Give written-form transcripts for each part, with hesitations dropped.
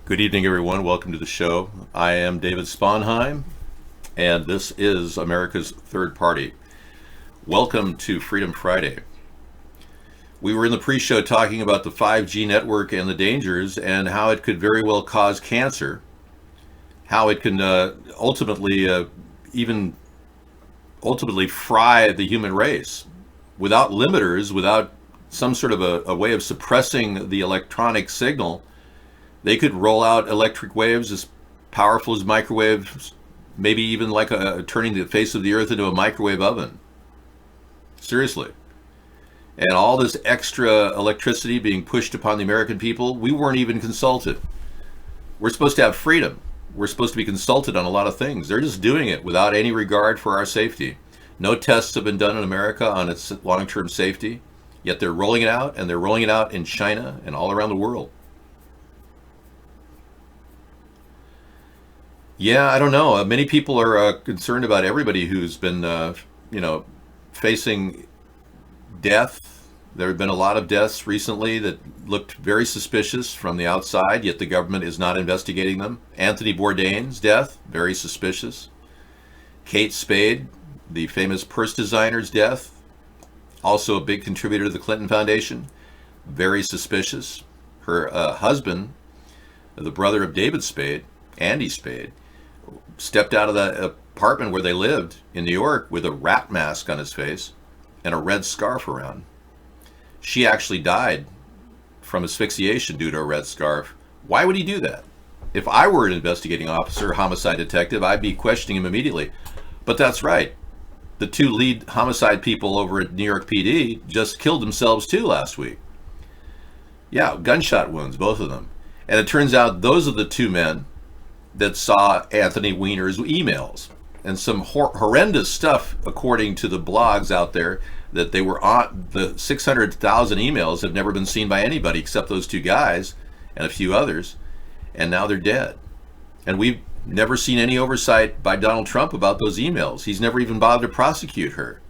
Good evening, everyone. Welcome to the show. I am David Sponheim, and this is America's Third Party. Welcome to Freedom Friday. We were in the pre-show talking about the 5G network and the dangers and how it could very well cause cancer, how it can even ultimately fry the human race. Without limiters, without some sort of a way of suppressing the electronic signal, they could roll out electric waves as powerful as microwaves, maybe even like turning the face of the earth into a microwave oven. Seriously. And all this extra electricity being pushed upon the American people, we weren't even consulted. We're supposed to have freedom. We're supposed to be consulted on a lot of things. They're just doing it without any regard for our safety. No tests have been done in America on its long-term safety, yet they're rolling it out, and they're rolling it out in China and all around the world. Yeah, I don't know. Many people are concerned about everybody who's been, facing death. There have been a lot of deaths recently that looked very suspicious from the outside, yet the government is not investigating them. Anthony Bourdain's death, very suspicious. Kate Spade, the famous purse designer's death, also a big contributor to the Clinton Foundation, very suspicious. Her husband, the brother of David Spade, Andy Spade, stepped out of the apartment where they lived in New York with a rat mask on his face and a red scarf around. She actually died from asphyxiation due to a red scarf. Why would he do that? If I were an investigating officer, homicide detective, I'd be questioning him immediately. But that's right. The two lead homicide people over at New York PD just killed themselves too last week. Yeah, gunshot wounds, both of them. And it turns out those are the two men that saw Anthony Weiner's emails and some horrendous stuff, according to the blogs out there, that they were on. The 600,000 emails have never been seen by anybody except those two guys and a few others, and now they're dead. And we've never seen any oversight by Donald Trump about those emails. He's never even bothered to prosecute her.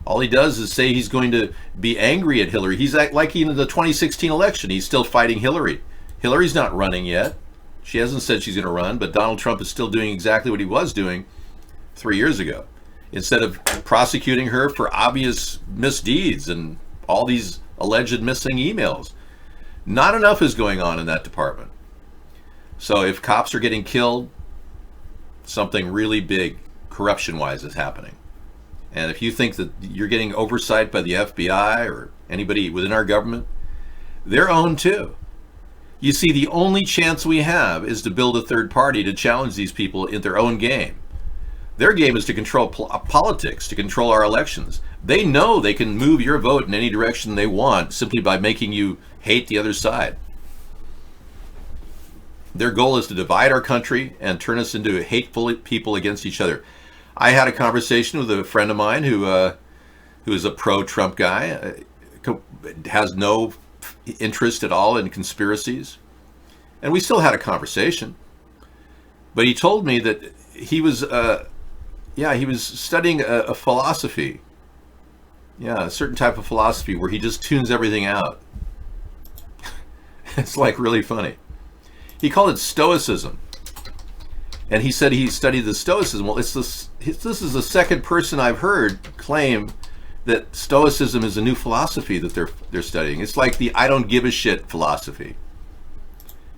All he does is say he's going to be angry at Hillary. He's like in the 2016 election, he's still fighting Hillary. Hillary's not running yet. She hasn't said she's going to run, but Donald Trump is still doing exactly what he was doing 3 years ago. Instead of prosecuting her for obvious misdeeds and all these alleged missing emails. Not enough is going on in that department. So if cops are getting killed, something really big, corruption-wise, is happening. And if you think that you're getting oversight by the FBI or anybody within our government, they're owned too. You see, the only chance we have is to build a third party to challenge these people in their own game. Their game is to control politics, to control our elections. They know they can move your vote in any direction they want simply by making you hate the other side. Their goal is to divide our country and turn us into hateful people against each other. I had a conversation with a friend of mine who is a pro-Trump guy, has no interest at all in conspiracies, and we still had a conversation. But he told me that he was studying a philosophy, a certain type of philosophy where he just tunes everything out. It's like really funny. He called it Stoicism, and he said he studied the Stoicism. Well, this is the second person I've heard claim that Stoicism is a new philosophy that they're studying. It's like the I don't give a shit philosophy.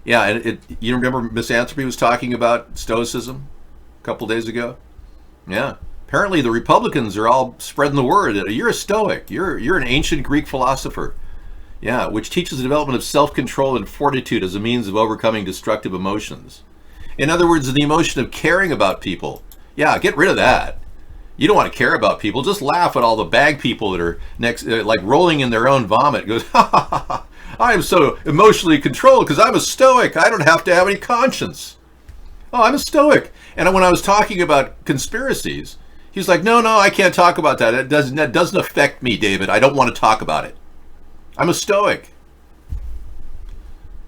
Yeah, and you remember Misanthropy was talking about Stoicism a couple days ago? Yeah. Apparently the Republicans are all spreading the word that you're a Stoic. You're an ancient Greek philosopher. Yeah, which teaches the development of self-control and fortitude as a means of overcoming destructive emotions. In other words, the emotion of caring about people. Yeah, get rid of that. You don't want to care about people. Just laugh at all the bag people that are next, like rolling in their own vomit. Goes, ha ha ha ha. I am so emotionally controlled because I'm a Stoic. I don't have to have any conscience. Oh, I'm a Stoic. And when I was talking about conspiracies, he's like, no, I can't talk about that. That doesn't affect me, David. I don't want to talk about it. I'm a Stoic.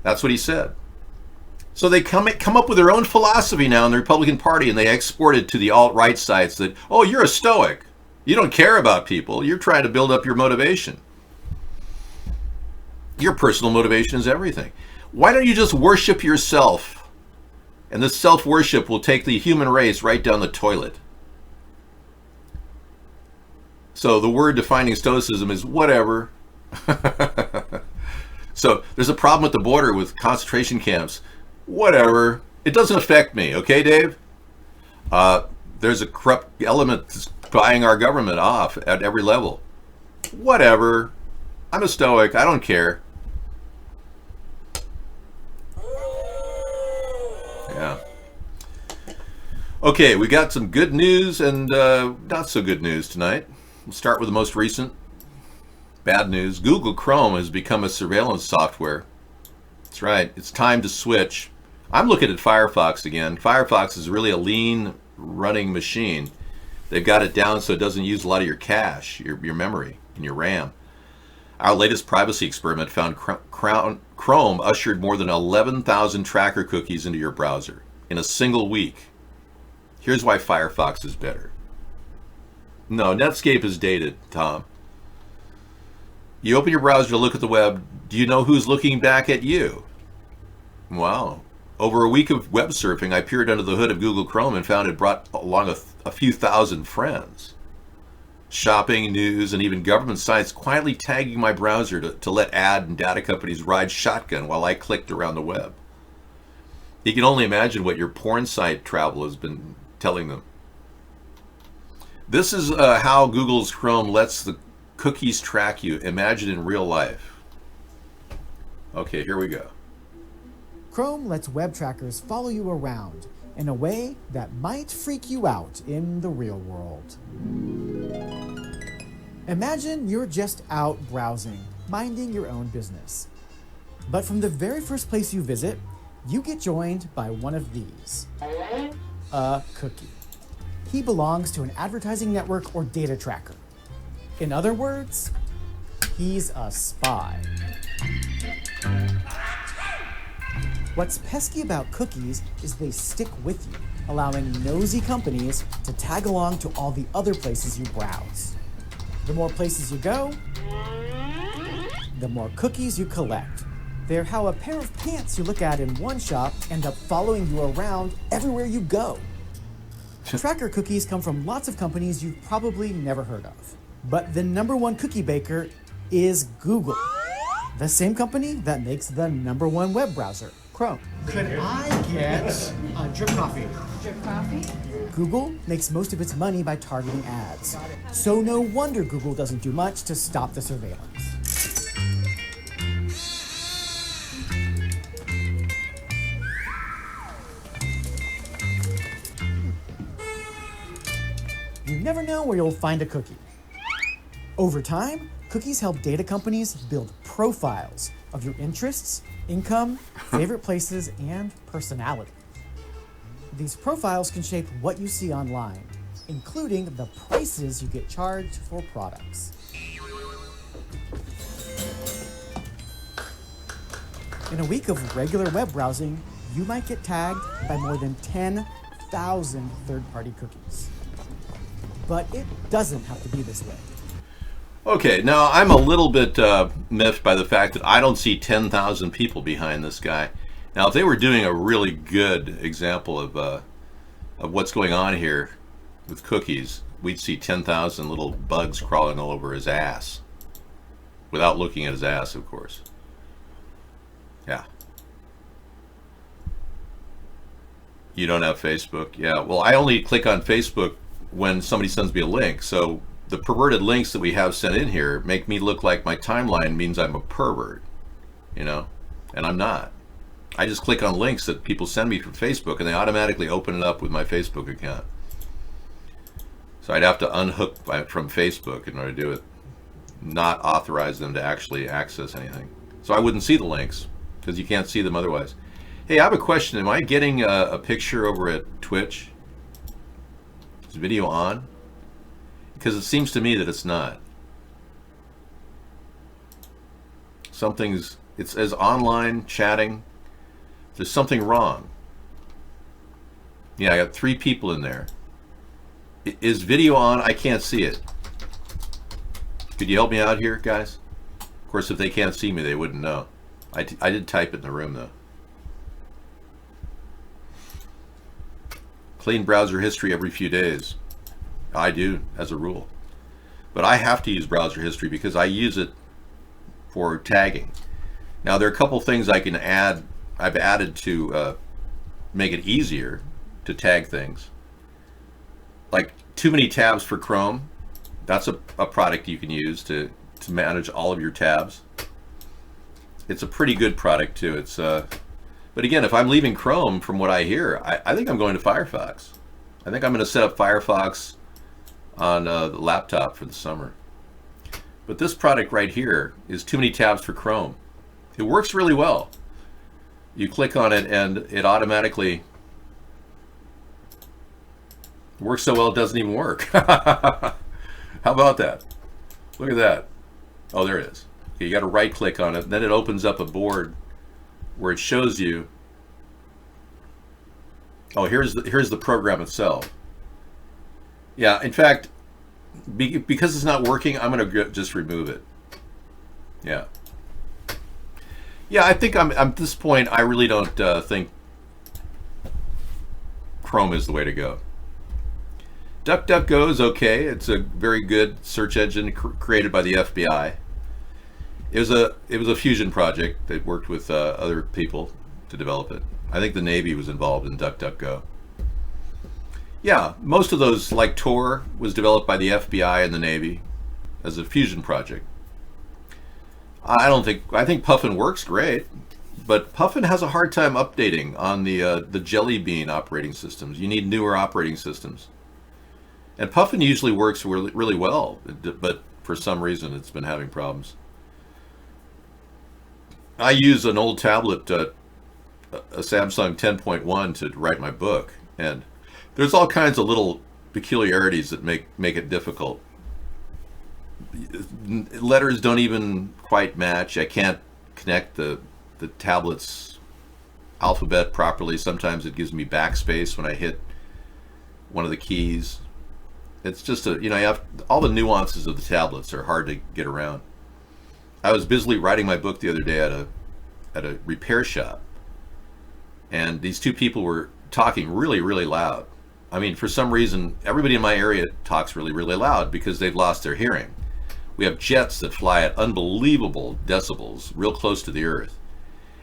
That's what he said. So they come up with their own philosophy now in the Republican Party, and they export it to the alt-right sites that, oh, you're a Stoic. You don't care about people. You're trying to build up your motivation. Your personal motivation is everything. Why don't you just worship yourself? And this self-worship will take the human race right down the toilet. So the word defining Stoicism is whatever. So there's a problem at the border with concentration camps. Whatever. It doesn't affect me. Okay, Dave? There's a corrupt element that's buying our government off at every level. Whatever. I'm a Stoic. I don't care. Yeah. Okay, we got some good news and not so good news tonight. We'll start with the most recent. Bad news. Google Chrome has become a surveillance software. That's right. It's time to switch. I'm looking at Firefox again. Firefox is really a lean running machine. They've got it down so it doesn't use a lot of your cache, your memory, and your RAM. Our latest privacy experiment found Chrome ushered more than 11,000 tracker cookies into your browser in a single week. Here's why Firefox is better. No, Netscape is dated, Tom. You open your browser to look at the web. Do you know who's looking back at you? Wow. Over a week of web surfing, I peered under the hood of Google Chrome and found it brought along a few thousand friends. Shopping, news, and even government sites quietly tagging my browser to let ad and data companies ride shotgun while I clicked around the web. You can only imagine what your porn site travel has been telling them. This is how Google's Chrome lets the cookies track you. Imagine in real life. Okay, here we go. Chrome lets web trackers follow you around in a way that might freak you out in the real world. Imagine you're just out browsing, minding your own business. But from the very first place you visit, you get joined by one of these. A cookie. He belongs to an advertising network or data tracker. In other words, he's a spy. What's pesky about cookies is they stick with you, allowing nosy companies to tag along to all the other places you browse. The more places you go, the more cookies you collect. They're how a pair of pants you look at in one shop end up following you around everywhere you go. Tracker cookies come from lots of companies you've probably never heard of. But the #1 cookie baker is Google, the same company that makes the #1 web browser, Chrome. Could I get a drip coffee? Drip coffee? Google makes most of its money by targeting ads. So no wonder Google doesn't do much to stop the surveillance. You never know where you'll find a cookie. Over time, cookies help data companies build profiles of your interests, income, favorite places, and personality. These profiles can shape what you see online, including the prices you get charged for products. In a week of regular web browsing, you might get tagged by more than 10,000 third-party cookies. But it doesn't have to be this way. Okay, now I'm a little bit miffed by the fact that I don't see 10,000 people behind this guy. Now, if they were doing a really good example of what's going on here with cookies, we'd see 10,000 little bugs crawling all over his ass. Without looking at his ass, of course. Yeah. You don't have Facebook? Yeah, well, I only click on Facebook when somebody sends me a link, so the perverted links that we have sent in here make me look like my timeline means I'm a pervert, you know, and I'm not. I just click on links that people send me from Facebook and they automatically open it up with my Facebook account. So I'd have to unhook from Facebook in order to do it, not authorize them to actually access anything. So I wouldn't see the links because you can't see them otherwise. Hey, I have a question. Am I getting a picture over at Twitch? Is video on? Because it seems to me that it's not. It says online chatting. There's something wrong. Yeah, I got 3 people in there. Is video on? I can't see it. Could you help me out here, guys? Of course, if they can't see me, they wouldn't know. I did type it in the room though. Clean browser history every few days. I do, as a rule. But I have to use browser history because I use it for tagging. Now there are a couple things I can add. I've added to make it easier to tag things. Like too many tabs for Chrome. That's a product you can use to manage all of your tabs. It's a pretty good product too. It's but again, if I'm leaving Chrome, from what I hear, I think I'm going to Firefox. I think I'm going to set up Firefox on the laptop for the summer. But this product right here is too many tabs for Chrome. It works really well. You click on it and it automatically works so well it doesn't even work. How about that? Look at that. Oh, there it is. Okay, you got to right click on it, and then it opens up a board where it shows you. Oh, here's the program itself. Yeah, in fact, because it's not working, I'm going to just remove it. Yeah. Yeah, I think I'm at this point. I really don't think Chrome is the way to go. DuckDuckGo is okay. It's a very good search engine created by the FBI. It was a fusion project. They worked with other people to develop it. I think the Navy was involved in DuckDuckGo. Yeah, most of those, like Tor, was developed by the FBI and the Navy as a fusion project. I think Puffin works great, but Puffin has a hard time updating on the Jelly Bean operating systems. You need newer operating systems. And Puffin usually works really, really well, but for some reason it's been having problems. I use an old tablet, a Samsung 10.1, to write my book, and there's all kinds of little peculiarities that make it difficult. Letters don't even quite match. I can't connect the tablet's alphabet properly. Sometimes it gives me backspace when I hit one of the keys. It's just you have all the nuances of the tablets are hard to get around. I was busily writing my book the other day at a repair shop, and these two people were talking really, really loud. I mean, for some reason, everybody in my area talks really, really loud because they've lost their hearing. We have jets that fly at unbelievable decibels, real close to the earth.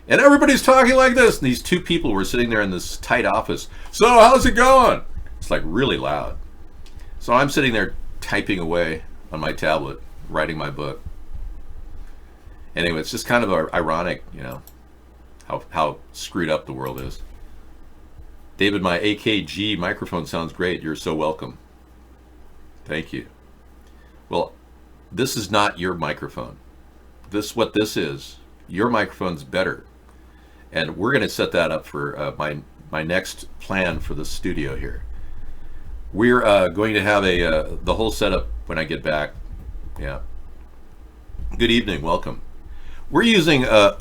And everybody's talking like this. And these two people were sitting there in this tight office. So how's it going? It's like really loud. So I'm sitting there typing away on my tablet, writing my book. Anyway, it's just kind of ironic, how screwed up the world is. David, my AKG microphone sounds great. You're so welcome. Thank you. Well, this is not your microphone. What this is, your microphone's better. And we're going to set that up for my next plan for the studio here. We're going to have the whole setup when I get back. Yeah. Good evening. Welcome. We're using a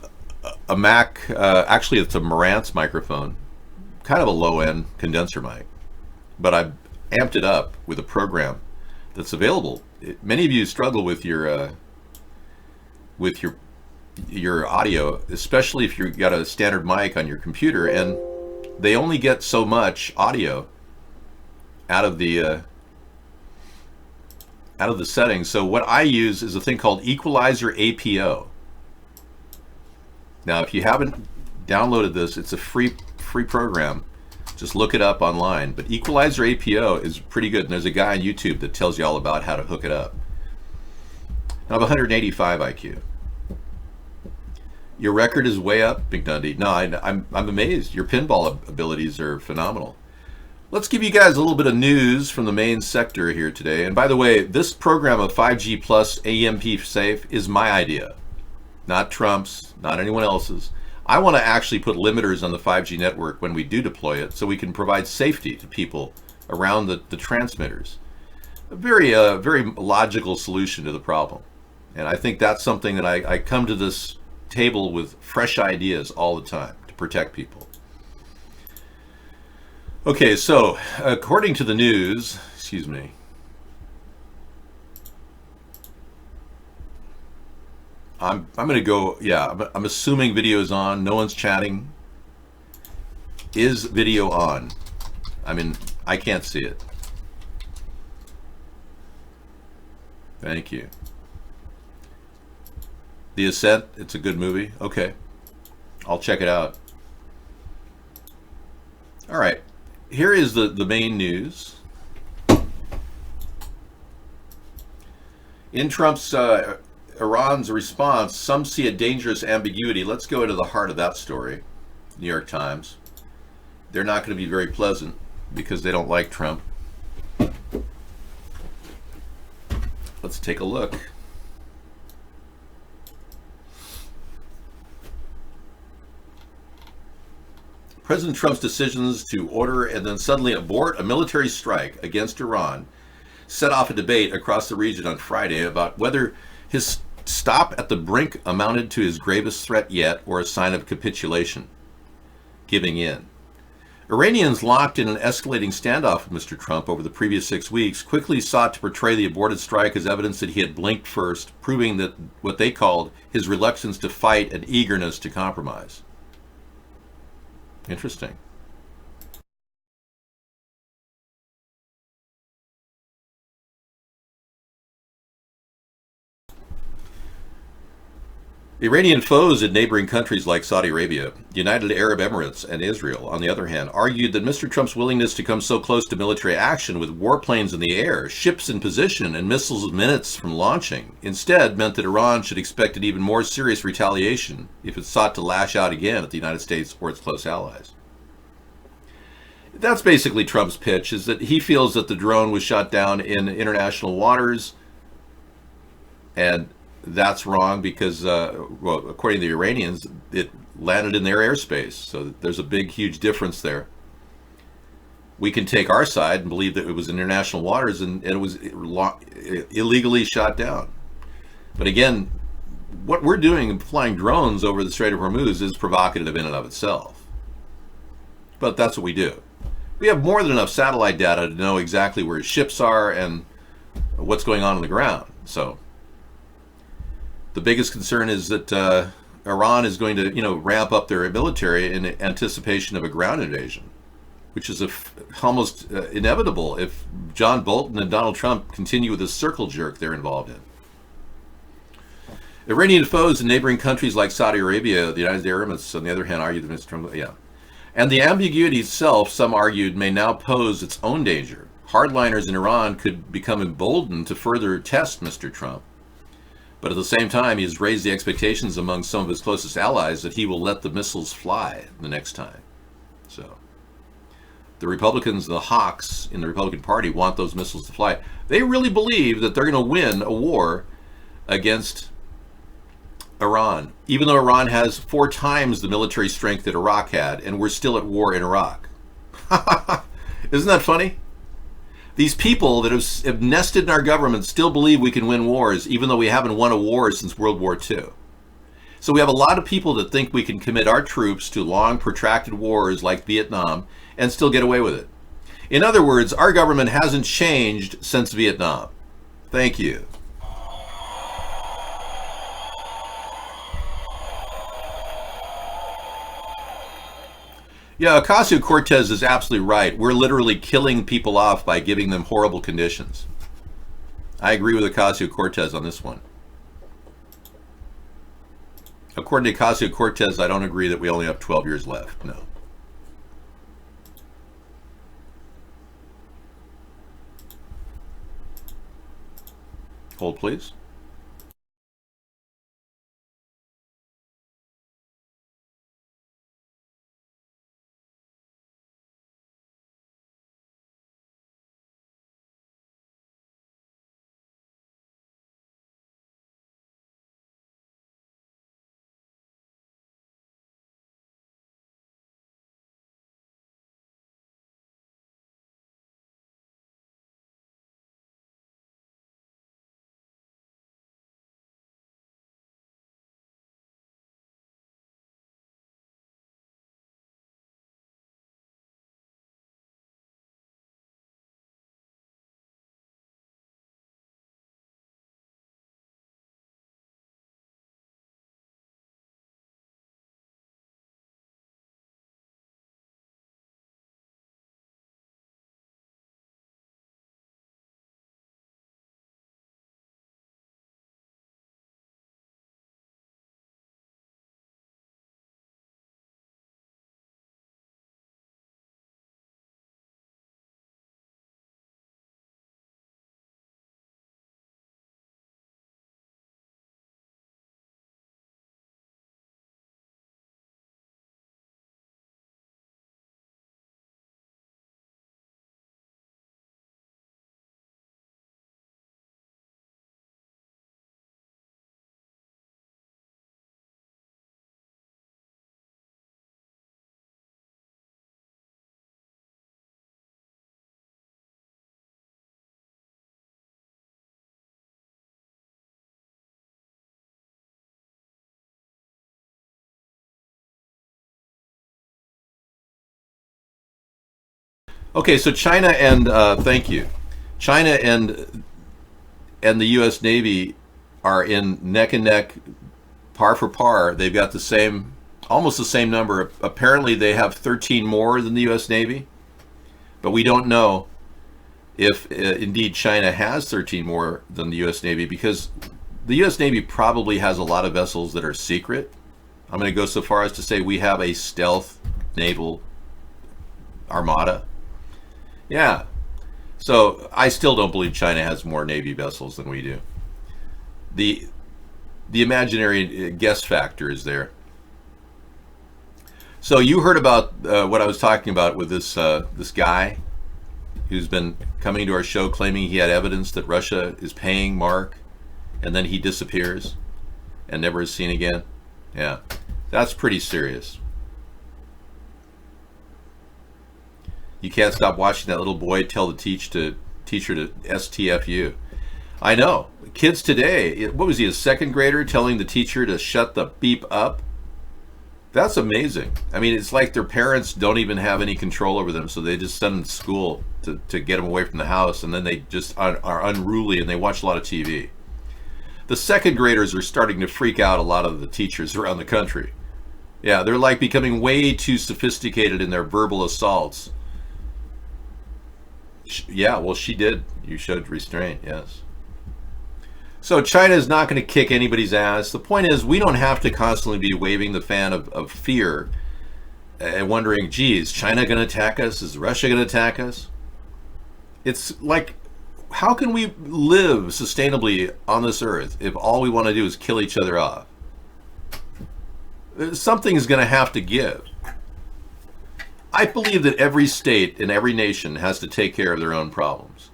Mac. Actually, it's a Marantz microphone, kind of a low-end condenser mic, but I've amped it up with a program that's available. Many of you struggle with your audio, especially if you've got a standard mic on your computer, and they only get so much audio out of the settings. So what I use is a thing called Equalizer APO. Now, if you haven't downloaded this, it's a free program. Just look it up online. But Equalizer APO is pretty good, and there's a guy on YouTube that tells you all about how to hook it up. I have 185 IQ. Your record is way up, McDundy. No, I'm amazed. Your pinball abilities are phenomenal. Let's give you guys a little bit of news from the main sector here today. And by the way, this program of 5G plus EMP safe is my idea, not Trump's, not anyone else's. I want to actually put limiters on the 5G network when we do deploy it so we can provide safety to people around the transmitters. A very logical solution to the problem. And I think that's something that I come to this table with fresh ideas all the time to protect people. Okay, so according to the news, excuse me. I'm gonna go. Yeah, I'm assuming video is on. No one's chatting. Is video on? I mean, I can't see it. Thank you. The Ascent. It's a good movie. Okay, I'll check it out. All right. Here is the main news. In Trump's Iran's response, some see a dangerous ambiguity. Let's go into the heart of that story. New York Times. They're not going to be very pleasant because they don't like Trump. Let's take a look. President Trump's decisions to order and then suddenly abort a military strike against Iran set off a debate across the region on Friday about whether his stop at the brink amounted to his gravest threat yet or a sign of capitulation, giving in. Iranians locked in an escalating standoff with Mr. Trump over the previous 6 weeks quickly sought to portray the aborted strike as evidence that he had blinked first, proving that what they called his reluctance to fight and eagerness to compromise. Interesting. Iranian foes in neighboring countries like Saudi Arabia, United Arab Emirates, and Israel, on the other hand, argued that Mr. Trump's willingness to come so close to military action with warplanes in the air, ships in position, and missiles minutes from launching instead meant that Iran should expect an even more serious retaliation if it sought to lash out again at the United States or its close allies. That's basically Trump's pitch, is that he feels that the drone was shot down in international waters, and that's wrong because, well, according to the Iranians, it landed in their airspace. So there's a big, huge difference there. We can take our side and believe that it was in international waters and it was illegally shot down. But again, what we're doing, flying drones over the Strait of Hormuz, is provocative in and of itself. But that's what we do. We have more than enough satellite data to know exactly where ships are and what's going on the ground. So the biggest concern is that Iran is going to, ramp up their military in anticipation of a ground invasion, which is almost inevitable if John Bolton and Donald Trump continue with the circle jerk they're involved in. Iranian foes in neighboring countries like Saudi Arabia, the United Arab Emirates, on the other hand, argued that Mr. Trump, and the ambiguity itself, some argued, may now pose its own danger. Hardliners in Iran could become emboldened to further test Mr. Trump. But at the same time, he has raised the expectations among some of his closest allies that he will let the missiles fly the next time. So the Republicans, the hawks in the Republican Party, want those missiles to fly. They really believe that they're going to win a war against Iran, even though Iran has 4 times the military strength that Iraq had, and we're still at war in Iraq. Isn't that funny? These people that have nested in our government still believe we can win wars, even though we haven't won a war since World War II. So we have a lot of people that think we can commit our troops to long, protracted wars like Vietnam and still get away with it. In other words, our government hasn't changed since Vietnam. Thank you. Yeah, Ocasio-Cortez is absolutely right. We're literally killing people off by giving them horrible conditions. I agree with Ocasio-Cortez on this one. According to Ocasio-Cortez, I don't agree that we only have 12 years left. No. Hold, please. Okay, so China and thank you, China and the U.S. Navy are in neck and neck, par for par. They've got the same, almost the same number. Apparently, they have 13 more than the U.S. Navy, but we don't know if indeed China has 13 more than the U.S. Navy, because the U.S. Navy probably has a lot of vessels that are secret. I'm going to go so far as to say we have a stealth naval armada. Yeah. So I still don't believe China has more Navy vessels than we do. The imaginary guess factor is there. So you heard about what I was talking about with this guy who's been coming to our show claiming he had evidence that Russia is paying Mark, and then he disappears and never is seen again. Yeah, that's pretty serious. You can't stop watching that little boy tell the teacher to STFU. I know. Kids today, what was he, a second grader telling the teacher to shut the beep up? That's amazing. I mean, it's like their parents don't even have any control over them, so they just send them to school to get them away from the house, and then they just are unruly and they watch a lot of TV. The second graders are starting to freak out a lot of the teachers around the country. Yeah, they're like becoming way too sophisticated in their verbal assaults. Yeah, well, she did. You showed restraint, yes. So China is not going to kick anybody's ass. The point is, we don't have to constantly be waving the fan of fear and wondering, gee, is China going to attack us? Is Russia going to attack us? It's like, how can we live sustainably on this earth if all we want to do is kill each other off? Something is going to have to give. I believe that every state and every nation has to take care of their own problems.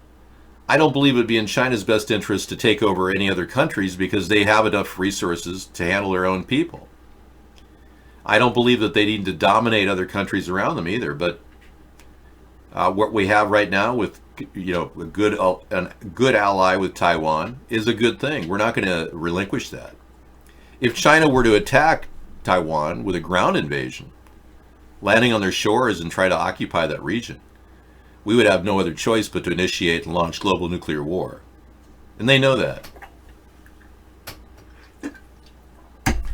I don't believe it would be in China's best interest to take over any other countries because they have enough resources to handle their own people. I don't believe that they need to dominate other countries around them either, but what we have right now with a good ally with Taiwan is a good thing. We're not going to relinquish that. If China were to attack Taiwan with a ground invasion, landing on their shores and try to occupy that region, we would have no other choice but to initiate and launch global nuclear war. And they know that.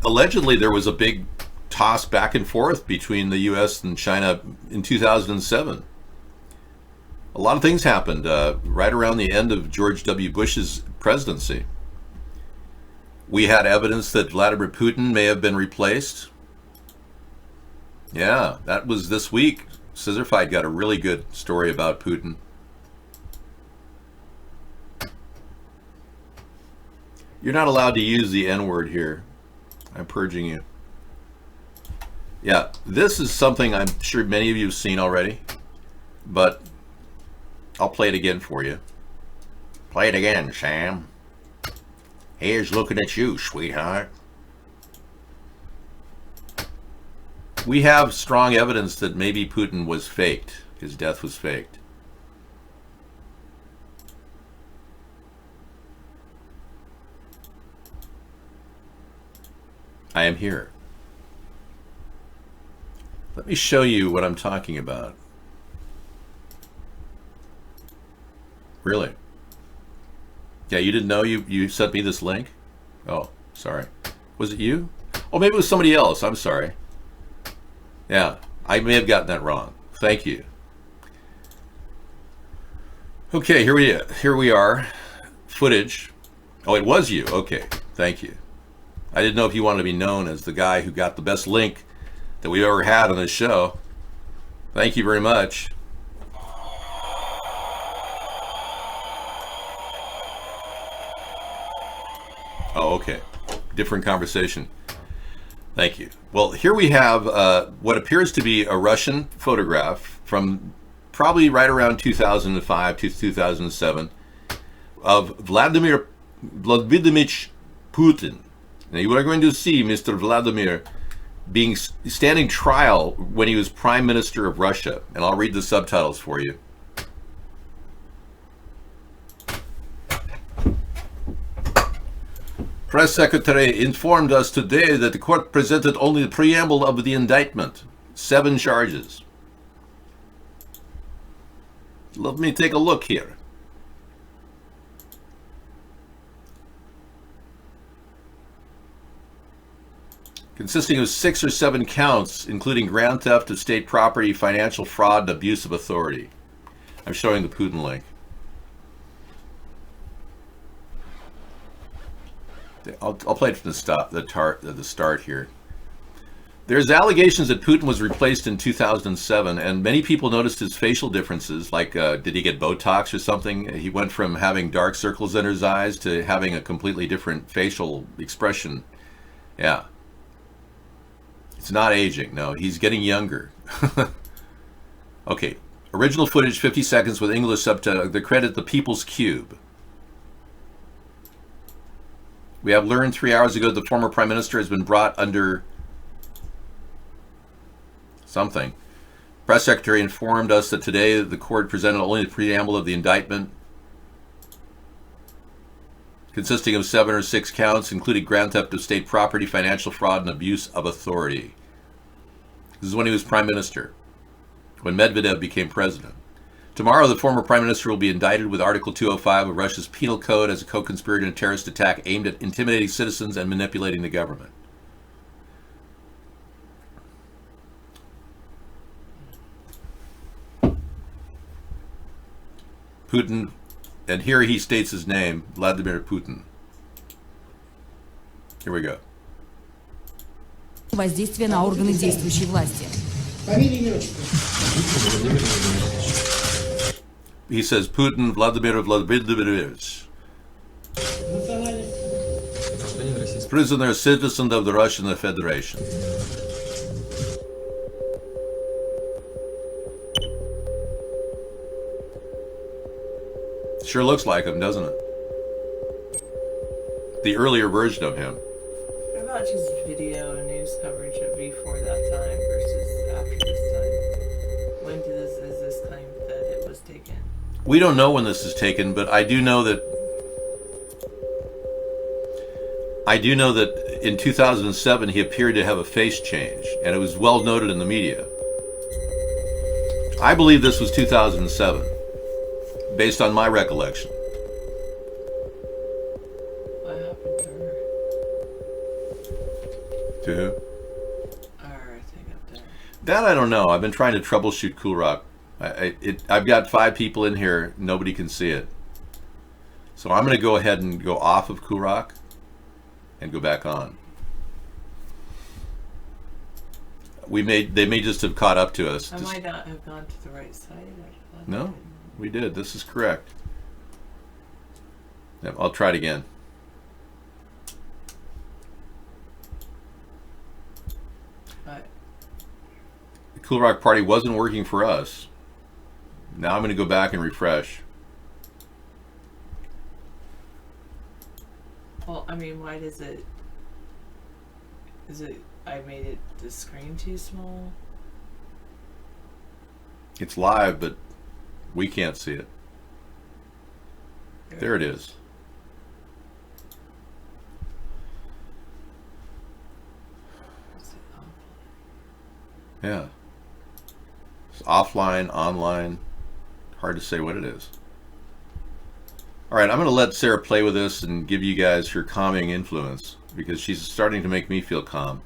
Allegedly, there was a big toss back and forth between the U.S. and China in 2007. A lot of things happened right around the end of George W. Bush's presidency. We had evidence that Vladimir Putin may have been replaced. Yeah, that was this week. Scissorfied got a really good story about Putin. You're not allowed to use the N-word here. I'm purging you. Yeah, this is something I'm sure many of you have seen already, but I'll play it again for you. Play it again, Sam. Here's looking at you, sweetheart. We have strong evidence that maybe Putin was faked. His death was faked. I am here. Let me show you what I'm talking about. Really? Yeah, you didn't know you sent me this link? Oh, sorry. Was it you? Oh, maybe it was somebody else. I'm sorry. Yeah, I may have gotten that wrong. Thank you. Okay, here we are. Footage. Oh, it was you. Okay, thank you. I didn't know if you wanted to be known as the guy who got the best link that we've ever had on this show. Thank you very much. Oh, okay. Different conversation. Thank you. Well, here we have what appears to be a Russian photograph from probably right around 2005 to 2007 of Vladimir Vladimirovich Putin. Now you are going to see Mr. Vladimir standing trial when he was Prime Minister of Russia, and I'll read the subtitles for you. Press secretary informed us today that the court presented only the preamble of the indictment, 7 charges. Let me take a look here. Consisting of 6 or 7 counts, including grand theft of state property, financial fraud, and abuse of authority. I'm showing the Putin link. I'll play it from the start here. There's allegations that Putin was replaced in 2007, and many people noticed his facial differences, like did he get Botox or something? He went from having dark circles under his eyes to having a completely different facial expression. Yeah. It's not aging, no, he's getting younger. Okay, original footage, 50 seconds with English subtitle. The credit, The People's Cube. We have learned 3 hours ago the former prime minister has been brought under something. Press secretary informed us that today the court presented only the preamble of the indictment, consisting of 7 or 6 counts, including grand theft of state property, financial fraud, and abuse of authority. This is when he was prime minister, when Medvedev became president. Tomorrow, the former prime minister will be indicted with Article 205 of Russia's Penal Code as a co-conspirator in a terrorist attack aimed at intimidating citizens and manipulating the government. Putin, and here he states his name, Vladimir Putin. Here we go. Воздействие на органы действующей власти. He says Putin Vladimir Vladimirovich, prisoner, citizen of the Russian Federation. Sure looks like him, doesn't it? The earlier version of him. What about just video and news coverage of before that time versus after this time? When is this claim that it was taken? We don't know when this is taken, but I do know that in 2007 he appeared to have a face change, and it was well noted in the media. I believe this was 2007, based on my recollection. What happened to her? To who? Our thing up there. That I don't know. I've been trying to troubleshoot Cool Rock. I've got 5 people in here. Nobody can see it. So I'm going to go ahead and go off of Cool Rock and go back on. They may just have caught up to us. I might not have gone to the right side. No, we did. This is correct. Yep, I'll try it again. But The Cool Rock Party wasn't working for us. Now I'm going to go back and refresh. well, I mean, why does it? Is it? I made it the screen too small. It's live, but we can't see it. There it is. Yeah. It's offline, online. Hard to say what it is. All right, I'm going to let Sarah play with this and give you guys her calming influence because she's starting to make me feel calm.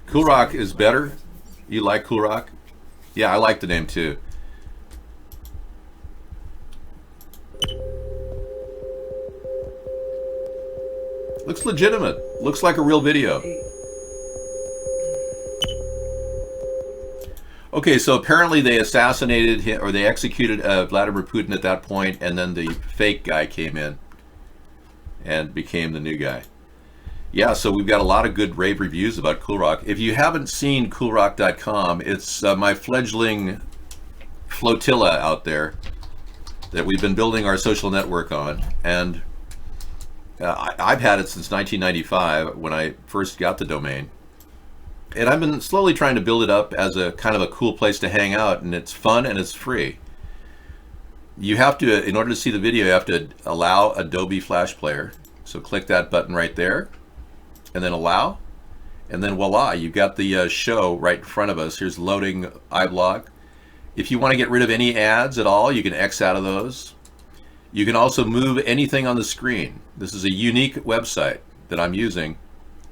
Cool Rock is better. You like Cool Rock? Yeah, I like the name too. Looks legitimate. Looks like a real video. Okay, so apparently they assassinated him, or they executed Vladimir Putin at that point, and then the fake guy came in and became the new guy. Yeah, so we've got a lot of good rave reviews about Cool Rock. If you haven't seen coolrock.com, it's my fledgling flotilla out there that we've been building our social network on. And I've had it since 1995 when I first got the domain. And I've been slowly trying to build it up as a kind of a cool place to hang out, and it's fun and it's free. You have to, in order to see the video, you have to allow Adobe Flash Player. So click that button right there, and then allow, and then voila, you've got the show right in front of us. Here's loading iBlog, If you want to get rid of any ads at all, you can X out of those. You can also move anything on the screen. This is a unique website that I'm using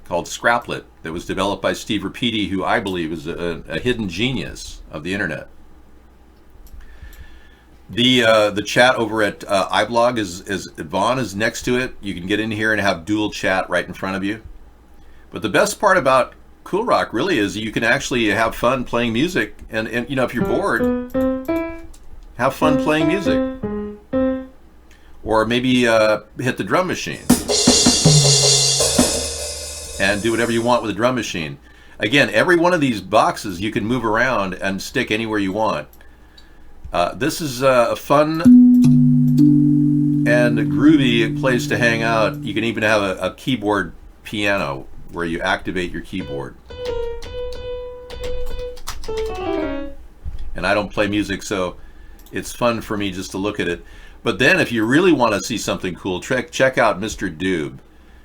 called Scraplet that was developed by Steve Rapiti, who I believe is a hidden genius of the internet. The chat over at iBlog is Vaughn is next to it. You can get in here and have dual chat right in front of you. But the best part about Cool Rock really is you can actually have fun playing music, and you know, if you're bored, have fun playing music, or maybe hit the drum machine and do whatever you want with the drum machine. Again, every one of these boxes you can move around and stick anywhere you want. This is a fun and groovy place to hang out. You can even have a keyboard piano where you activate your keyboard. And I don't play music, so it's fun for me just to look at it. But then if you really want to see something cool, check out Mr. Doob.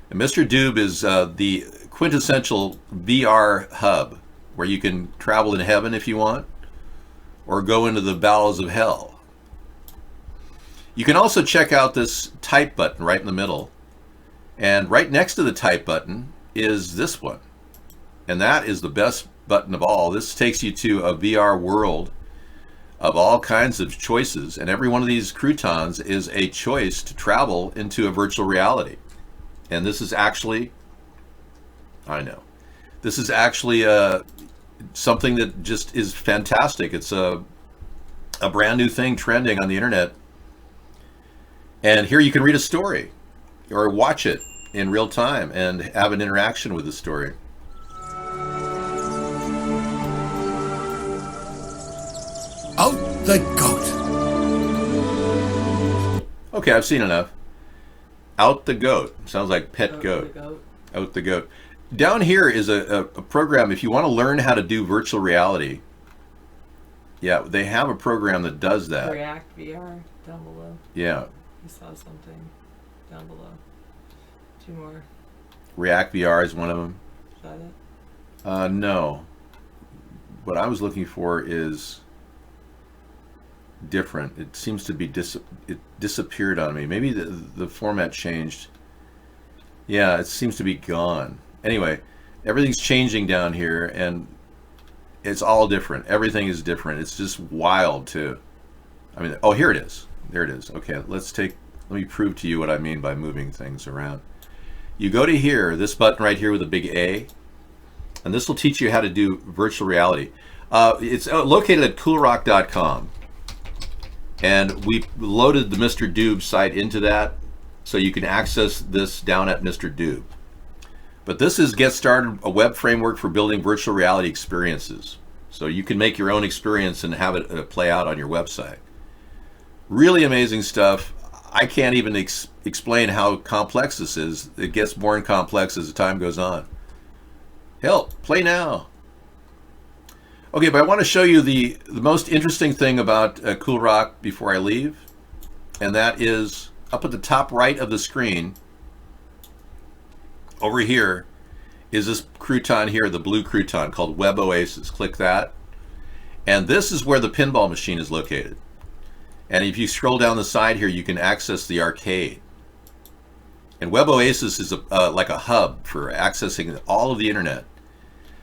And Mr. Doob is the quintessential VR hub where you can travel in heaven if you want, or go into the bowels of hell. You can also check out this type button right in the middle. And right next to the type button is this one. And that is the best button of all. This takes you to a VR world of all kinds of choices. And every one of these croutons is a choice to travel into a virtual reality. And this is actually, I know, this is actually something that just is fantastic. It's a brand new thing trending on the internet. And here you can read a story or watch it in real time and have an interaction with the story. Out the goat. Okay, I've seen enough. Out the goat. Sounds like pet goat. Out the goat. Down here is a program if you want to learn how to do virtual reality. Yeah, they have a program that does that. React VR down below. Yeah. I saw something down below. Two more. React VR is one of them. Is that it? No. What I was looking for is different. It seems to be it disappeared on me. Maybe the format changed. Yeah, it seems to be gone. Anyway, everything's changing down here, and it's all different. Everything is different. It's just wild too. I mean, oh, here it is. There it is. Okay, let me prove to you what I mean by moving things around. You go to here, this button right here with a big A, and this will teach you how to do virtual reality. It's located at coolrock.com, and we loaded the Mr. Doob site into that, so you can access this down at Mr. Doob. But this is Get Started, a web framework for building virtual reality experiences. So you can make your own experience and have it play out on your website. Really amazing stuff. I can't even explain how complex this is. It gets more complex as the time goes on. Help, play now. Okay, but I want to show you the most interesting thing about Cool Rock before I leave, and that is up at the top right of the screen. Over here is this crouton here, the blue crouton called Web Oasis. Click that. And this is where the pinball machine is located. And if you scroll down the side here, you can access the arcade. And Web Oasis is like a hub for accessing all of the internet.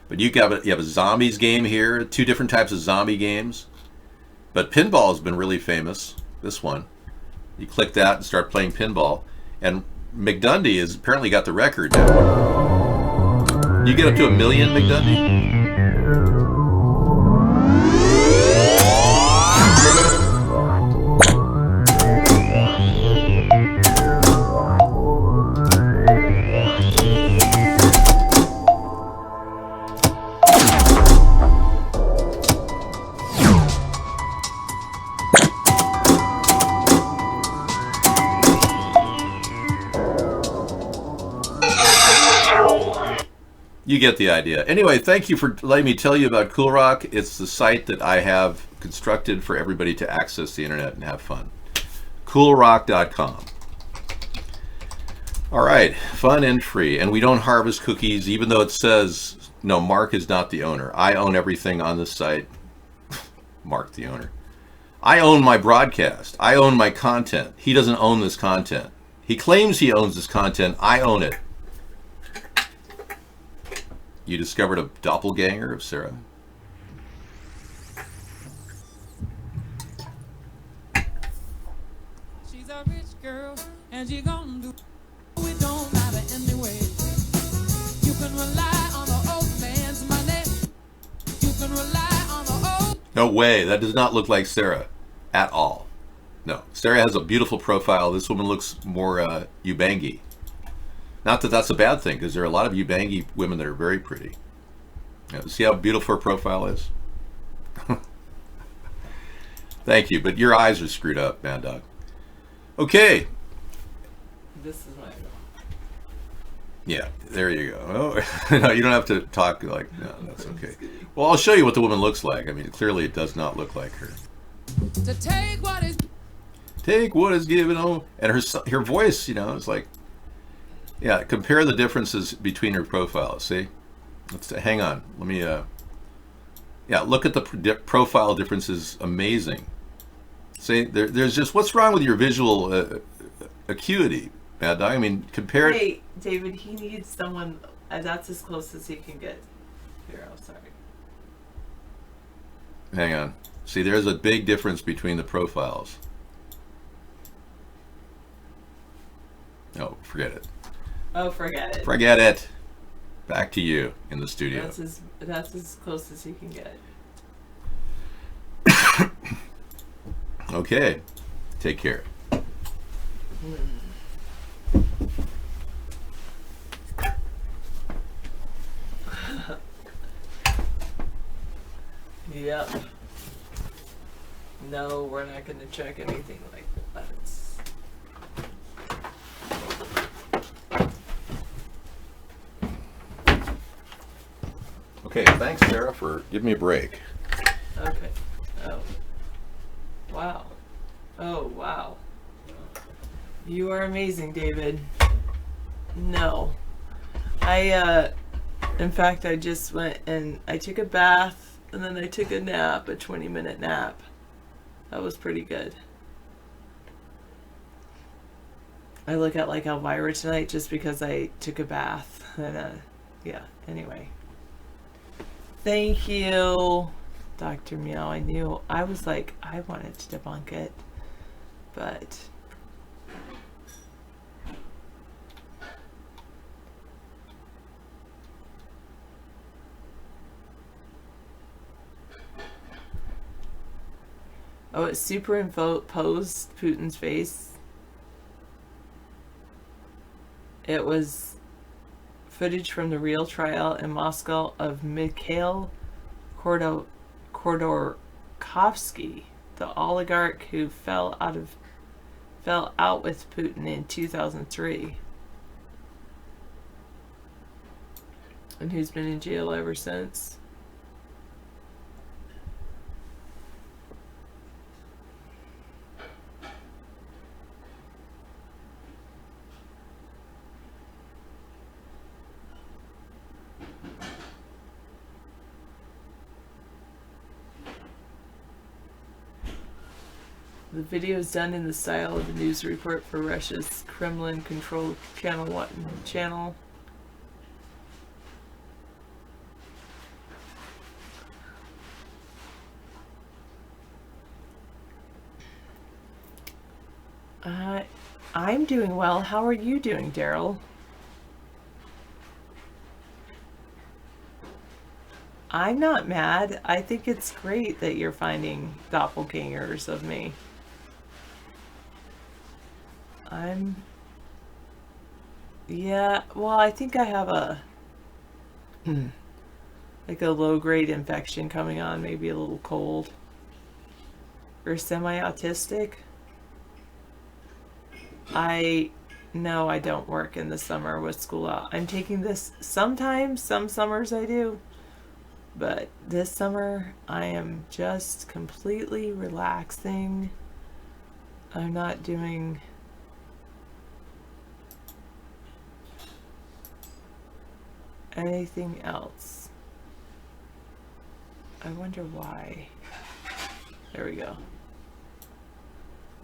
But you have a zombies game here, 2 different types of zombie games. But pinball has been really famous, this one. You click that and start playing pinball. And McDundee has apparently got the record now. You get up to 1 million, McDundee? You get the idea. Anyway, thank you for letting me tell you about Cool Rock. It's the site that I have constructed for everybody to access the internet and have fun. Coolrock.com. All right, fun and free. And we don't harvest cookies, even though it says, no, Mark is not the owner. I own everything on this site. Mark, the owner. I own my broadcast. I own my content. He doesn't own this content. He claims he owns this content. I own it. You discovered a doppelganger of Sarah? She's a rich girl, and she gonna do it don't matter anyway. You can rely on the old man's money. You can rely on the old. No way. That does not look like Sarah at all. No. Sarah has a beautiful profile. This woman looks more Ubangi. Not that that's a bad thing, because there are a lot of Ubangi women that are very pretty. See how beautiful her profile is? Thank you, but your eyes are screwed up, Mad Dog. Okay. This is my. Yeah, there you go. Oh, no, you don't have to talk like, no, that's okay. Well, I'll show you what the woman looks like. I mean, clearly it does not look like her. To take what is. Take what is given. Oh, and her voice, you know, is like, yeah. Compare the differences between her profiles. See, hang on. Let me. Yeah, look at the profile differences. Amazing. See, there's just what's wrong with your visual acuity, Mad Dog? I mean, compare it. Hey, David, he needs someone. That's as close as he can get. Here, I'm sorry. Hang on. See, there's a big difference between the profiles. Oh, forget it. Oh, forget it. Forget it. Back to you in the studio. That's as close as he can get. Okay. Take care. Yep. No, we're not going to check anything like that. Okay, thanks, Sarah, for giving me a break. Okay. Oh. Wow. Oh, wow. You are amazing, David. No. In fact, I just went and I took a bath and then I took a nap, a 20-minute nap. That was pretty good. I look at like Elvira tonight just because I took a bath. And yeah, anyway. Thank you, Dr. Meow. I was like, I wanted to debunk it, but oh, it superimposed Putin's face. It was footage from the real trial in Moscow of Mikhail Khodorkovsky, the oligarch who fell out with Putin in 2003 and who's been in jail ever since. The video is done in the style of a news report for Russia's Kremlin-controlled Channel 1 channel. I'm doing well. How are you doing, Daryl? I'm not mad. I think it's great that you're finding doppelgangers of me. Yeah, well, I think I have like a low-grade infection coming on, maybe a little cold. Or semi-autistic. No, I don't work in the summer with school out. I'm taking this sometimes, some summers I do. But this summer, I am just completely relaxing. I'm not doing anything else. I wonder why. There we go.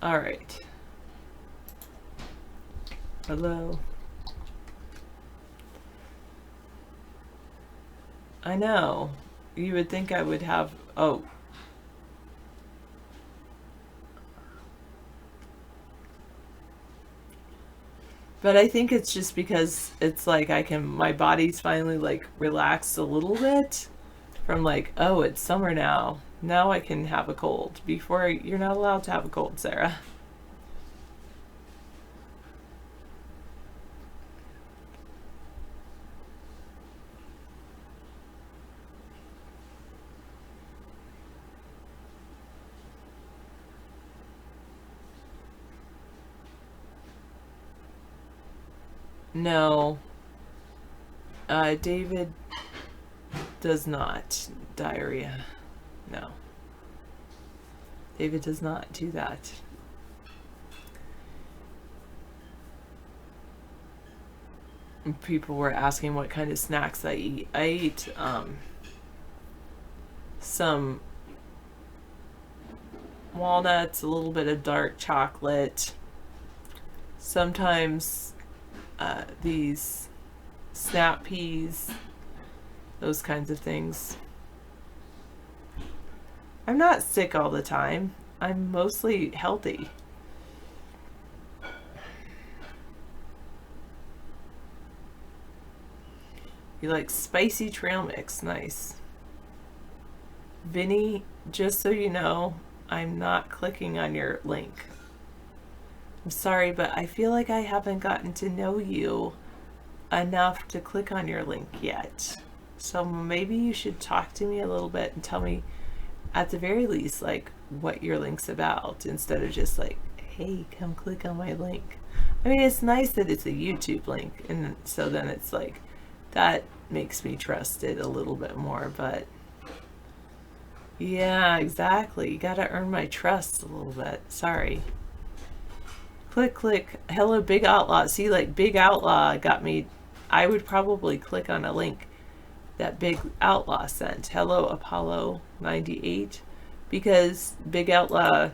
All right. Hello. I know. You would think I would have... Oh. But I think it's just because it's like my body's finally like relaxed a little bit from like, oh, it's summer now. Now I can have a cold. Before, you're not allowed to have a cold, Sarah. No. David does not. Diarrhea. No. David does not do that. People were asking what kind of snacks I eat. I eat some walnuts, a little bit of dark chocolate, sometimes these snap peas, those kinds of things. I'm not sick all the time. I'm mostly healthy. You like spicy trail mix. Nice. Vinny, just so you know, I'm not clicking on your link. I'm sorry, but I feel like I haven't gotten to know you enough to click on your link yet. So maybe you should talk to me a little bit and tell me, at the very least, like what your link's about, instead of just like, hey, come click on my link. I mean, it's nice that it's a YouTube link, and so then it's like, that makes me trust it a little bit more, but yeah, exactly. You gotta earn my trust a little bit. Sorry. Click. Hello, Big Outlaw. See, like, Big Outlaw got me. I would probably click on a link that Big Outlaw sent. Hello, Apollo 98. Because Big Outlaw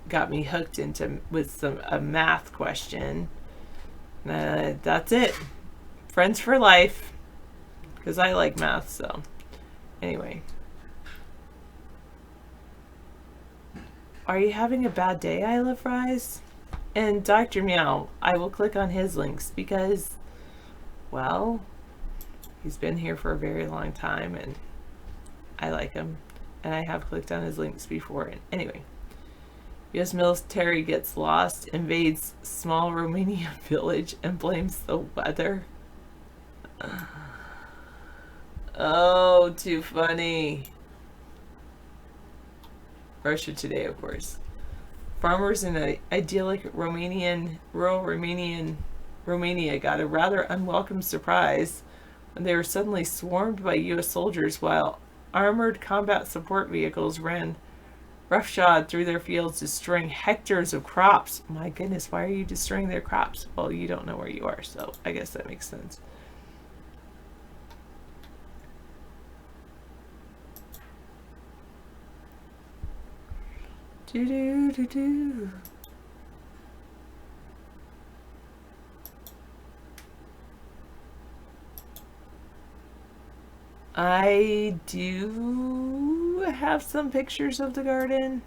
got me hooked into with a math question. That's it. Friends for life. Because I like math, so. Anyway. Are you having a bad day, I Love Fries? And Dr. Meow, I will click on his links because, well, he's been here for a very long time and I like him. And I have clicked on his links before. And anyway, U.S. military gets lost, invades small Romanian village, and blames the weather. Oh, too funny. Russia Today, of course. Farmers in an idyllic rural Romania got a rather unwelcome surprise when they were suddenly swarmed by U.S. soldiers while armored combat support vehicles ran roughshod through their fields, destroying hectares of crops. My goodness, why are you destroying their crops? Well, you don't know where you are, so I guess that makes sense. Do. I do have some pictures of the garden.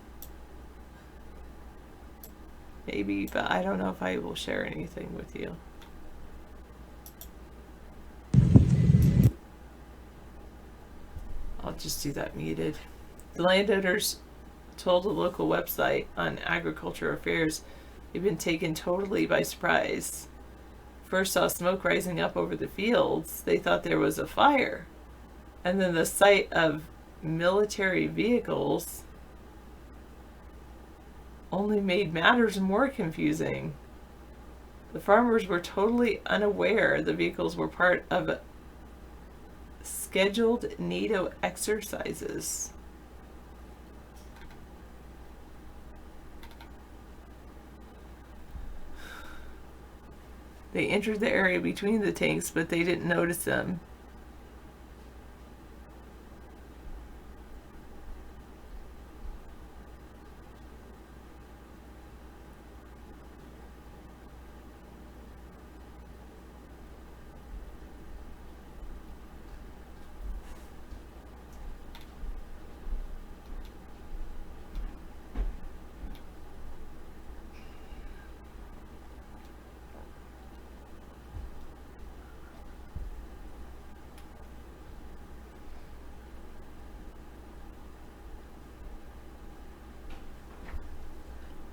Maybe, but I don't know if I will share anything with you. I'll just do that muted. The landowners told a local website on agriculture affairs they've been taken totally by surprise. First saw smoke rising up over the fields. They thought there was a fire. And then the sight of military vehicles only made matters more confusing. The farmers were totally unaware the vehicles were part of scheduled NATO exercises. They entered the area between the tanks, but they didn't notice them.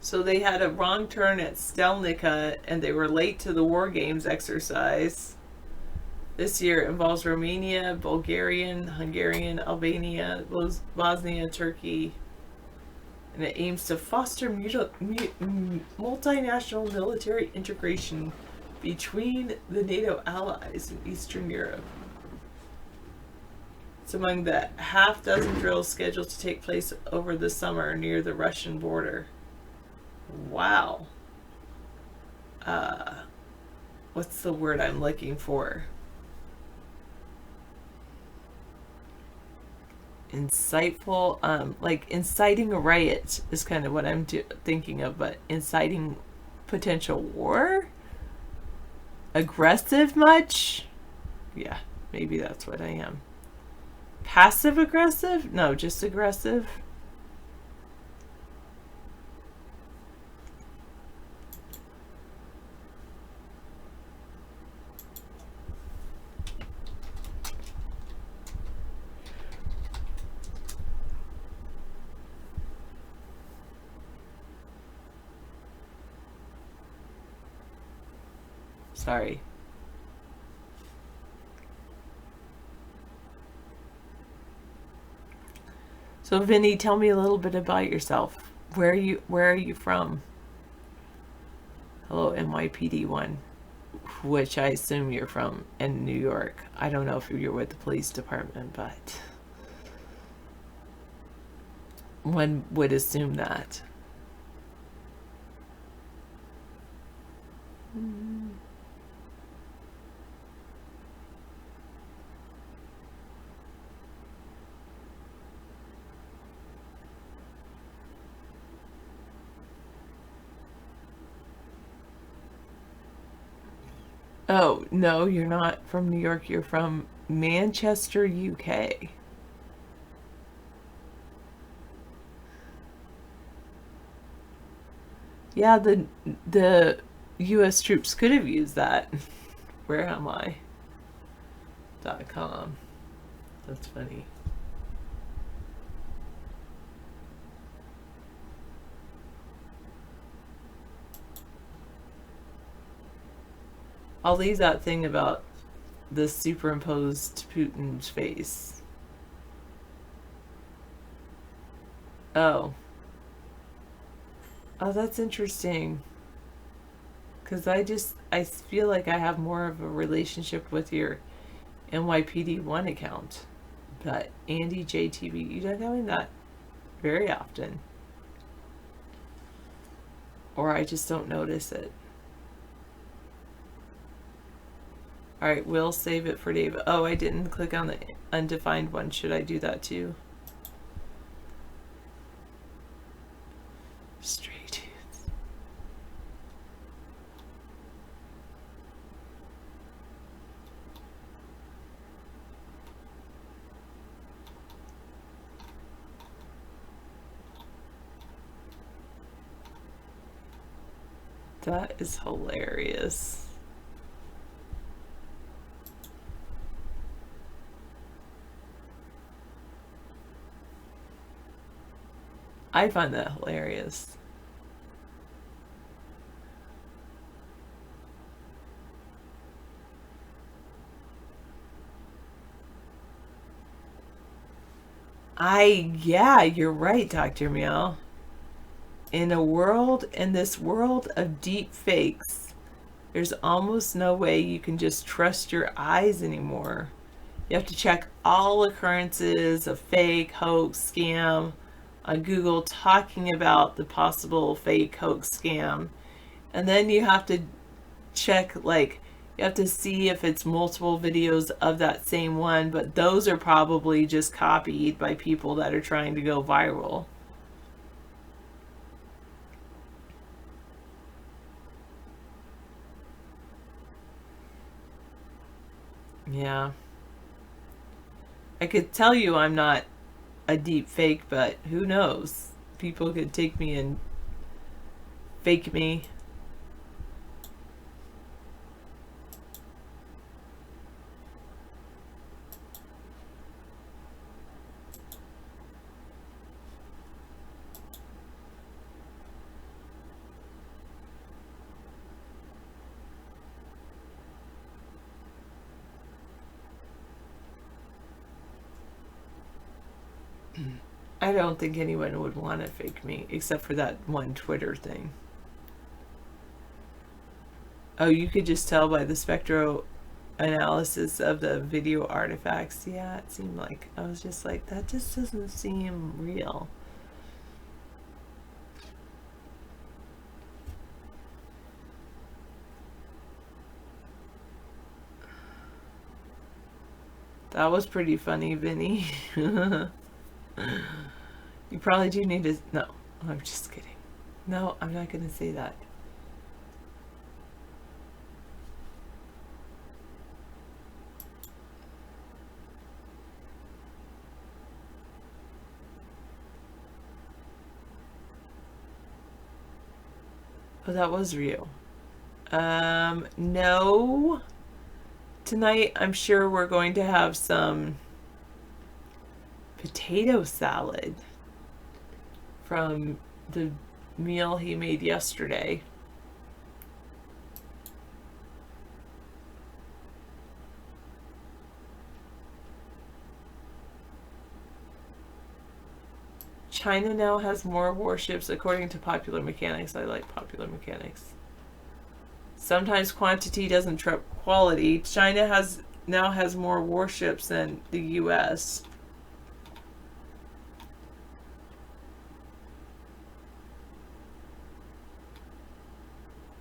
So they had a wrong turn at Stelnica and they were late to the War Games exercise. This year it involves Romania, Bulgarian, Hungarian, Albania, Bosnia, Turkey, and it aims to foster multinational military integration between the NATO allies in Eastern Europe. It's among the half dozen drills scheduled to take place over the summer near the Russian border. Wow. What's the word I'm looking for? Insightful, like inciting a riot is kind of what I'm thinking of, but inciting potential war? Aggressive much? Yeah, maybe that's what I am. Passive aggressive? No, just aggressive. Sorry. So Vinny, tell me a little bit about yourself. Where are you from? Hello, NYPD1, which I assume you're from in New York. I don't know if you're with the police department, but one would assume that. Oh, no, you're not from New York. You're from Manchester, UK. Yeah, the US troops could have used that. Where am I? .com. That's funny. I'll leave that thing about the superimposed Putin's face. Oh. Oh, that's interesting. Because I feel like I have more of a relationship with your NYPD1 account. But Andy JTV, you don't have me that very often. Or I just don't notice it. Alright, we'll save it for Dave. Oh, I didn't click on the undefined one. Should I do that too? Stray Tooth. That is hilarious. I find that hilarious. Yeah, you're right, Dr. Meow. In this world of deep fakes, there's almost no way you can just trust your eyes anymore. You have to check all occurrences of fake, hoax, scam on Google talking about the possible fake, hoax, scam. And then you have to check, you have to see if it's multiple videos of that same one, but those are probably just copied by people that are trying to go viral. Yeah. I could tell you I'm not a deep fake, but who knows? People could take me and fake me. I don't think anyone would want to fake me, except for that one Twitter thing. Oh, you could just tell by the spectro analysis of the video artifacts. Yeah, it seemed like, I was just like, that just doesn't seem real. That was pretty funny, Vinny. You probably do need to... No, I'm just kidding. No, I'm not going to say that. Oh, that was real. No. Tonight, I'm sure we're going to have some potato salad from the meal he made yesterday. China now has more warships according to Popular Mechanics. I like Popular Mechanics. Sometimes quantity doesn't trump quality. China now has more warships than the US.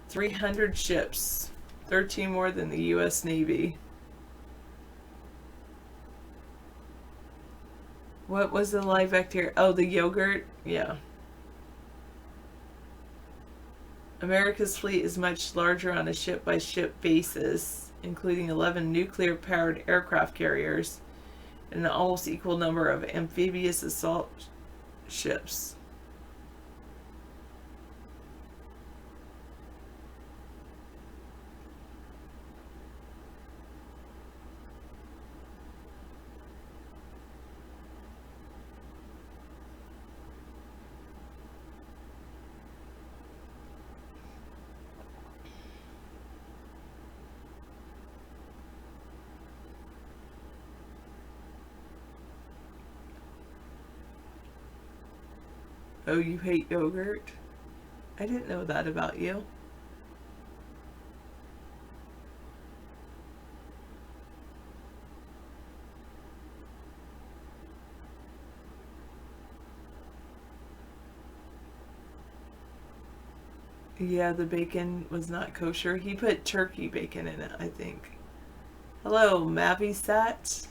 "300 ships, 13 more than the US Navy." What was the live bacteria? Oh, the yogurt? Yeah. America's fleet is much larger on a ship-by-ship basis, including 11 nuclear-powered aircraft carriers and an almost equal number of amphibious assault ships. Oh, you hate yogurt? I didn't know that about you. Yeah, the bacon was not kosher. He put turkey bacon in it, I think. Hello, Mavisat.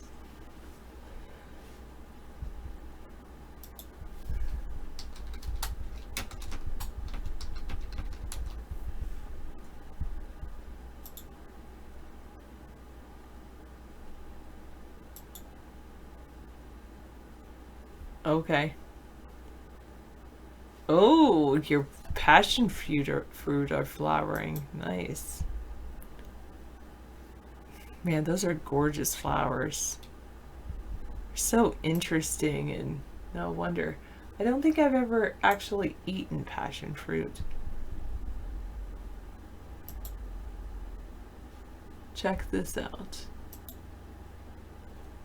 Okay. Oh, your passion fruit are flowering. Nice. Man, those are gorgeous flowers. So interesting, and no wonder. I don't think I've ever actually eaten passion fruit. Check this out.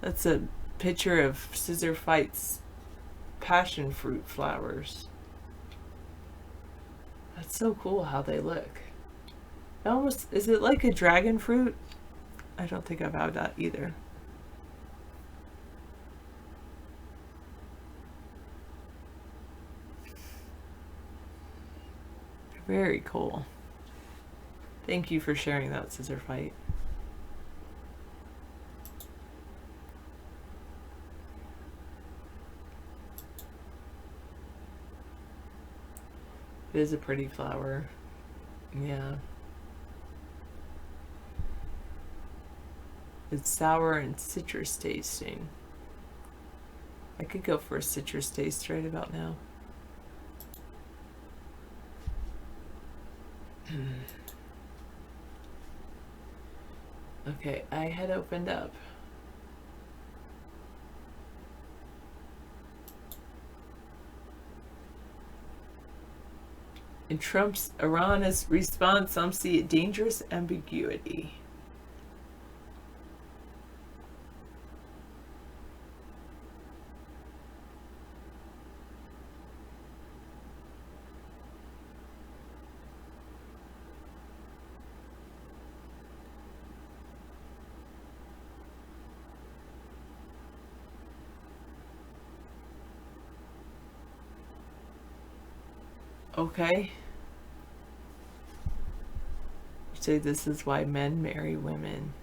That's a picture of Scissor Fight's passion fruit flowers. That's so cool how they look. It almost, is it like a dragon fruit? I don't think I've had that either. Very cool. Thank you for sharing that, Scissor Fight. It is a pretty flower. Yeah. It's sour and citrus tasting. I could go for a citrus taste right about now. Okay, I had opened up. In Trump's Iran's response, some see a dangerous ambiguity. Okay. You say this is why men marry women.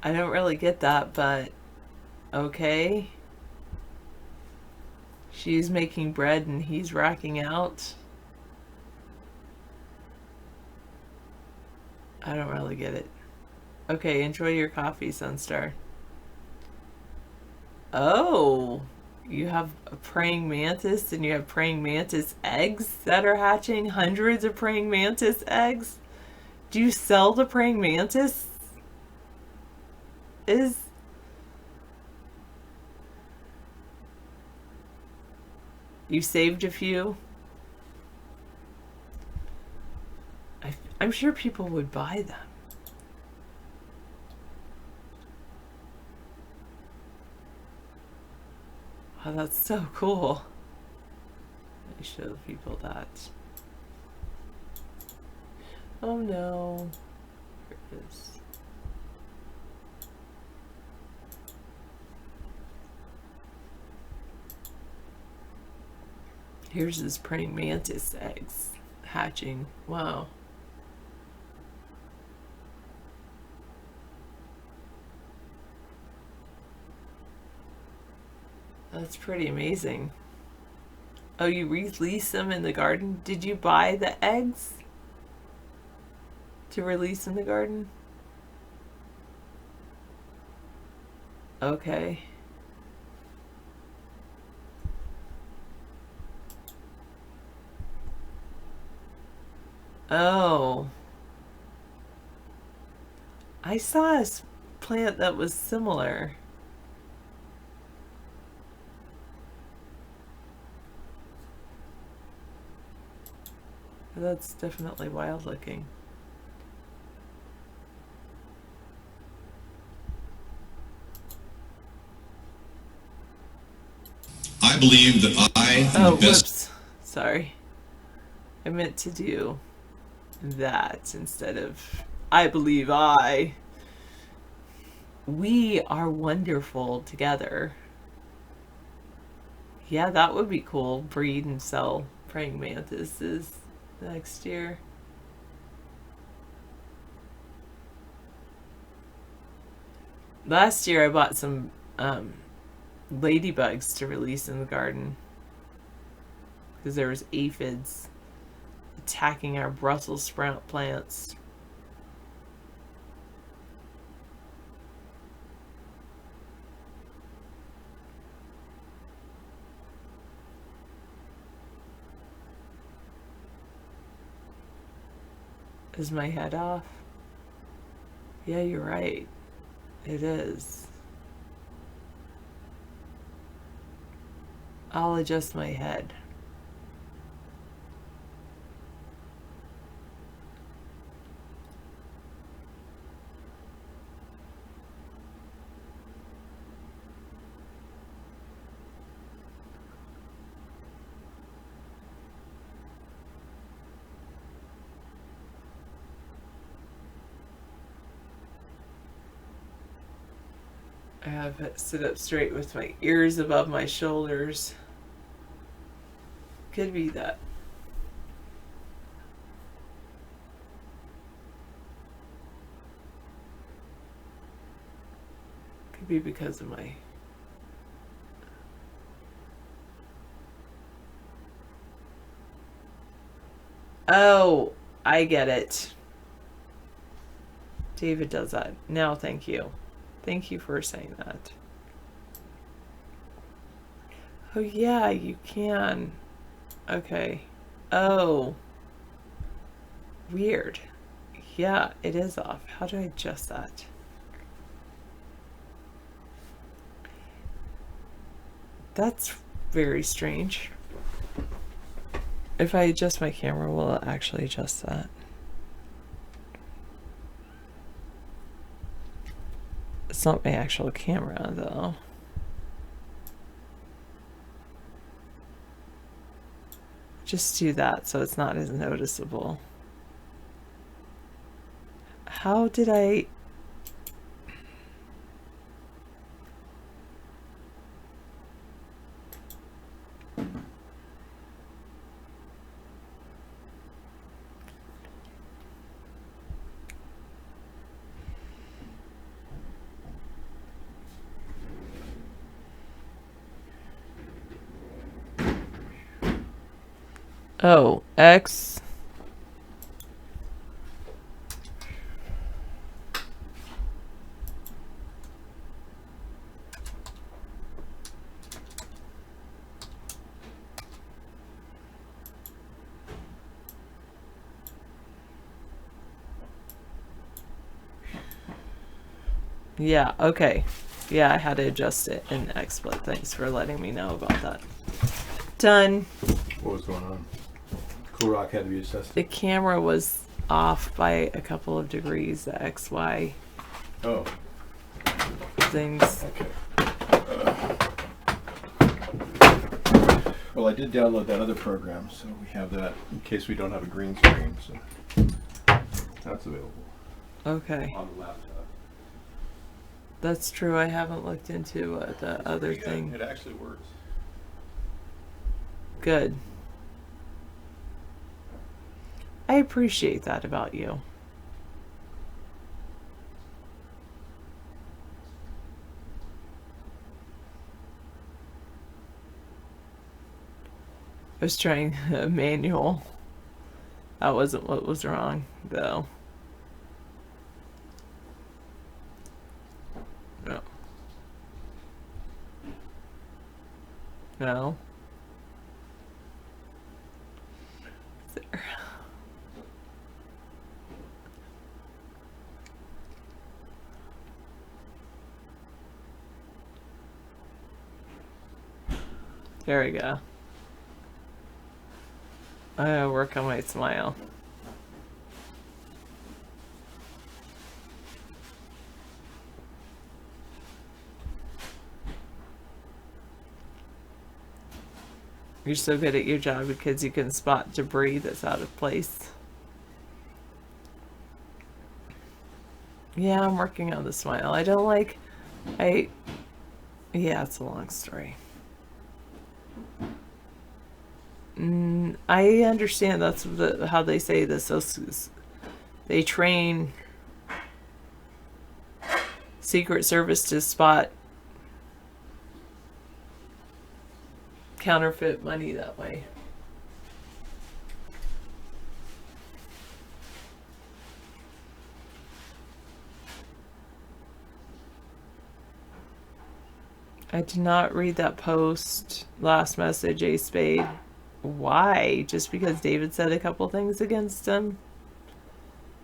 I don't really get that, but okay. She's making bread and he's racking out. I don't really get it. Okay, enjoy your coffee, Sunstar. Oh, you have a praying mantis and you have praying mantis eggs that are hatching? Hundreds of praying mantis eggs? Do you sell the praying mantis? You saved a few? I'm sure people would buy them. Wow, that's so cool. Let me show people that. Oh no. Here it is. Here's his praying mantis eggs hatching. Wow. That's pretty amazing. Oh, you release them in the garden? Did you buy the eggs to release in the garden? Okay. Oh. I saw a plant that was similar. That's definitely wild looking. I believe that I am Oh, the best. whoops. Sorry. I meant to do that instead of I believe I. We are wonderful together. Yeah, that would be cool. Breed and sell praying mantises next year. Last year I bought some ladybugs to release in the garden because there was aphids attacking our Brussels sprout plants. Is my head off? Yeah, you're right. It is. I'll adjust my head. I have it sit up straight with my ears above my shoulders. Could be that. Could be because of my... Oh, I get it. David does that. Now, thank you. Thank you for saying that. Oh, yeah, you can. Okay. Oh. Weird. Yeah, it is off. How do I adjust that? That's very strange. If I adjust my camera, will it actually adjust that? It's not my actual camera, though. Just do that so it's not as noticeable. How did I... Oh, X. Yeah, okay. Yeah, I had to adjust it in XSplit. Thanks for letting me know about that. Done. What was going on? Cool Rock had to be assessed. The camera was off by a couple of degrees, the XY Oh, things. okay. Well, I did download that other program, so we have that in case we don't have a green screen. So that's available Okay. on the laptop. That's true. I haven't looked into the other Yeah, thing. it actually works. Good. I appreciate that about you. I was trying a manual. That wasn't what was wrong, though. No. No. There. There we go. I gotta work on my smile. You're so good at your job because you can spot debris that's out of place. Yeah, I'm working on the smile. I don't like... Yeah, it's a long story. I understand that's how they say this. They train Secret Service to spot counterfeit money that way. I did not read that post. Last message, A Spade. Why? Just because David said a couple things against him?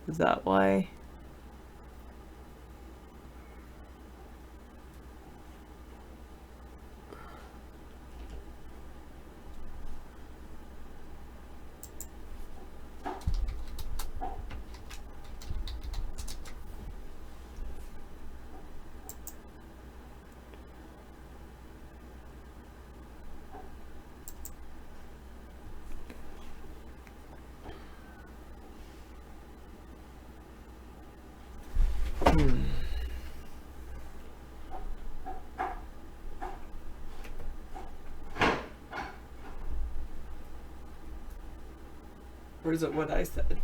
Is that why? Or is it what I said?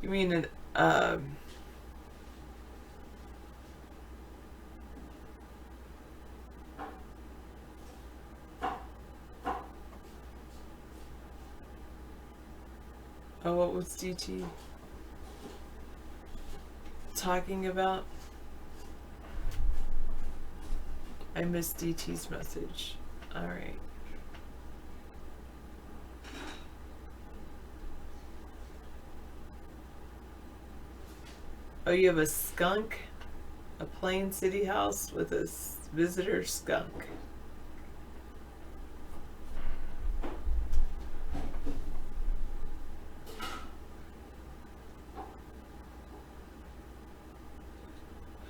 You mean an oh, what was DT talking about? I missed DT's message. Alright. Oh, you have a skunk? A plain city house with a visitor skunk.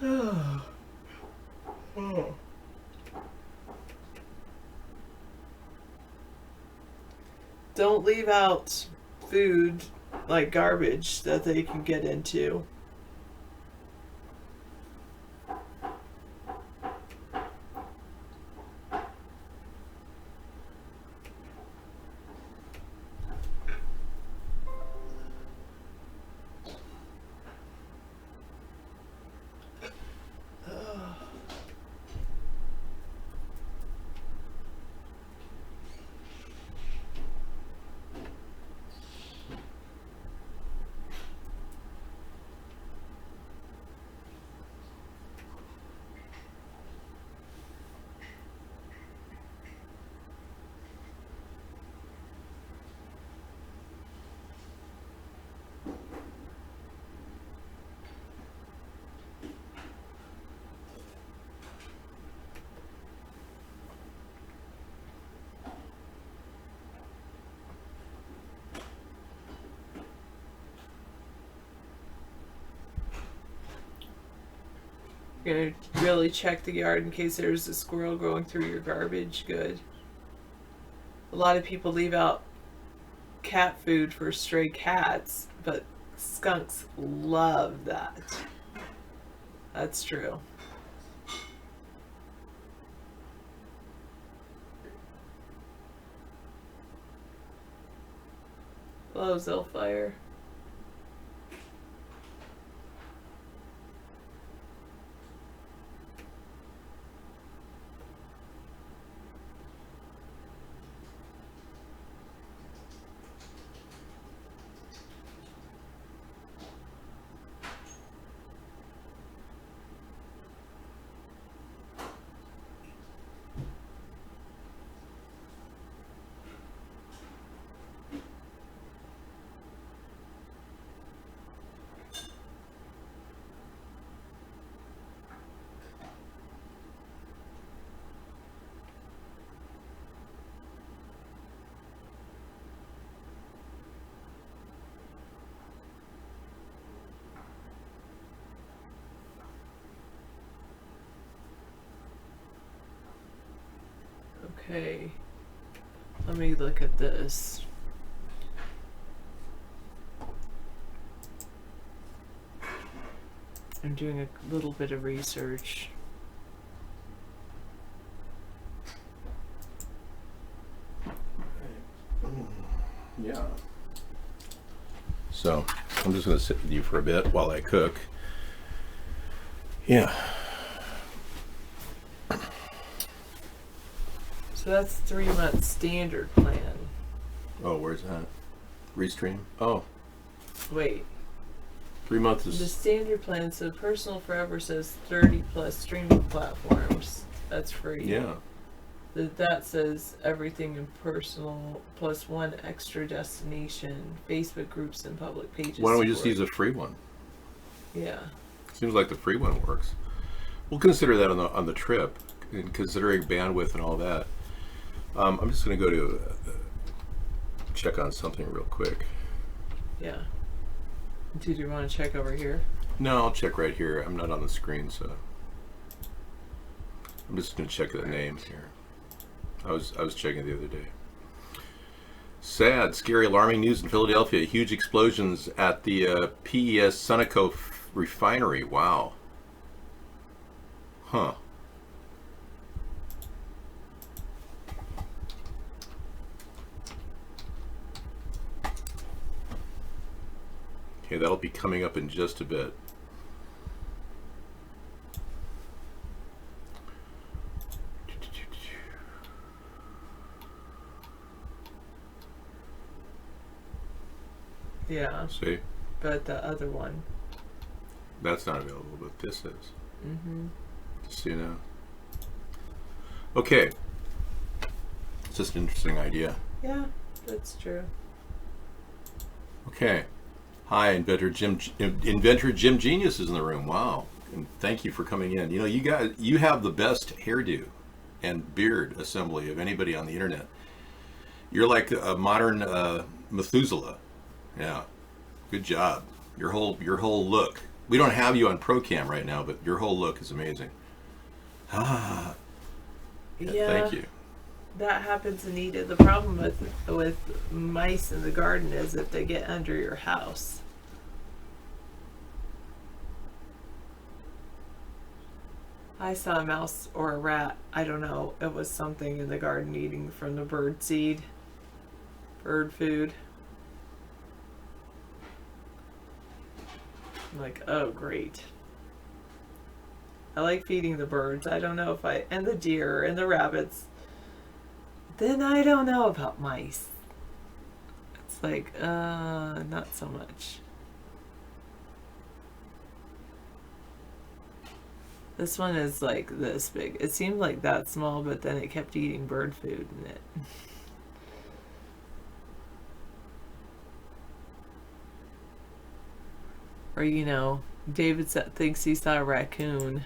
Don't leave out food like garbage that they can get into. You're gonna really check the yard in case there's a squirrel going through your garbage. Good. A lot of people leave out cat food for stray cats, but skunks love that. That's true. Hello, Zellfire. Okay, let me look at this. I'm doing a little bit of research. Yeah. So I'm just going to sit with you for a bit while I cook. Yeah. So that's 3 month standard plan. Oh, where's that? Restream? Oh, Wait, 3 months the is. standard plan, so Personal Forever says 30 plus streaming platforms. That's free. Yeah. That says everything in Personal plus one extra destination, Facebook groups and public pages. Why don't we just support. use a free one? Yeah. Seems like the free one works. We'll consider that on the trip, and considering bandwidth and all that. I'm just going to go to check on something real quick. Yeah. Did you want to check over here? No, I'll check right here. I'm not on the screen, so I'm just going to check the names here. I was checking the other day. Sad, scary, alarming news in Philadelphia. Huge explosions at the PES Sunoco refinery. Wow. Huh. Okay, that'll be coming up in just a bit. Yeah, See, but the other one. that's not available, but this is. Mm-hmm. Just so you know. Okay. It's just an interesting idea. Yeah, that's true. Okay. Hi, Inventor Jim Genius is in the room. Wow. And thank you for coming in. You know, you guys, you have the best hairdo and beard assembly of anybody on the internet. You're like a modern Methuselah. Yeah. Good job. Your whole look We don't have you on ProCam right now, but your whole look is amazing. Yeah, Thank you. that happens, Anita. The problem with mice in the garden is if they get under your house. I saw a mouse or a rat. I don't know. It was something in the garden eating from the bird seed, bird food. I'm like, oh, great. I like feeding the birds. I don't know if and the deer and the rabbits. Then I don't know about mice. It's like, not so much. This one is like this big. It seemed like that small, but then it kept eating bird food in it. Or, you know, David thinks he saw a raccoon.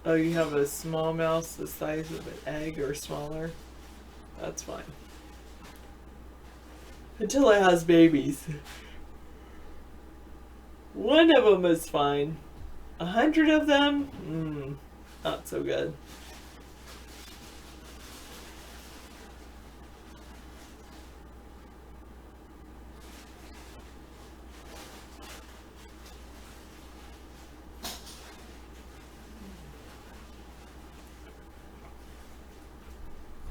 Oh, you have a small mouse the size of an egg or smaller? That's fine. Until it has babies. One of them is fine. 100 of them? Not so good.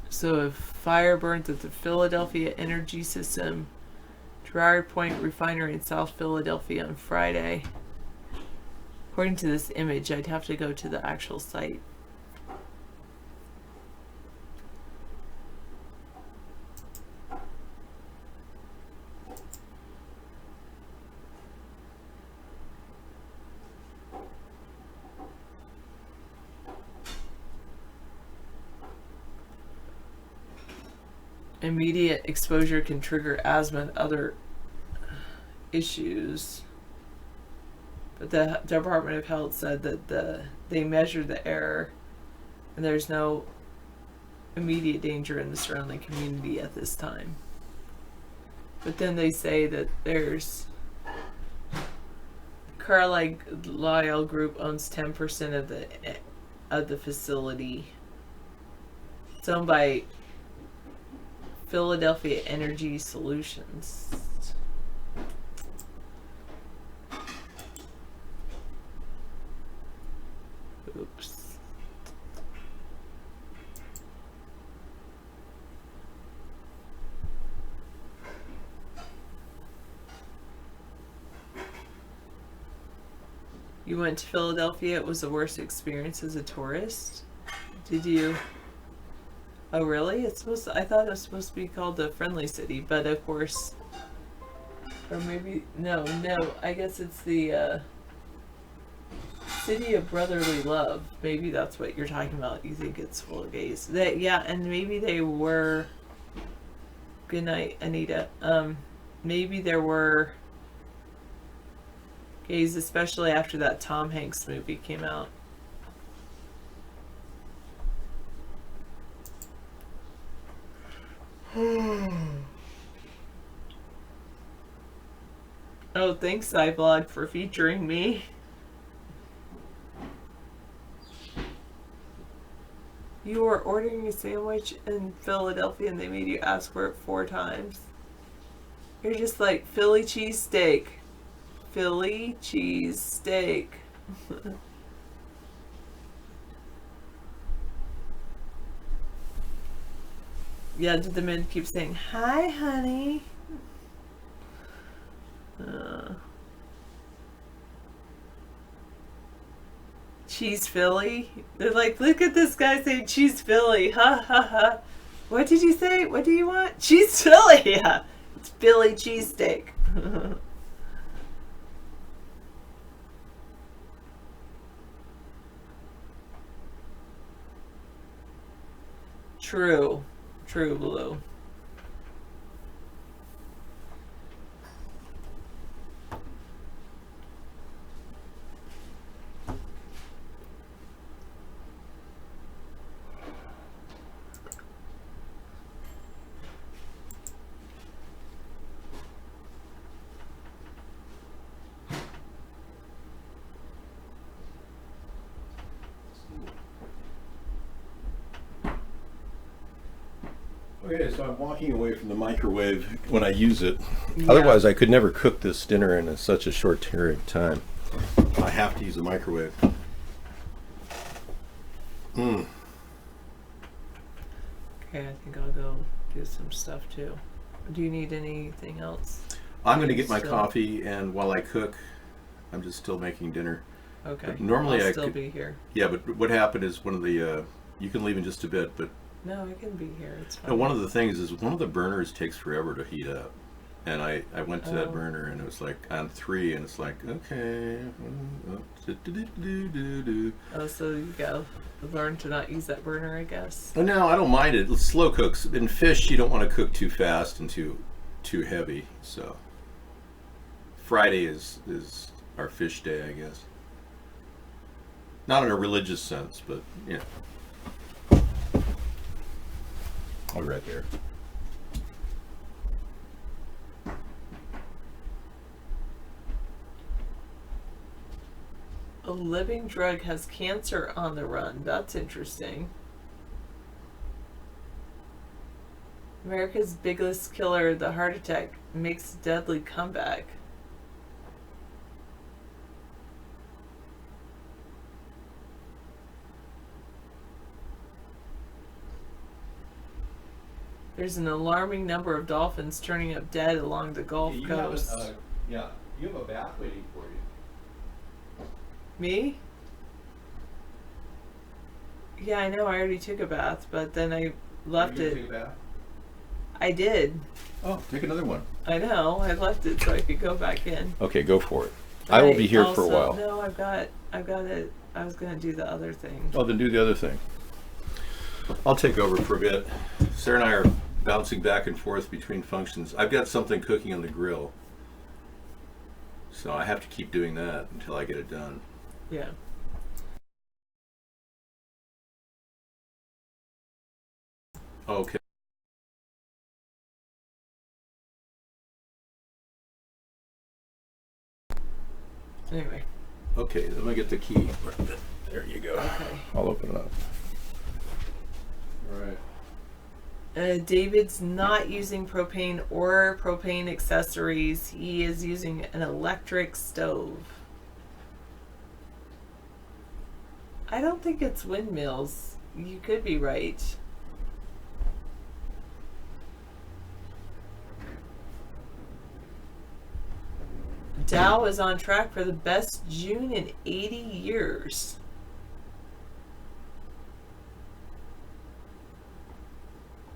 So a fire burns at the Philadelphia Energy System, Gerard Point Refinery in South Philadelphia on Friday. According to this image, I'd have to go to the actual site. Immediate exposure can trigger asthma and other issues. But the Department of Health said that they measured the air and there's no immediate danger in the surrounding community at this time. But then they say that there's Carlyle Group owns 10% of the facility. It's owned by Philadelphia Energy Solutions. Oops. You went to Philadelphia. It was the worst experience as a tourist. Did you? Oh, really? I thought it was supposed to be called the Friendly City, but of course, or maybe no. I guess it's the City of Brotherly Love. Maybe that's what you're talking about. You think it's full of gays? Yeah, and maybe they were. Good night, Anita. Maybe there were gays, especially after that Tom Hanks movie came out. Oh, thanks, iVlog, for featuring me. You were ordering a sandwich in Philadelphia and they made you ask for it 4 times. You're just like, Philly cheesesteak. Philly cheesesteak. Yeah, did the men keep saying, hi, honey? Cheese Philly. They're like, look at this guy saying cheese Philly. Ha ha ha. What did you say? What do you want? Cheese Philly. Yeah. It's Philly cheesesteak. True. True, Blue. Okay, so I'm walking away from the microwave when I use it. Yeah. Otherwise, I could never cook this dinner in such a short period of time. I have to use the microwave. Okay, I think I'll go do some stuff too. Do you need anything else? I'm going to get my Still- coffee, and while I cook, I'm just still making dinner. Okay. But normally I'll I still could- be here. Yeah, but what happened is one of the, you can leave in just a bit, but No, I can be here. It's fine. no, one of the things is one of the burners takes forever to heat up. And I went to Oh. that burner, and it was like on 3, and it's like, okay. Oh, so you gotta learn to not use that burner, I guess. Well, no, I don't mind it. Slow cooks. In fish, you don't want to cook too fast and too heavy. So Friday is our fish day, I guess. Not in a religious sense, but you know. Oh, right there. A living drug has cancer on the run. That's interesting. America's biggest killer, the heart attack, makes deadly comeback. There's an alarming number of dolphins turning up dead along the Gulf Coast. You have a bath waiting for you. Me? Yeah, I know. I already took a bath, but then I left You it. take a bath? I did. Oh, take another one. I know. I left it so I could go back in. Okay, go for it. I will be here for a also- while. No, I've got it. I was gonna do the other thing. Oh, then do the other thing. I'll take over for a bit. Sarah and I are bouncing back and forth between functions. I've got something cooking on the grill, so I have to keep doing that until I get it done. Yeah. Okay. Anyway. Okay, let me get the key. There you go. Okay. I'll open it up. All right. David's not using propane or propane accessories. He is using an electric stove. I don't think it's windmills. You could be right. Dow is on track for the best June in 80 years.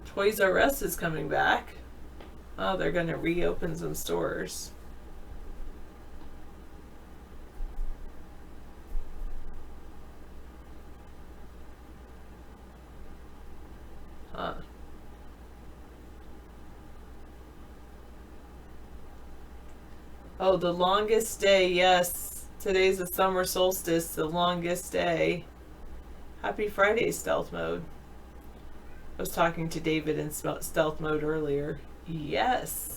Toys R Us is coming back. Oh, they're going to reopen some stores. Huh. Oh, the longest day, yes. Today's the summer solstice, the longest day. Happy Friday, stealth mode. I was talking to David in stealth mode earlier. Yes.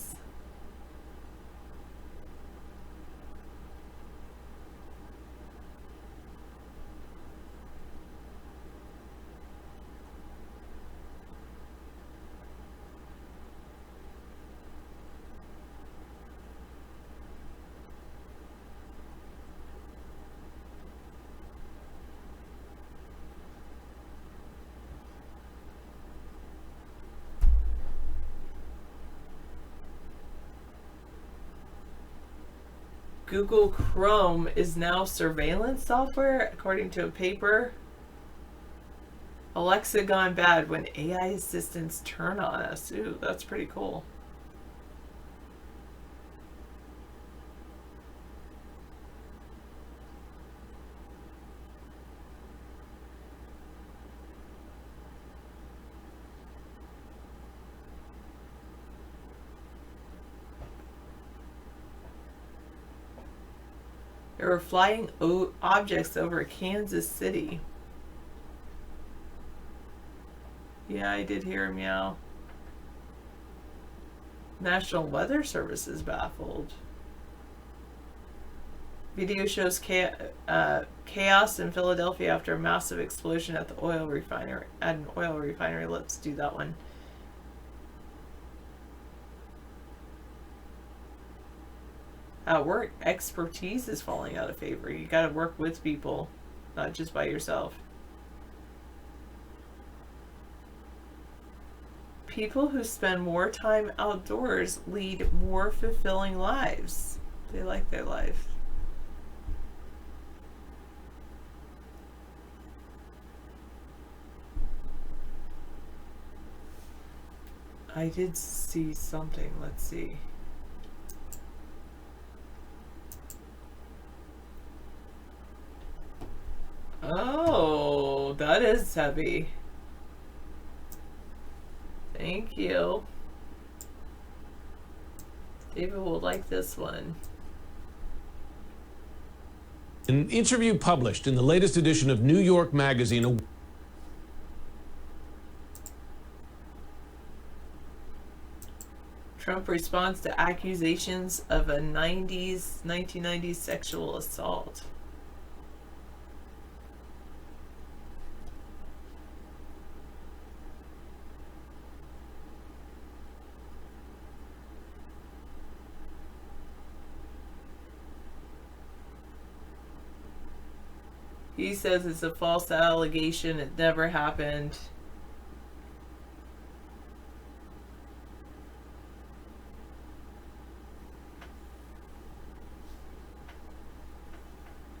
Google Chrome is now surveillance software, according to a paper. Alexa gone bad when AI assistants turn on us. Ooh, that's pretty cool. There were flying objects over Kansas City. Yeah, I did hear a meow. National Weather Service is baffled. Video shows chaos in Philadelphia after a massive explosion at the oil refinery. At an oil refinery. Let's do that one. At work, expertise is falling out of favor. You got to work with people, not just by yourself. People who spend more time outdoors lead more fulfilling lives. They like their life. I did see something. Let's see. Oh, that is heavy. Thank you. David will like this one. An interview published in the latest edition of New York Magazine. Trump responds to accusations of a 1990s sexual assault. He says it's a false allegation. It never happened.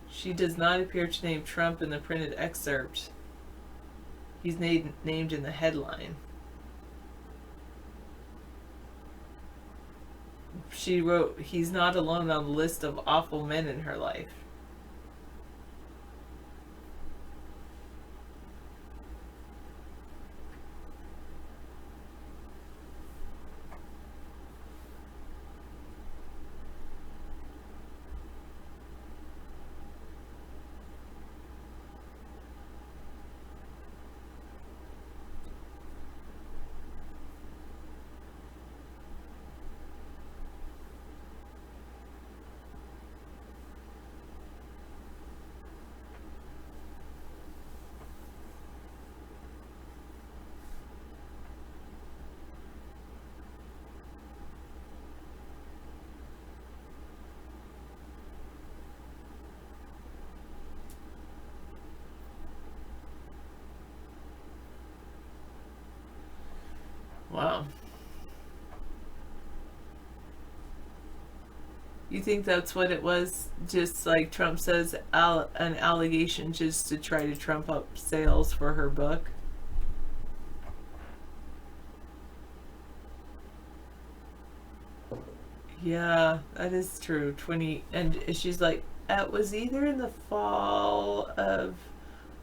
She does not appear to name Trump in the printed excerpt. He's named in the headline. She wrote, he's not alone on the list of awful men in her life. Wow. You think that's what it was? Just like Trump says, an allegation just to try to trump up sales for her book? Yeah, that is true. And she's like, it was either in the fall of,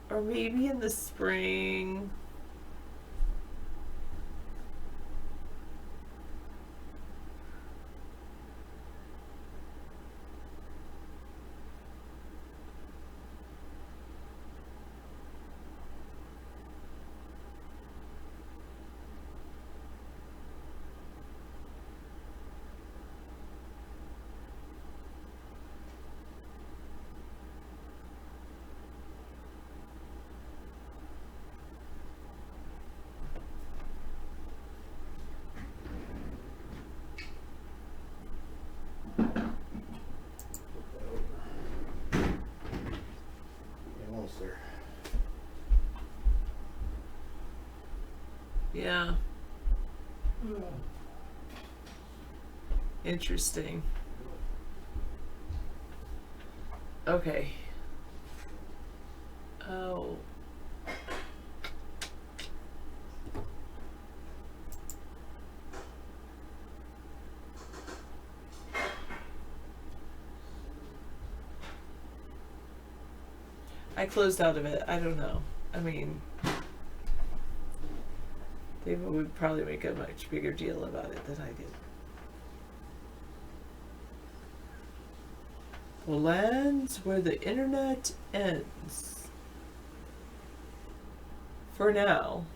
or maybe in the spring. Almost there. Yeah. Interesting. Okay. Oh. I closed out of it. I don't know. I mean, David would probably make a much bigger deal about it than I did. The lands where the internet ends. For now.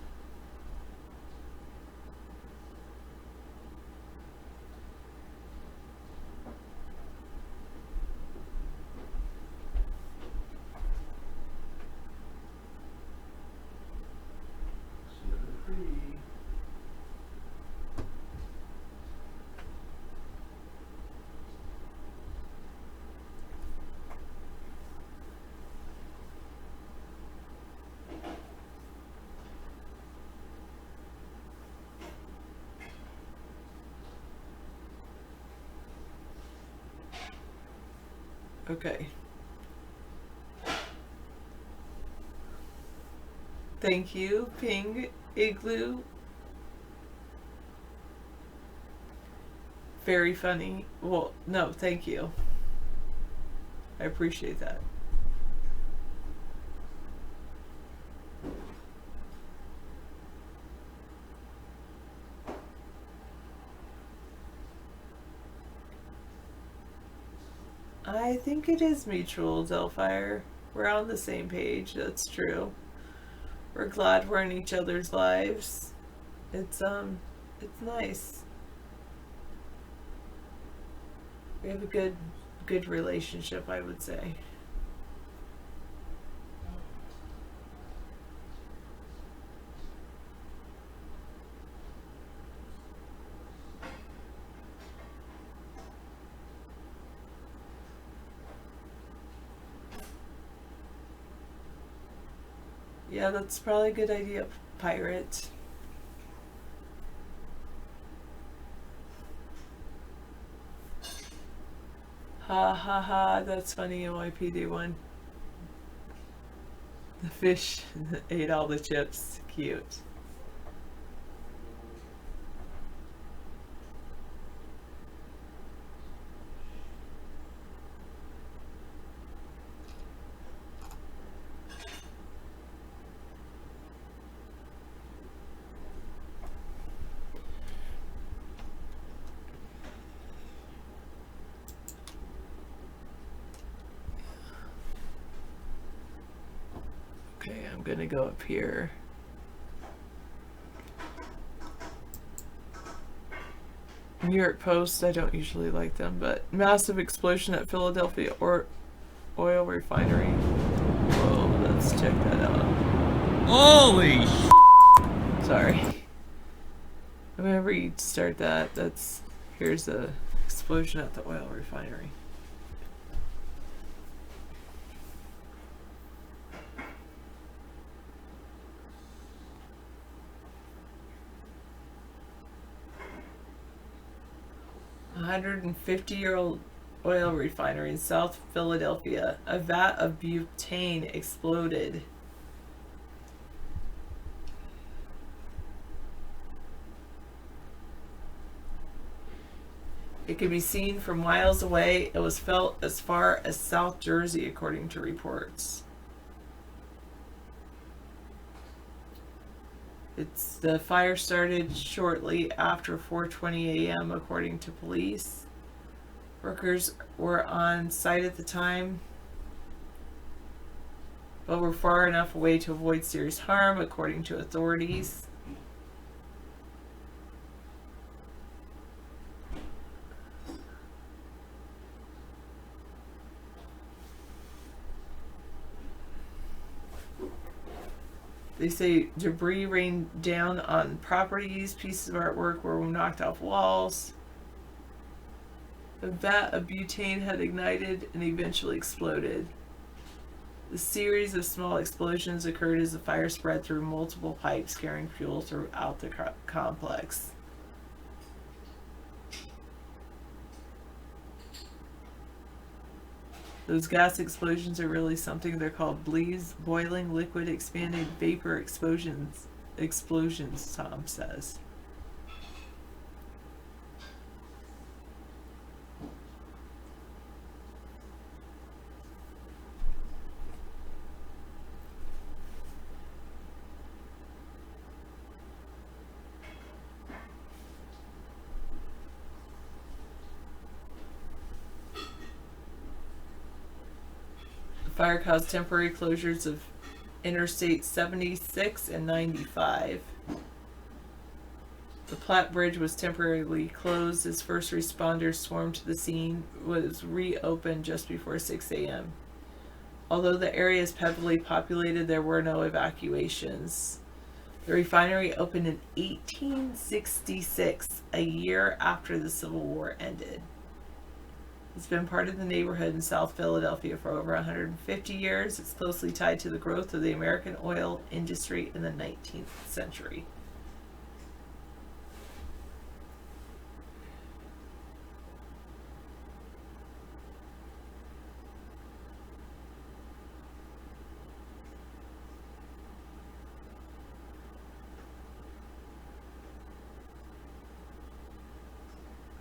Okay. Thank you, Ping Igloo. Very funny. Well, no, thank you. I appreciate that. I think it is mutual, Delphire. We're on the same page, that's true. We're glad we're in each other's lives. It's nice. We have a good relationship, I would say. Yeah, that's probably a good idea, Pirate. Ha ha ha, that's funny, NYPD1. The fish ate all the chips. Cute. Okay, I'm gonna go up here. New York Post, I don't usually like them, but massive explosion at Philadelphia oil refinery. Whoa, let's check that out. Holy Sorry. Whenever you start that, here's a explosion at the oil refinery. A 150-year-old oil refinery in South Philadelphia. A vat of butane exploded. It could be seen from miles away. It was felt as far as South Jersey, according to reports. The fire started shortly after 4:20 a.m. according to police. Workers were on site at the time, but were far enough away to avoid serious harm, according to authorities. They say debris rained down on properties, pieces of artwork were knocked off walls. A vat of butane had ignited and eventually exploded. The series of small explosions occurred as the fire spread through multiple pipes carrying fuel throughout the complex. Those gas explosions are really something. They're called BLEEs, boiling liquid expanded vapor explosions. Explosions, Tom says. Fire caused temporary closures of Interstate 76 and 95. The Platte Bridge was temporarily closed as first responders swarmed to the scene. Was reopened just before 6 a.m. Although the area is heavily populated, there were no evacuations. The refinery opened in 1866, a year after the Civil War ended. It's been part of the neighborhood in South Philadelphia for over 150 years. It's closely tied to the growth of the American oil industry in the 19th century.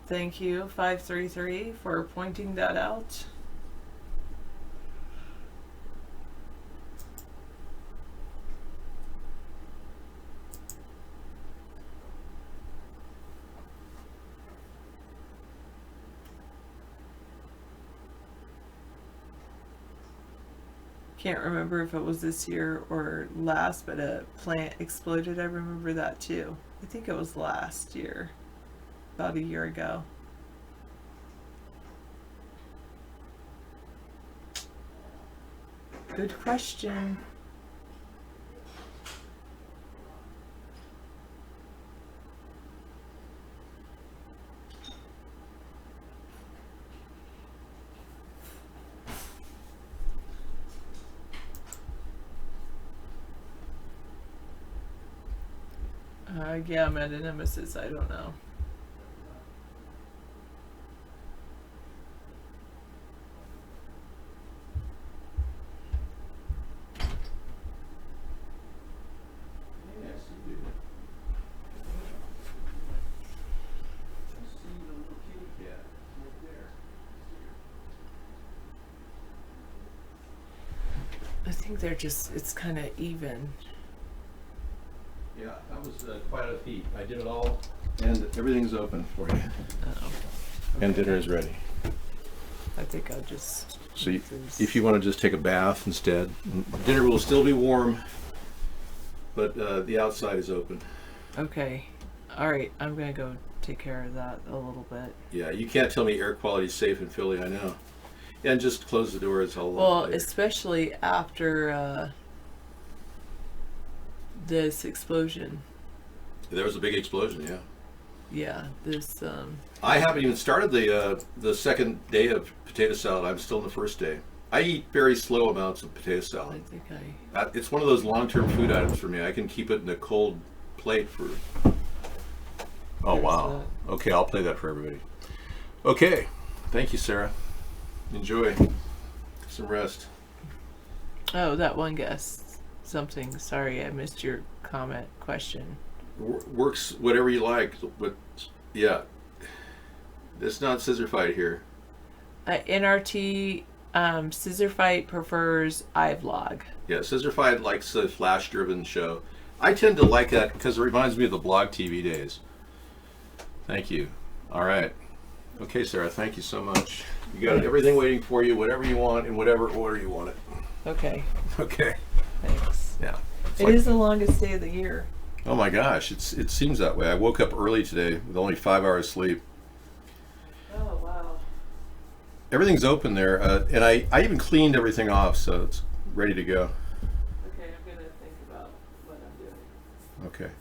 Thank you, 533, for pointing that out. Can't remember if it was this year or last, but a plant exploded. I remember that too. I think it was last year. About a year ago. Good question. Yeah, meta-nemesis, I don't know. I think they're just, it's kind of even. Yeah, that was quite a feat. I did it all, and everything's open for you. Oh, And dinner is ready. I think I'll just. So if you want to just take a bath instead, dinner will still be warm, but the outside is open. Okay. All right. I'm going to go take care of that a little bit. Yeah, you can't tell me air quality is safe in Philly, I know. And just close the doors all Well, later. especially after this explosion. There was a big explosion, yeah. Yeah, this. I haven't even started the second day of potato salad. I'm still in the first day. I eat very slow amounts of potato I salad. think It's one of those long-term food items for me. I can keep it in a cold plate for... Oh, There's wow. Okay, I'll play that for everybody. Okay. Thank you, Sarah. Enjoy. Some rest. Oh, that one guess something. Sorry, I missed your question. Works whatever you like. But yeah, it's not scissor fight here. NRT Scissor Fight prefers iVlog. Yeah, scissor fight likes a flash-driven show. I tend to like that because it reminds me of the blog TV days. Thank you. All right. Okay, Sarah. Thank you so much. You got everything waiting for you. Whatever you want in whatever order you want it. Okay. Okay. Thanks. Yeah. It is the longest day of the year. Oh my gosh, it seems that way. I woke up early today with only 5 hours sleep. Oh, wow. Everything's open there, and I even cleaned everything off, so it's ready to go. Okay, I'm going to think about what I'm doing. Okay.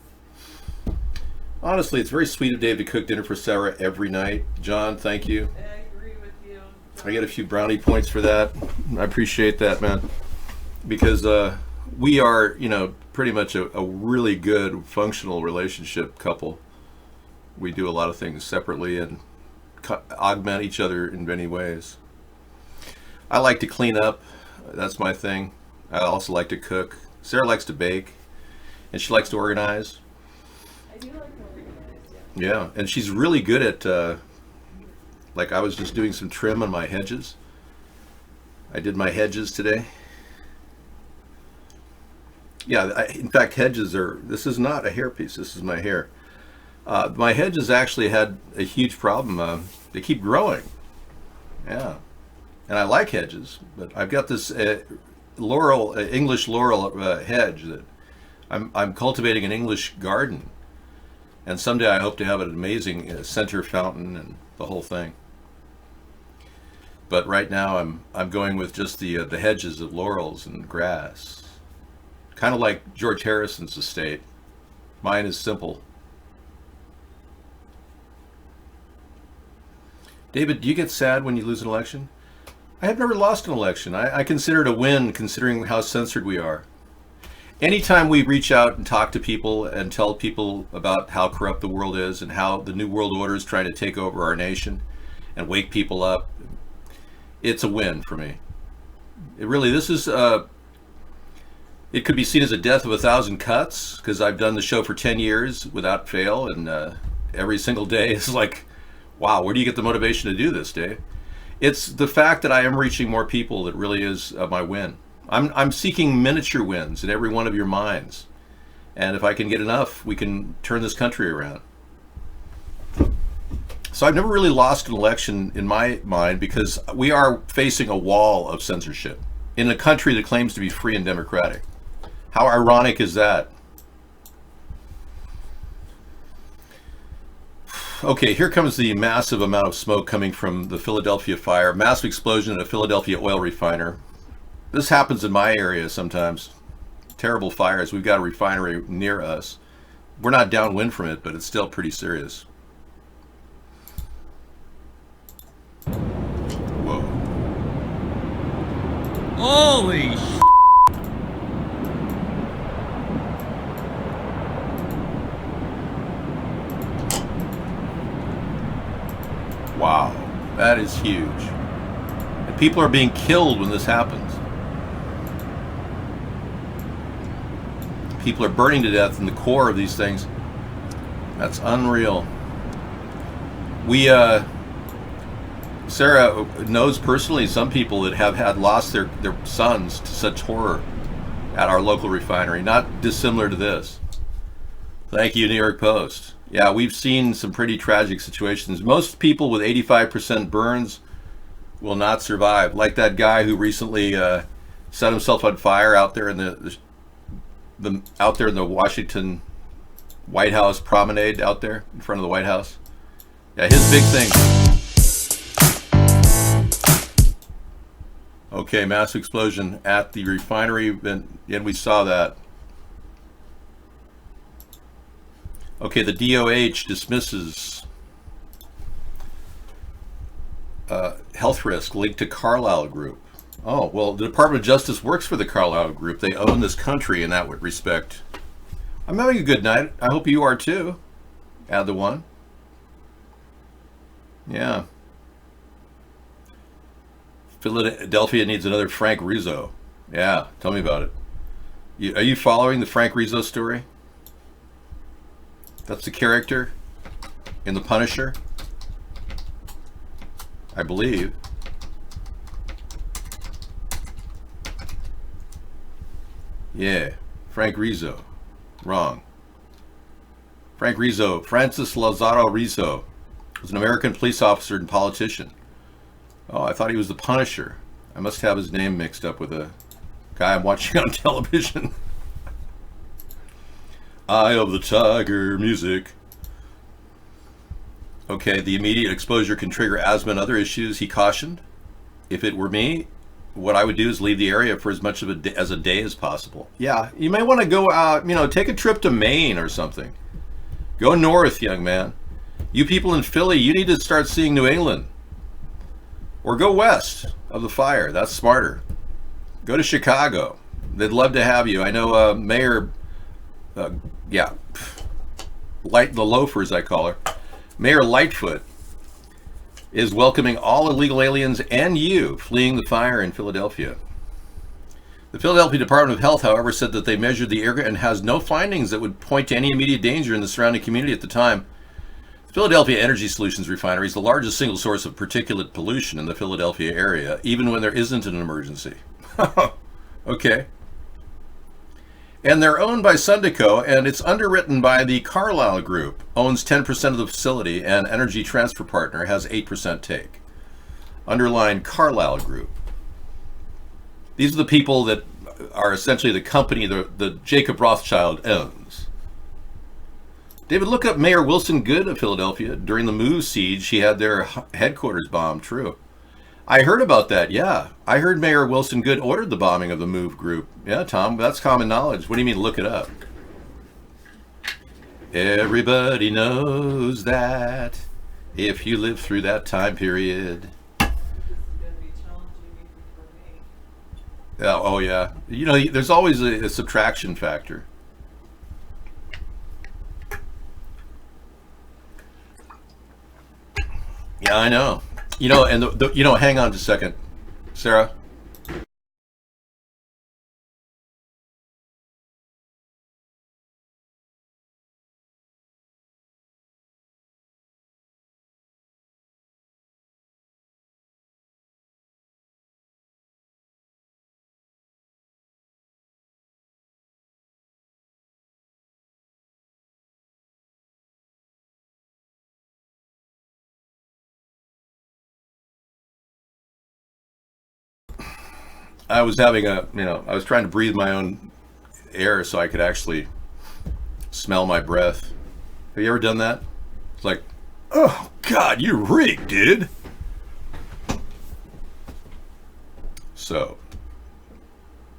Honestly, it's very sweet of Dave to cook dinner for Sarah every night. John, thank you. I agree with you. I get a few brownie points for that. I appreciate that, man. Because we are, pretty much a really good functional relationship couple. We do a lot of things separately and augment each other in many ways. I like to clean up. That's my thing. I also like to cook. Sarah likes to bake, and she likes to organize. I do like to organize, Yeah, and she's really good at, like I was just doing some trim on my hedges. I did my hedges today. Yeah, in fact, hedges are, this is not a hairpiece, this is my hair. My hedges actually had a huge problem. They keep growing. Yeah, and I like hedges, but I've got this laurel, English laurel hedge that I'm cultivating an English garden. And someday I hope to have an amazing center fountain and the whole thing. But right now I'm going with just the hedges of laurels and grass. Kind of like George Harrison's estate. Mine is simple. David, do you get sad when you lose an election? I have never lost an election. I consider it a win considering how censored we are. Anytime we reach out and talk to people and tell people about how corrupt the world is and how the New World Order is trying to take over our nation and wake people up, it's a win for me. It really, this is, it could be seen as a death of 1,000 cuts because I've done the show for 10 years without fail, and every single day is like, wow, where do you get the motivation to do this, Dave? It's the fact that I am reaching more people that really is my win. I'm seeking miniature wins in every one of your minds. And if I can get enough, we can turn this country around. So I've never really lost an election in my mind because we are facing a wall of censorship in a country that claims to be free and democratic. How ironic is that? Okay, here comes the massive amount of smoke coming from the Philadelphia fire. Massive explosion at a Philadelphia oil refiner. This happens in my area sometimes. Terrible fires. We've got a refinery near us. We're not downwind from it, but it's still pretty serious. Whoa. Holy sh**. Wow, that is huge. And people are being killed when this happens. People are burning to death in the core of these things. That's unreal. Sarah knows personally some people that have had lost their sons to such horror at our local refinery, not dissimilar to this. Thank you, New York Post. Yeah, we've seen some pretty tragic situations. Most people with 85% burns will not survive. Like that guy who recently set himself on fire out there in the Washington White House promenade out there in front of the White House. Yeah, his big thing. Okay, massive explosion at the refinery, and we saw that. Okay, the DOH dismisses health risk linked to Carlyle Group. Oh, well, the Department of Justice works for the Carlyle Group. They own this country in that respect. I'm having a good night. I hope you are too. Add the one. Yeah. Philadelphia needs another Frank Rizzo. Yeah, tell me about it. Are you following the Frank Rizzo story? That's the character in The Punisher, I believe. Yeah, Frank Rizzo. Wrong. Frank Rizzo, Francis Lazaro Rizzo, was an American police officer and politician. Oh, I thought he was the Punisher. I must have his name mixed up with a guy I'm watching on television. Eye of the Tiger music. Okay, the immediate exposure can trigger asthma and other issues, he cautioned. If it were me, what I would do is leave the area for as much of a day as possible. Yeah, you may want to go out, take a trip to Maine or something. Go north, young man. You people in Philly, you need to start seeing New England. Or go west of the fire. That's smarter. Go to Chicago. They'd love to have you. I know Mayor, the loafers I call her, Mayor Lightfoot is welcoming all illegal aliens and you fleeing the fire in Philadelphia. The Philadelphia Department of Health, however, said that they measured the air and has no findings that would point to any immediate danger in the surrounding community at the time. The Philadelphia Energy Solutions refinery is the largest single source of particulate pollution in the Philadelphia area, even when there isn't an emergency. Okay. And they're owned by Sundico, and it's underwritten by the Carlyle Group, owns 10% of the facility, and Energy Transfer Partner has 8% take. Underline Carlyle Group. These are the people that are essentially the company the Jacob Rothschild owns. David, look up Mayor Wilson Goode of Philadelphia. During the MOVE siege, he had their headquarters bombed. True. I heard about that, yeah. I heard Mayor Wilson Goode ordered the bombing of the MOVE group. Yeah, Tom, that's common knowledge. What do you mean, look it up? Everybody knows that if you live through that time period. Oh yeah. You know, there's always a subtraction factor. Yeah, I know. You know, and hang on just a second. Sarah? I was having I was trying to breathe my own air so I could actually smell my breath. Have you ever done that? It's like, oh God, you reek, dude. So,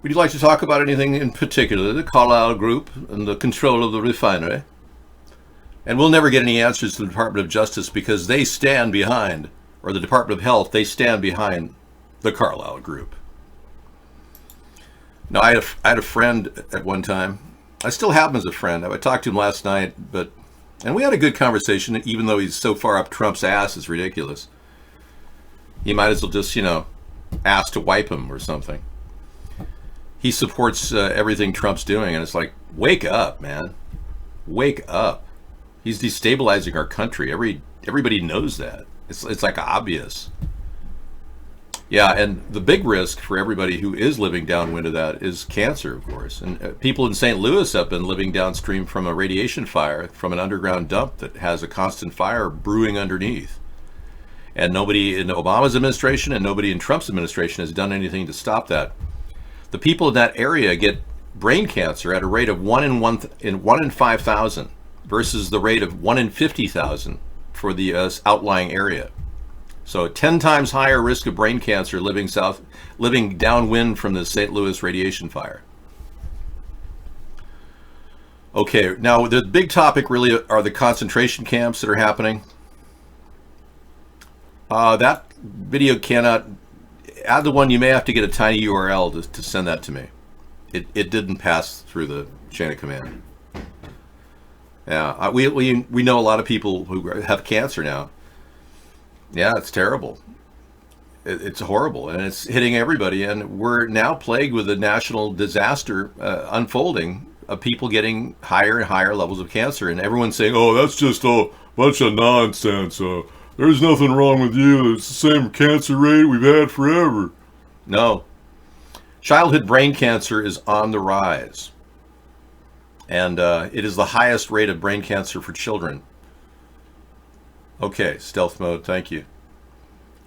would you like to talk about anything in particular, the Carlyle Group and the control of the refinery? And we'll never get any answers to the Department of Justice because they stand behind, or the Department of Health, they stand behind the Carlyle Group. Now, I had a friend at one time. I still have him as a friend. I talked to him last night, and we had a good conversation, even though he's so far up Trump's ass, it's ridiculous. He might as well just, ask to wipe him or something. He supports everything Trump's doing, and it's like, wake up, man. Wake up. He's destabilizing our country. Everybody knows that. It's like obvious. Yeah, and the big risk for everybody who is living downwind of that is cancer, of course. And people in St. Louis have been living downstream from a radiation fire from an underground dump that has a constant fire brewing underneath. And nobody in Obama's administration and nobody in Trump's administration has done anything to stop that. The people in that area get brain cancer at a rate of 1 in 5,000 versus the rate of 1 in 50,000 for the outlying area. So 10 times higher risk of brain cancer living downwind from the St. Louis radiation fire. Okay, now the big topic really are the concentration camps that are happening. That video cannot, add the one, you may have to get a tiny URL to send that to me. It didn't pass through the chain of command. Yeah, we know a lot of people who have cancer now. Yeah, it's terrible. It's horrible, and it's hitting everybody. And we're now plagued with a national disaster unfolding of people getting higher and higher levels of cancer. And everyone's saying, oh, that's just a bunch of nonsense. There's nothing wrong with you. It's the same cancer rate we've had forever. No. Childhood brain cancer is on the rise. And it is the highest rate of brain cancer for children. Okay, stealth mode, thank you.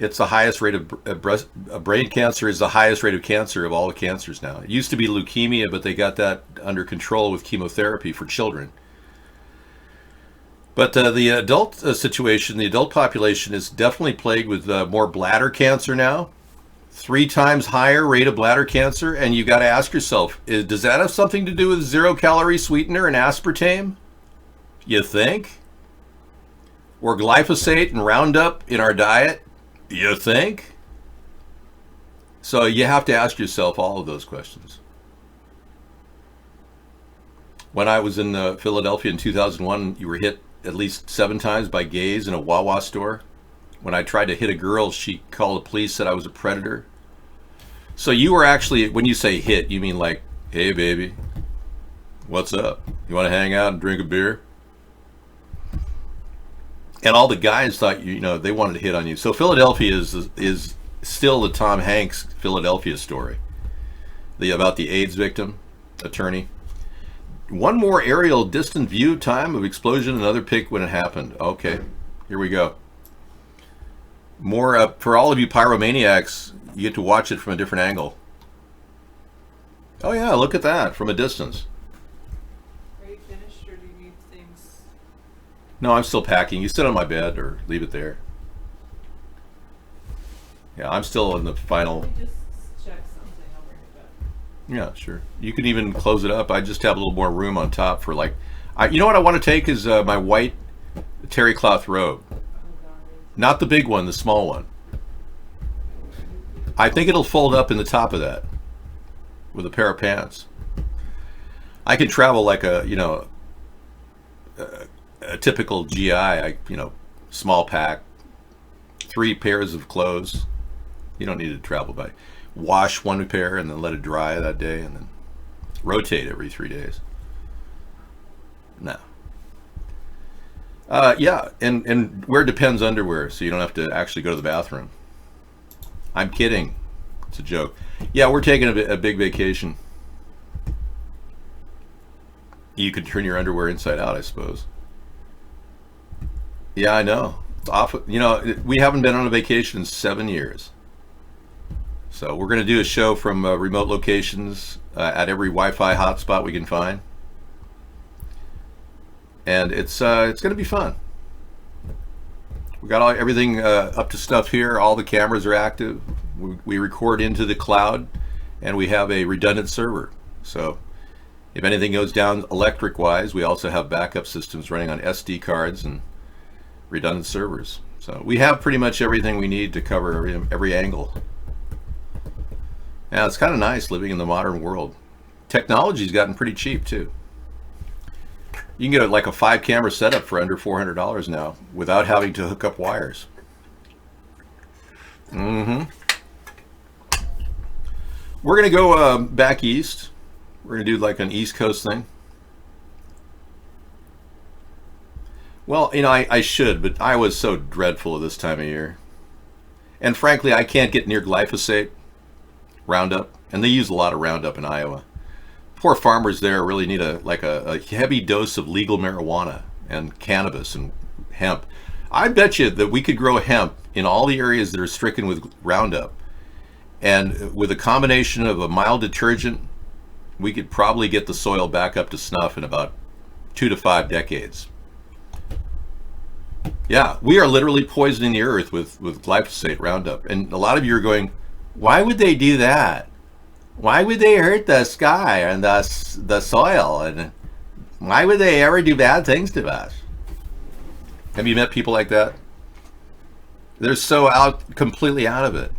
It's the highest rate of brain cancer is the highest rate of cancer of all the cancers now. It used to be leukemia, but they got that under control with chemotherapy for children. But the adult situation, the adult population is definitely plagued with more bladder cancer now. 3 times higher rate of bladder cancer, and you got to ask yourself, does that have something to do with 0-calorie sweetener and aspartame? You think? Or glyphosate and Roundup in our diet? You think? So you have to ask yourself all of those questions. When I was in Philadelphia in 2001, you were hit at least 7 times by gays in a Wawa store. When I tried to hit a girl, she called the police, said I was a predator. So you were actually, when you say hit, you mean like, hey baby, what's up? You want to hang out and drink a beer? And all the guys thought they wanted to hit on you. So Philadelphia is still the Tom Hanks Philadelphia story, about the AIDS victim attorney. One more aerial distant view time of explosion, another pic when it happened. Okay, here we go. More for all of you pyromaniacs, you get to watch it from a different angle. Oh yeah, look at that from a distance. Are you finished, or do you need things? No, I'm still packing. You sit on my bed or leave it there. Yeah, I'm still in the final. Let me just check something. I'll bring it back. Yeah, sure. You can even close it up. I just have a little more room on top for you know what I want to take is my white terry cloth robe. Not the big one, the small one. I think it'll fold up in the top of that with a pair of pants. I can travel like a typical GI, small pack, 3 pairs of clothes. You don't need to travel by. Wash one pair and then let it dry that day and then rotate every 3 days. No. Yeah, and wear Depends underwear so you don't have to actually go to the bathroom. I'm kidding. It's a joke. Yeah, we're taking a big vacation. You could turn your underwear inside out, I suppose. Yeah, I know. It's off. We haven't been on a vacation in 7 years. So we're going to do a show from remote locations at every Wi-Fi hotspot we can find. And it's going to be fun. We got everything up to stuff here. All the cameras are active. We record into the cloud, and we have a redundant server. So if anything goes down electric-wise, we also have backup systems running on SD cards and redundant servers. So we have pretty much everything we need to cover every angle. Yeah, it's kind of nice living in the modern world. Technology's gotten pretty cheap too. You can get like a 5-camera setup for under $400 now without having to hook up wires. We're going to go back east. We're going to do like an East Coast thing. Well, I should, but Iowa's so dreadful at this time of year. And frankly, I can't get near glyphosate, Roundup, and they use a lot of Roundup in Iowa. Poor farmers there really need a heavy dose of legal marijuana and cannabis and hemp. I bet you that we could grow hemp in all the areas that are stricken with Roundup. And with a combination of a mild detergent, we could probably get the soil back up to snuff in about 2 to 5 decades. Yeah, we are literally poisoning the earth with glyphosate Roundup. And a lot of you are going, why would they do that? Why would they hurt the sky and the soil? And why would they ever do bad things to us? Have you met people like that? They're so completely out of it.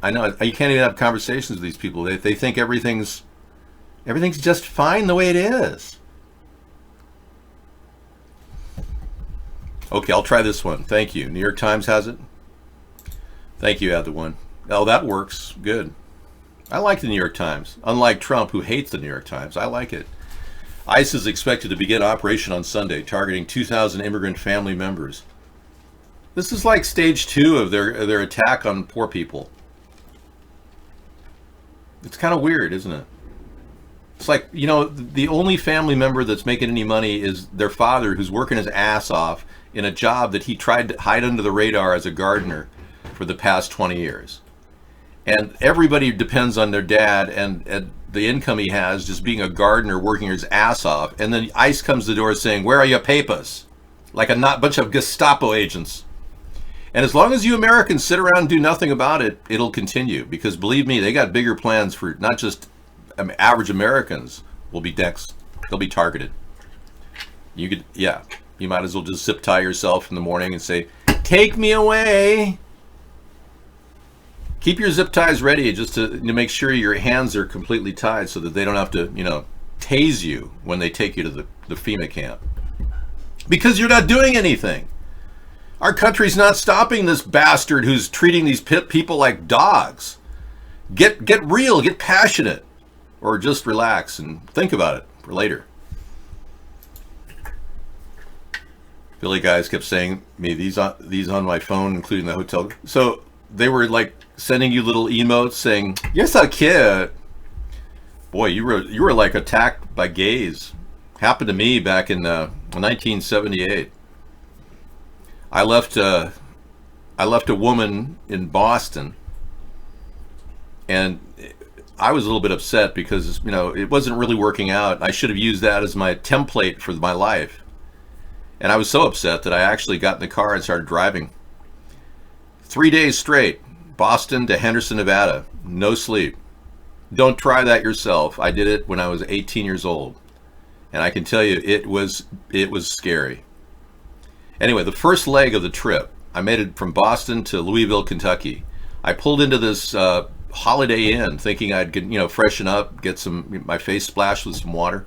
I know, you can't even have conversations with these people. They think everything's just fine the way it is. Okay, I'll try this one. Thank you. New York Times has it. Thank you, add the one. Oh, that works. Good. I like the New York Times. Unlike Trump, who hates the New York Times, I like it. ICE is expected to begin operation on Sunday, targeting 2,000 immigrant family members. This is like stage 2 of their attack on poor people. It's kind of weird, isn't it? It's like, the only family member that's making any money is their father, who's working his ass off in a job that he tried to hide under the radar as a gardener for the past 20 years. And everybody depends on their dad and the income he has just being a gardener working his ass off. And then ICE comes to the door saying, where are your papers? Like a bunch of Gestapo agents. And as long as you Americans sit around and do nothing about it, it'll continue. Because believe me, they got bigger plans for not just average Americans will be next. They'll be targeted. You might as well just zip tie yourself in the morning and say, take me away. Keep your zip ties ready just to make sure your hands are completely tied so that they don't have to, tase you when they take you to the FEMA camp. Because you're not doing anything. Our country's not stopping this bastard who's treating these people like dogs. Get real, get passionate, or just relax and think about it for later. Philly guys kept saying me these on my phone, including the hotel. So they were like sending you little emotes saying, "You're so cute." Boy, you were like attacked by gays. Happened to me back in 1978. I left a woman in Boston, and I was a little bit upset because it wasn't really working out. I should have used that as my template for my life. And I was so upset that I actually got in the car and started driving. 3 days straight, Boston to Henderson, Nevada, no sleep. Don't try that yourself. I did it when I was 18 years old. And I can tell you, it was scary. Anyway, the first leg of the trip, I made it from Boston to Louisville, Kentucky. I pulled into this Holiday Inn thinking I'd get, freshen up, get my face splashed with some water.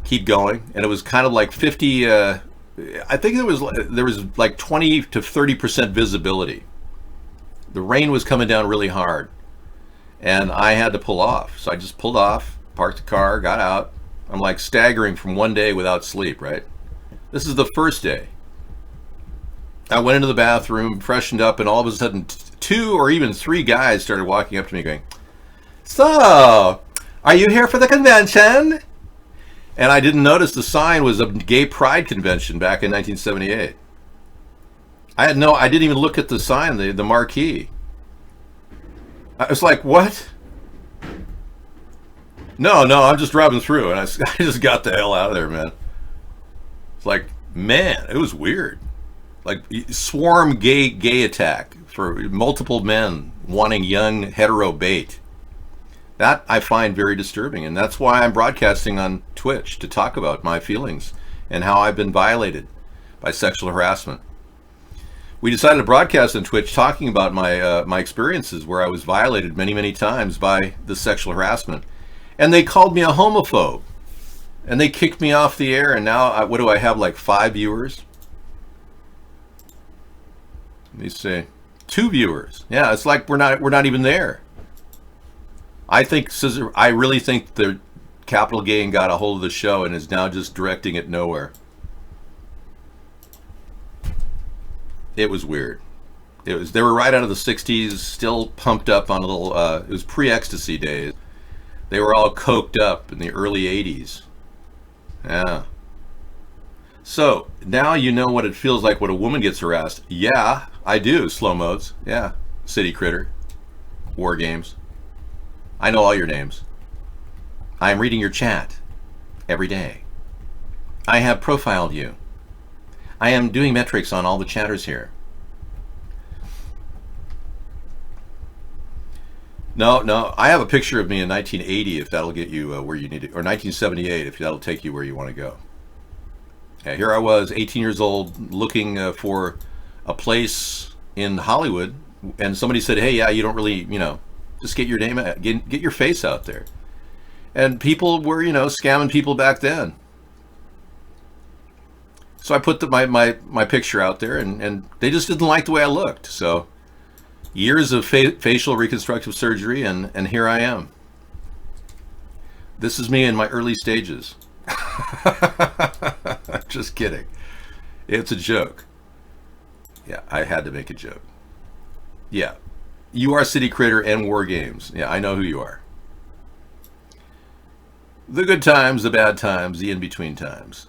Keep going, and it was kind of like 50. I think there was like 20 to 30% visibility. The rain was coming down really hard, and I had to pull off. So I just pulled off, parked the car, got out. I'm like staggering from one day without sleep. Right. This is the first day. I went into the bathroom, freshened up, and all of a sudden, 2 or even 3 guys started walking up to me, going, "So, are you here for the convention?" And I didn't notice the sign was a gay pride convention back in 1978. I didn't even look at the sign, the marquee. I was like, what? No, I'm just driving through. And I just got the hell out of there, man. It's like, man, it was weird. Like swarm gay attack for multiple men wanting young hetero bait. That I find very disturbing, and that's why I'm broadcasting on Twitch to talk about my feelings and how I've been violated by sexual harassment. We decided to broadcast on Twitch talking about my experiences where I was violated many, many times by the sexual harassment. And they called me a homophobe. And they kicked me off the air, and now, what do I have, like 5 viewers? Let me see. 2 viewers. Yeah, it's like we're not even there. I really think the Capital Gang got a hold of the show and is now just directing it nowhere. It was weird. They were right out of the 60s, still pumped up on a little, it was pre-ecstasy days. They were all coked up in the early 80s. Yeah. So, now you know what it feels like when a woman gets harassed. Yeah, I do, slow modes. Yeah, City Critter, War Games. I know all your names. I am reading your chat every day. I have profiled you. I am doing metrics on all the chatters here. No, I have a picture of me in 1980 if that'll get you where you need to, or 1978 if that'll take you where you want to go. Yeah, here I was, 18 years old, looking for a place in Hollywood, and somebody said, "Hey, yeah, you don't really, just get your name, get your face out there." And people were, scamming people back then. So I put my picture out there, and they just didn't like the way I looked. So years of facial reconstructive surgery, and here I am. This is me in my early stages. Just kidding. It's a joke. Yeah, I had to make a joke. Yeah. You are City Critter and War Games. Yeah, I know who you are. The good times, the bad times, the in-between times.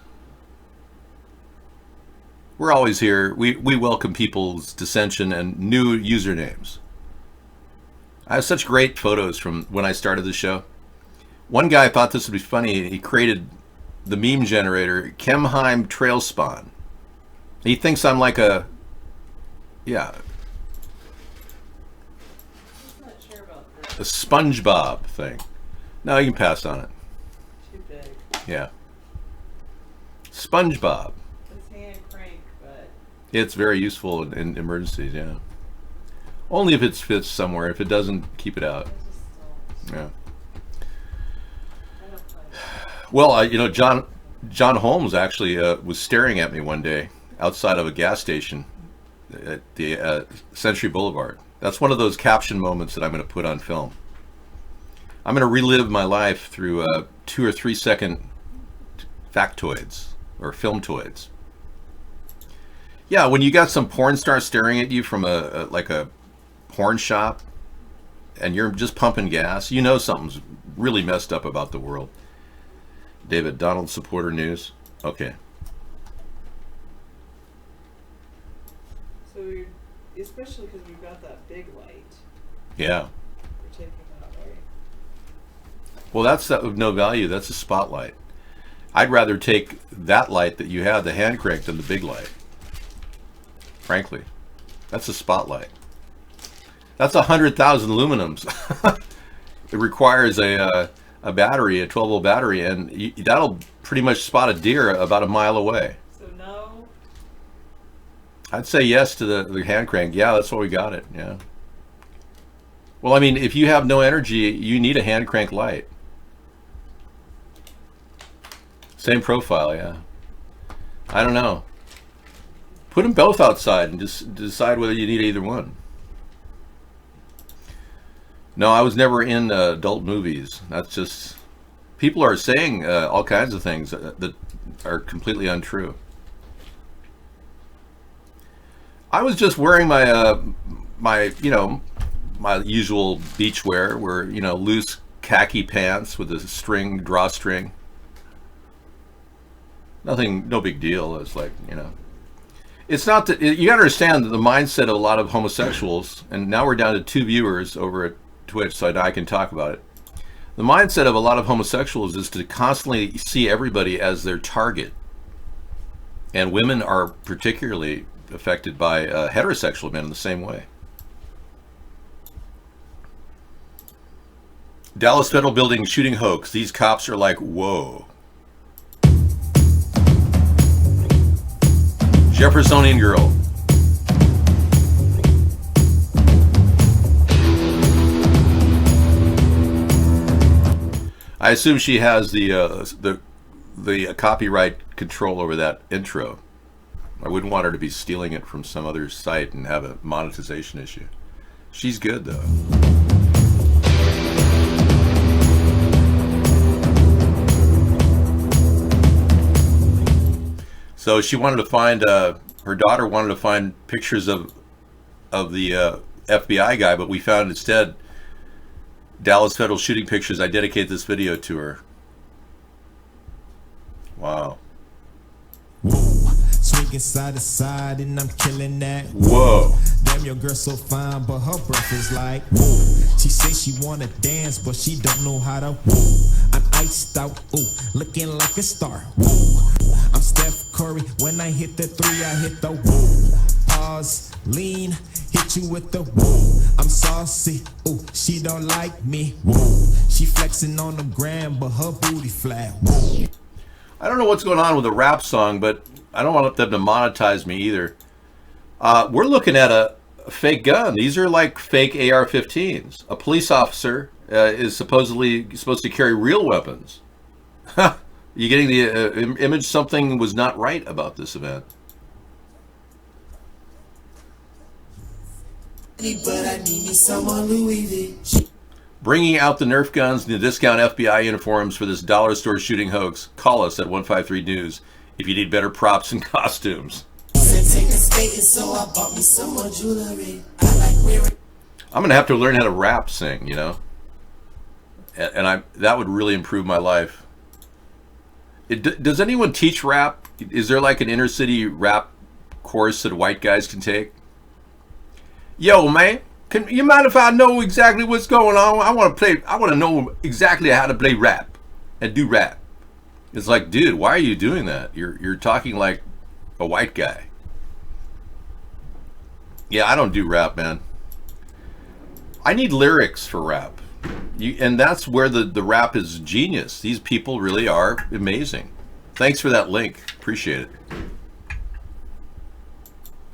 We're always here. We welcome people's dissension and new usernames. I have such great photos from when I started the show. One guy thought this would be funny. He created the meme generator, Kemheim Trailspawn. He thinks I'm like a, yeah, a SpongeBob thing. No, you can pass on it. Too big. Yeah. SpongeBob. This hand crank, but It's very useful in emergencies, yeah. Only if it fits somewhere. If it doesn't, keep it out. Yeah. Well, John Holmes actually was staring at me one day. outside of a gas station at the Century Boulevard. That's one of those caption moments that I'm going to put on film. I'm going to relive my life through 2 or 3 second factoids or filmtoids. Yeah, when you got some porn star staring at you from like a porn shop and you're just pumping gas, you know something's really messed up about the world. David, Donald supporter news. Okay. So you're, especially because we've got that big light. Yeah. You're taking that, right? Well, that's of no value. That's a spotlight. I'd rather take that light that you have, the hand crank, than the big light. Frankly, that's a spotlight. That's 100,000 luminums. It requires a battery, a 12-volt battery, and that'll pretty much spot a deer about a mile away. So no. I'd say yes to the hand crank. Yeah, that's why we got it. Yeah. Well, I mean, if you have no energy, you need a hand crank light. Same profile, yeah. I don't know. Put them both outside and just decide whether you need either one. No, I was never in adult movies. That's just... People are saying all kinds of things that are completely untrue. I was just wearing my my usual beach wear, where loose khaki pants with a drawstring. Nothing, no big deal. It's like it's not that you got to understand the mindset of a lot of homosexuals, and now we're down to 2 viewers over at Twitch, so I can talk about it. The mindset of a lot of homosexuals is to constantly see everybody as their target, and women are particularly affected by heterosexual men in the same way. Dallas Federal Building shooting hoax. These cops are like, whoa. Jeffersonian girl. I assume she has the copyright control over that intro. I wouldn't want her to be stealing it from some other site and have a monetization issue. She's good though. So she wanted to find, her daughter wanted to find pictures of the FBI guy, but we found instead Dallas Federal shooting pictures. I dedicate this video to her. Wow. Whoa. Swinging side to side and I'm killing that. Whoa. Damn, your girl so fine, but her breath is like whoa. She say she wanna dance, but she don't know how to whoa. I'm iced out, ooh, looking like a star. Whoa. I'm Steph Curry. When I hit the 3, I hit the whoa. Pause, lean, hit you with the whoa. I'm saucy, ooh, she don't like me. Whoa. She flexing on the gram, but her booty flat. Whoa. I don't know what's going on with the rap song, but I don't want them to monetize me either. We're looking at a fake gun. These are like fake AR-15s. A police officer is supposedly supposed to carry real weapons. You getting the image? Something was not right about this event. But I need me someone Louis V. Bringing out the Nerf guns and the discount FBI uniforms for this dollar store shooting hoax. Call us at 153 News if you need better props and costumes. So I bought me some more jewelry. I like wearing. I'm gonna have to learn how to rap sing, and that would really improve my life. Does anyone teach rap? Is there like an inner city rap course that white guys can take? Yo, man, can you mind if I know exactly what's going on? I want to know exactly how to play rap and do rap. It's like, dude, why are you doing that? You're talking like a white guy. Yeah, I don't do rap, man. I need lyrics for rap. And that's where the rap is genius. These people really are amazing. Thanks for that link. Appreciate it.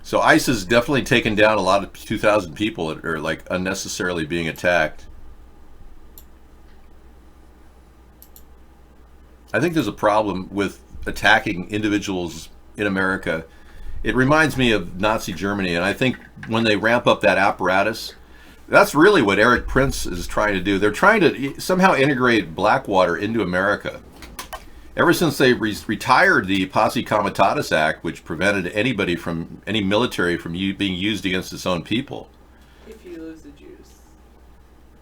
So ICE has definitely taken down a lot of 2,000 people that are like unnecessarily being attacked. I think there's a problem with attacking individuals in America It reminds me of Nazi Germany, and I think when they ramp up that apparatus, that's really what Eric Prince is trying to do. They're trying to somehow integrate Blackwater into America. Ever since they retired the Posse Comitatus Act, which prevented anybody from, any military from being used against its own people. If you lose the Jews.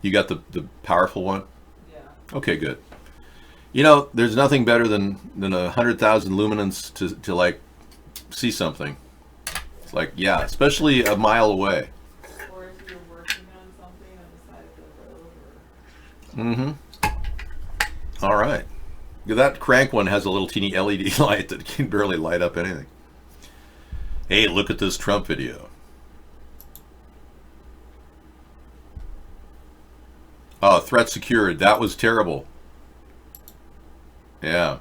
You got the powerful one? Yeah. Okay, good. You know, there's nothing better than 100,000 luminance to like see something. It's like, yeah, especially a mile away. Or if you're working on something on the side of the road. Mm-hmm. All right. That crank one has a little teeny LED light that can barely light up anything. Hey, look at this Trump video. Oh, threat secured. That was terrible. Yeah.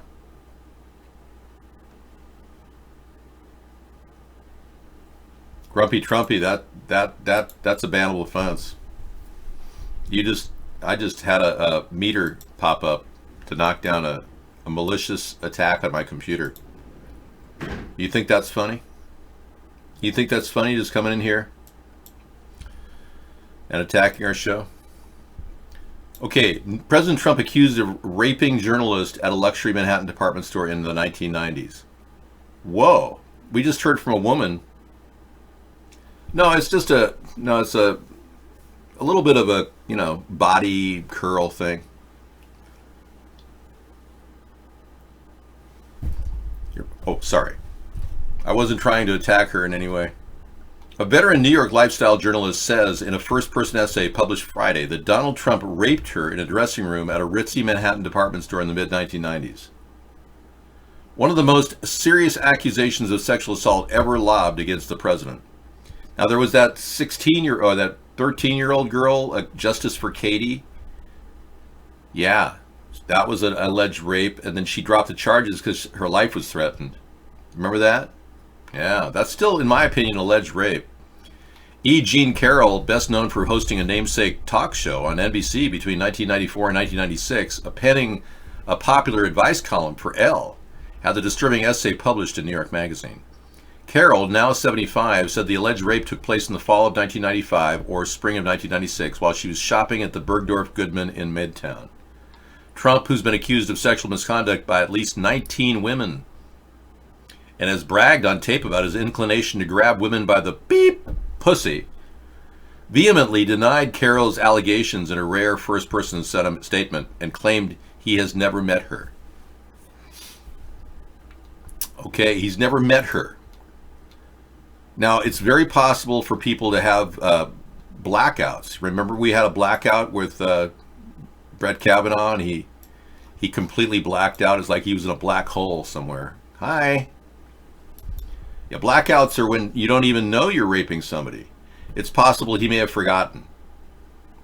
Grumpy Trumpy, that's a bannable offense. I just had a meter pop up to knock down a malicious attack on my computer. You think that's funny? You think that's funny, just coming in here and attacking our show? Okay, President Trump accused of raping journalist at a luxury Manhattan department store in the 1990s. Whoa, we just heard from a woman. No, it's just it's a little bit of a, body curl thing. Oh, sorry. I wasn't trying to attack her in any way. A veteran New York lifestyle journalist says in a first-person essay published Friday that Donald Trump raped her in a dressing room at a ritzy Manhattan department store in the mid-1990s. One of the most serious accusations of sexual assault ever lobbed against the president. Now, there was that 13-year-old girl, Justice for Katie. Yeah, that was an alleged rape, and then she dropped the charges because her life was threatened. Remember that? Yeah, that's still, in my opinion, alleged rape. E. Jean Carroll, best known for hosting a namesake talk show on NBC between 1994 and 1996, penning a popular advice column for Elle, had the disturbing essay published in New York Magazine. Carroll, now 75, said the alleged rape took place in the fall of 1995 or spring of 1996 while she was shopping at the Bergdorf Goodman in Midtown. Trump, who's been accused of sexual misconduct by at least 19 women, and has bragged on tape about his inclination to grab women by the beep pussy, vehemently denied Carroll's allegations in a rare first-person statement and claimed he has never met her. Okay, he's never met her. Now, it's very possible for people to have blackouts. Remember, we had a blackout with Brett Kavanaugh, and he completely blacked out. It's like he was in a black hole somewhere. Hi. Yeah, blackouts are when you don't even know you're raping somebody. It's possible he may have forgotten.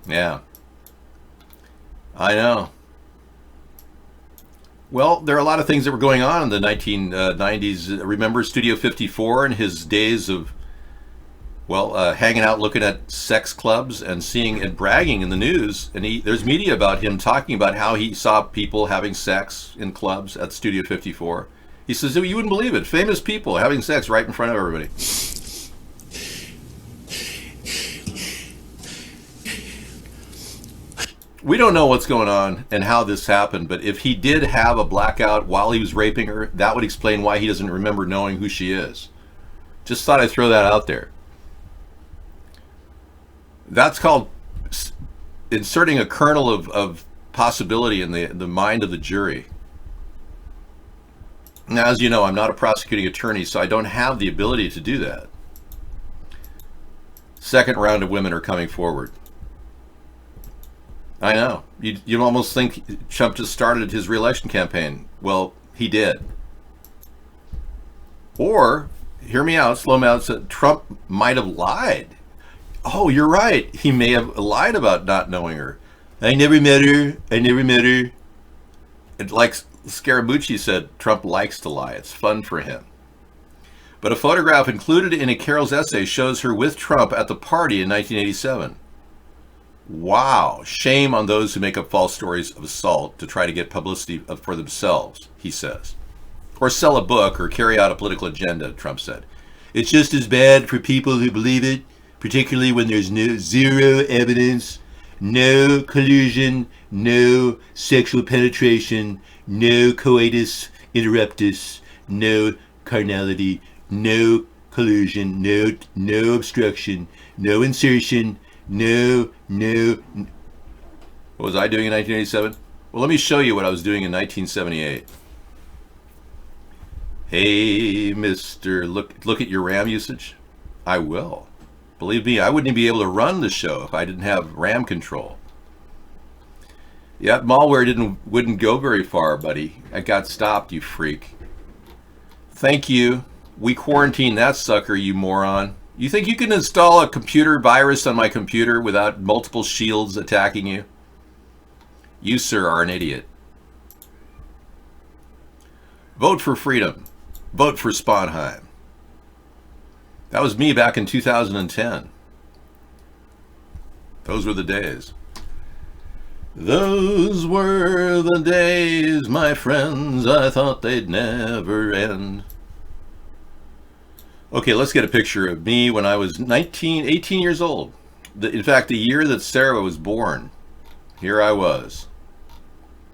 Yeah. I know. Well, there are a lot of things that were going on in the 1990s. Remember Studio 54 and his days of, hanging out, looking at sex clubs and seeing and bragging in the news. And there's media about him talking about how he saw people having sex in clubs at Studio 54. He says, you wouldn't believe it. Famous people having sex right in front of everybody. We don't know what's going on and how this happened, but if he did have a blackout while he was raping her, that would explain why he doesn't remember knowing who she is. Just thought I'd throw that out there. That's called inserting a kernel of possibility in the mind of the jury. Now, as you know, I'm not a prosecuting attorney, so I don't have the ability to do that. Second round of women are coming forward. I know. You almost think Trump just started his re-election campaign. Well, he did. Or, hear me out, slow me out, Trump might have lied. Oh, you're right. He may have lied about not knowing her. I never met her. And like Scaramucci said, Trump likes to lie. It's fun for him. But a photograph included in a Carroll's essay shows her with Trump at the party in 1987. Wow, shame on those who make up false stories of assault to try to get publicity for themselves, he says. Or sell a book or carry out a political agenda, Trump said. It's just as bad for people who believe it, particularly when there's zero evidence, no collusion, no sexual penetration, no coitus interruptus, no carnality, no collusion, no obstruction, no insertion, no. What was I doing in 1987? Well, let me show you what I was doing in 1978. Hey, mister, look at your RAM usage. I will. Believe me, I wouldn't be able to run the show if I didn't have RAM control. Yeah, malware wouldn't go very far, buddy. I got stopped, you freak. Thank you. We quarantined that sucker, you moron. You think you can install a computer virus on my computer without multiple shields attacking you? You, sir, are an idiot. Vote for freedom. Vote for Sponheim. That was me back in 2010. Those were the days. Those were the days, my friends, I thought they'd never end. Okay, let's get a picture of me when I was 18 years old. In fact, the year that Sarah was born. Here I was.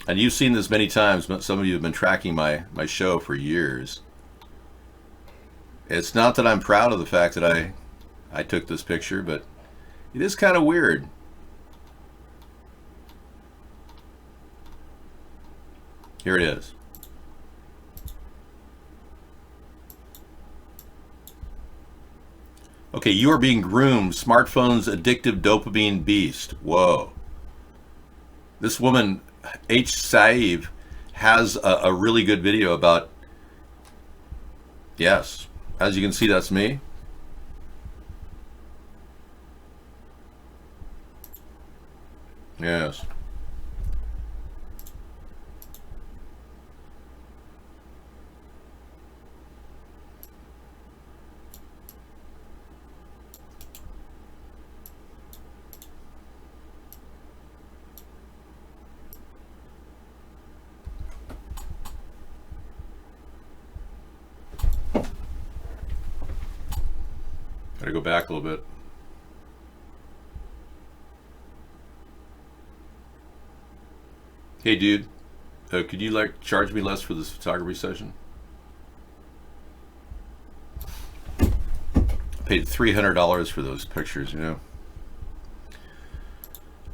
And you've seen this many times, but some of you have been tracking my show for years. It's not that I'm proud of the fact that I took this picture, but it is kind of weird. Here it is. Okay, you are being groomed. Smartphone's addictive dopamine beast. Whoa. This woman, H. Saeed, has a really good video about, yes, as you can see, that's me. Yes. Gotta go back a little bit. Hey dude, could you charge me less for this photography session? I paid $300 for those pictures, you know.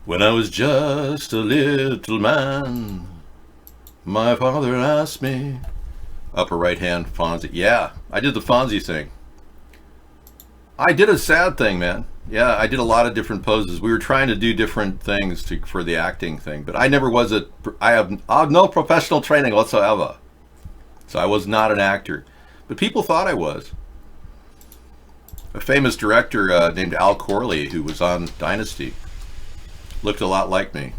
When I was just a little man, my father asked me. Upper right hand, Fonzie. Yeah, I did the Fonzie thing. I did a sad thing, man. Yeah, I did a lot of different poses. We were trying to do different things for the acting thing, but I never was I have no professional training whatsoever. So I was not an actor. But people thought I was. A famous director named Al Corley, who was on Dynasty, looked a lot like me.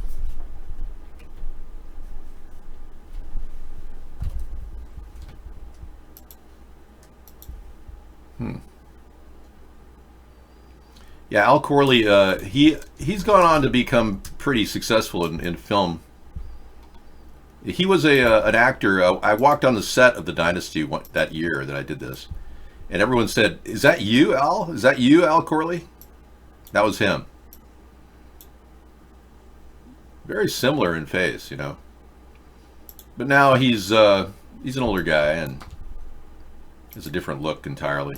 Yeah, Al Corley, he's gone on to become pretty successful in film. He was an actor. I walked on the set of the Dynasty that year that I did this, and everyone said, "Is that you, Al? Is that you, Al Corley?" That was him. Very similar in face, you know. But now he's an older guy and has a different look entirely.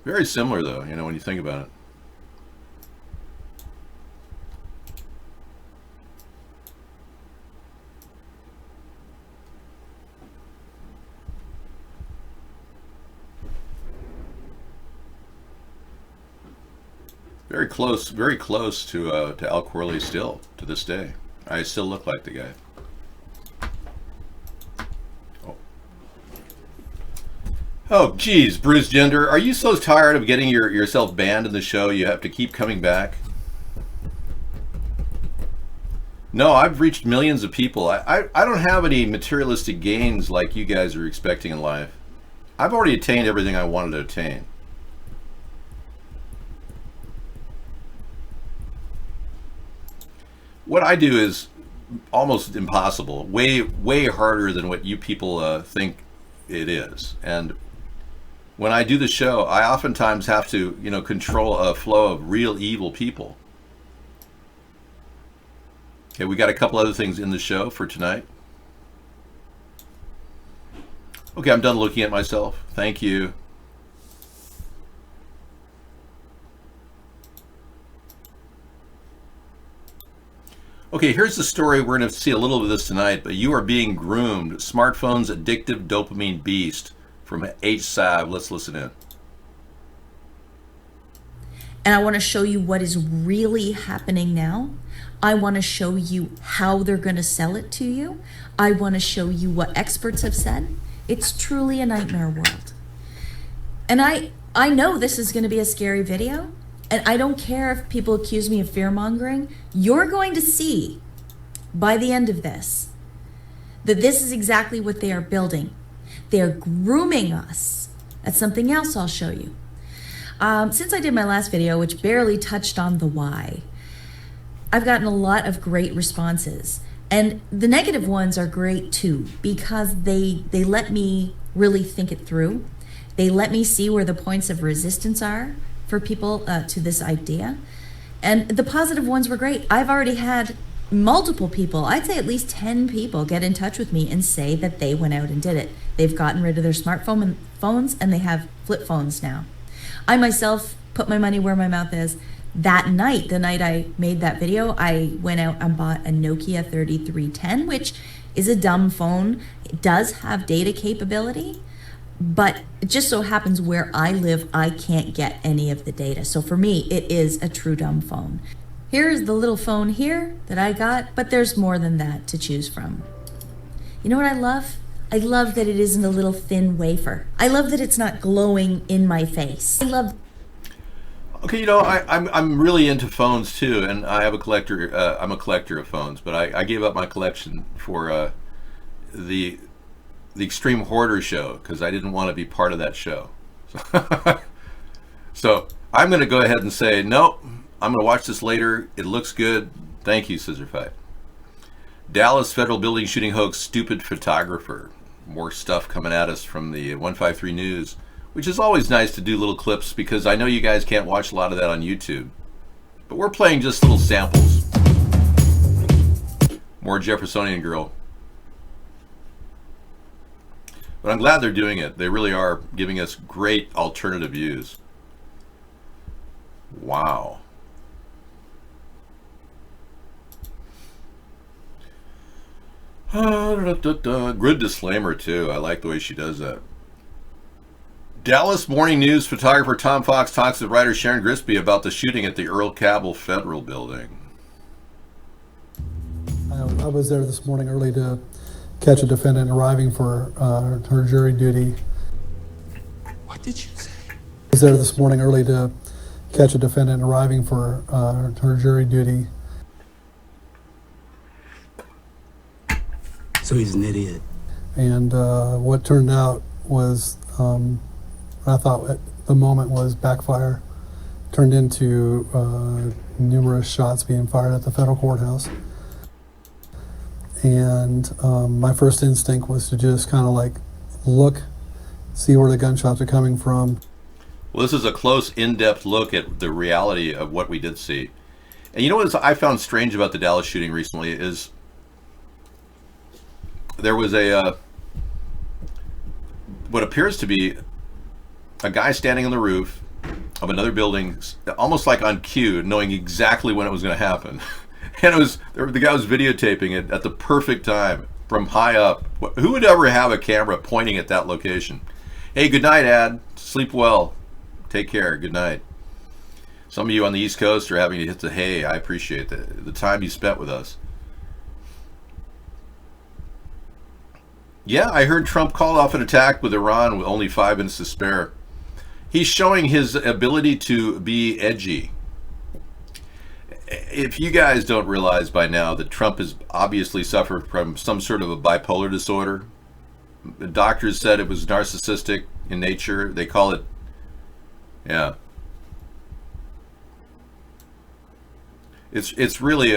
Very similar, though, you know, when you think about it. Very close to Al Corley still, to this day. I still look like the guy. Oh, geez, Bruce Gender, are you so tired of getting yourself banned in the show you have to keep coming back? No, I've reached millions of people. I don't have any materialistic gains like you guys are expecting in life. I've already attained everything I wanted to attain. What I do is, almost impossible, way harder than what you people think it is. And when I do the show, I oftentimes have to, control a flow of real evil people. Okay, we got a couple other things in the show for tonight. Okay, I'm done looking at myself. Thank you. Okay, here's the story. We're going to see a little of this tonight, but you are being groomed. Smartphone's addictive dopamine beast from HSAV. Let's listen in. And I want to show you what is really happening now. I want to show you how they're going to sell it to you. I want to show you what experts have said. It's truly a nightmare world. And I know this is going to be a scary video. And I don't care if people accuse me of fear-mongering. You're going to see by the end of this that this is exactly what they are building. They're grooming us. That's something else I'll show you. Since I did my last video, which barely touched on the why, I've gotten a lot of great responses. And the negative ones are great too, because they let me really think it through. They let me see where the points of resistance are for people to this idea. And the positive ones were great. I've already had multiple people, I'd say at least 10 people, get in touch with me and say that they went out and did it. They've gotten rid of their phones and they have flip phones now. I myself put my money where my mouth is. That night, the night I made that video, I went out and bought a Nokia 3310, which is a dumb phone. It does have data capability, but it just so happens where I live, I can't get any of the data. So for me, it is a true dumb phone. Here's the little phone here that I got, but there's more than that to choose from. You know what I love? I love that it isn't a little thin wafer. I love that it's not glowing in my face. I love. Okay, I'm really into phones too, and I have a collector. I'm a collector of phones, but I gave up my collection for the Extreme Hoarder show because I didn't want to be part of that show. So I'm going to go ahead and say nope. I'm going to watch this later. It looks good. Thank you, Scissor Fight. Dallas federal building shooting hoax. Stupid photographer. More stuff coming at us from the 153 News, which is always nice to do little clips because I know you guys can't watch a lot of that on YouTube. But we're playing just little samples. More Jeffersonian Girl. But I'm glad they're doing it. They really are giving us great alternative views. Wow. Good disclaimer too. I like the way she does that. Dallas Morning News photographer Tom Fox talks to writer Sharon Grisby about the shooting at the Earl Cabell Federal Building. I was there this morning early to catch a defendant arriving for her jury duty. What did you say? I was there this morning early to catch a defendant arriving for her jury duty. So he's an idiot. And what turned out was, I thought at the moment was backfire, turned into numerous shots being fired at the federal courthouse. And my first instinct was to just kind of like look, see where the gunshots are coming from. Well, this is a close, in-depth look at the reality of what we did see. And you know what I found strange about the Dallas shooting recently is there was what appears to be a guy standing on the roof of another building, almost like on cue, knowing exactly when it was going to happen. And the guy was videotaping it at the perfect time from high up. Who would ever have a camera pointing at that location? Hey, good night, Ad. Sleep well. Take care. Good night. Some of you on the East Coast are having to hit the hay. I appreciate the time you spent with us. Yeah, I heard Trump called off an attack with Iran with only 5 minutes to spare. He's showing his ability to be edgy. If you guys don't realize by now that Trump has obviously suffered from some sort of a bipolar disorder, the doctors said it was narcissistic in nature. They call it, yeah. It's really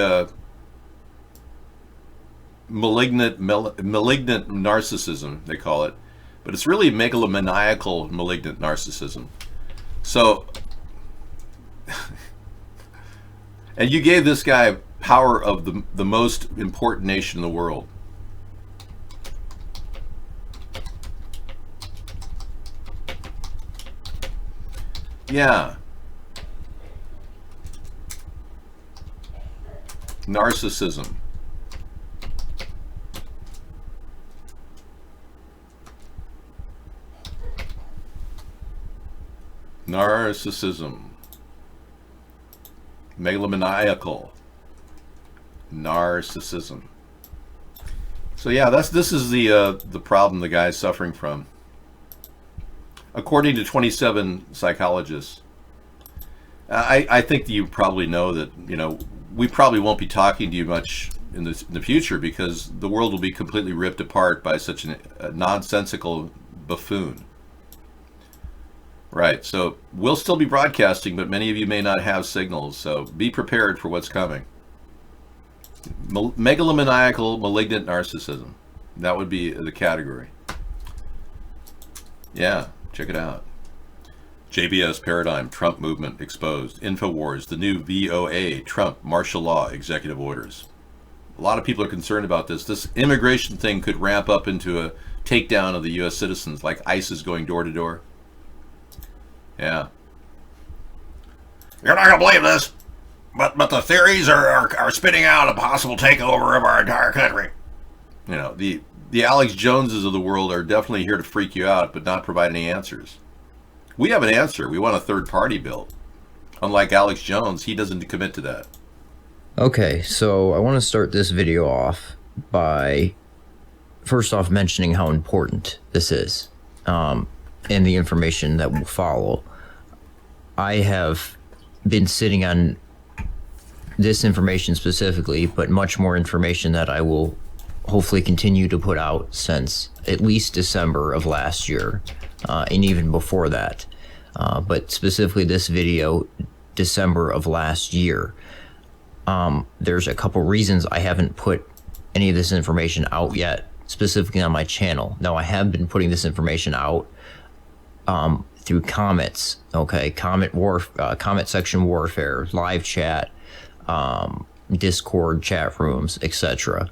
malignant narcissism, they call it, but it's really megalomaniacal malignant narcissism. So, and you gave this guy power of the most important nation in the world. Yeah. Narcissism. Narcissism. Megalomaniacal. Narcissism. So yeah, this is the problem the guy's suffering from. According to 27 psychologists. I think that you probably know that, you know, we probably won't be talking to you much in the future because the world will be completely ripped apart by such a nonsensical buffoon. Right, so we'll still be broadcasting, but many of you may not have signals, so be prepared for what's coming. Megalomaniacal malignant narcissism. That would be the category. Yeah, check it out. JBS paradigm, Trump movement exposed. InfoWars, the new VOA, Trump martial law executive orders. A lot of people are concerned about this. This immigration thing could ramp up into a takedown of the U.S. citizens, like ISIS going door to door. Yeah. You're not going to believe this, but the theories are spitting out a possible takeover of our entire country. You know, the Alex Joneses of the world are definitely here to freak you out, but not provide any answers. We have an answer. We want a third party built. Unlike Alex Jones, he doesn't commit to that. Okay, so I want to start this video off by first off mentioning how important this is, and the information that will follow. I have been sitting on this information specifically, but much more information that I will hopefully continue to put out since at least December of last year, and even before that. But specifically this video, December of last year. There's a couple reasons I haven't put any of this information out yet, specifically on my channel. Now, I have been putting this information out through comments, okay? Comment section warfare, live chat, Discord chat rooms, etc.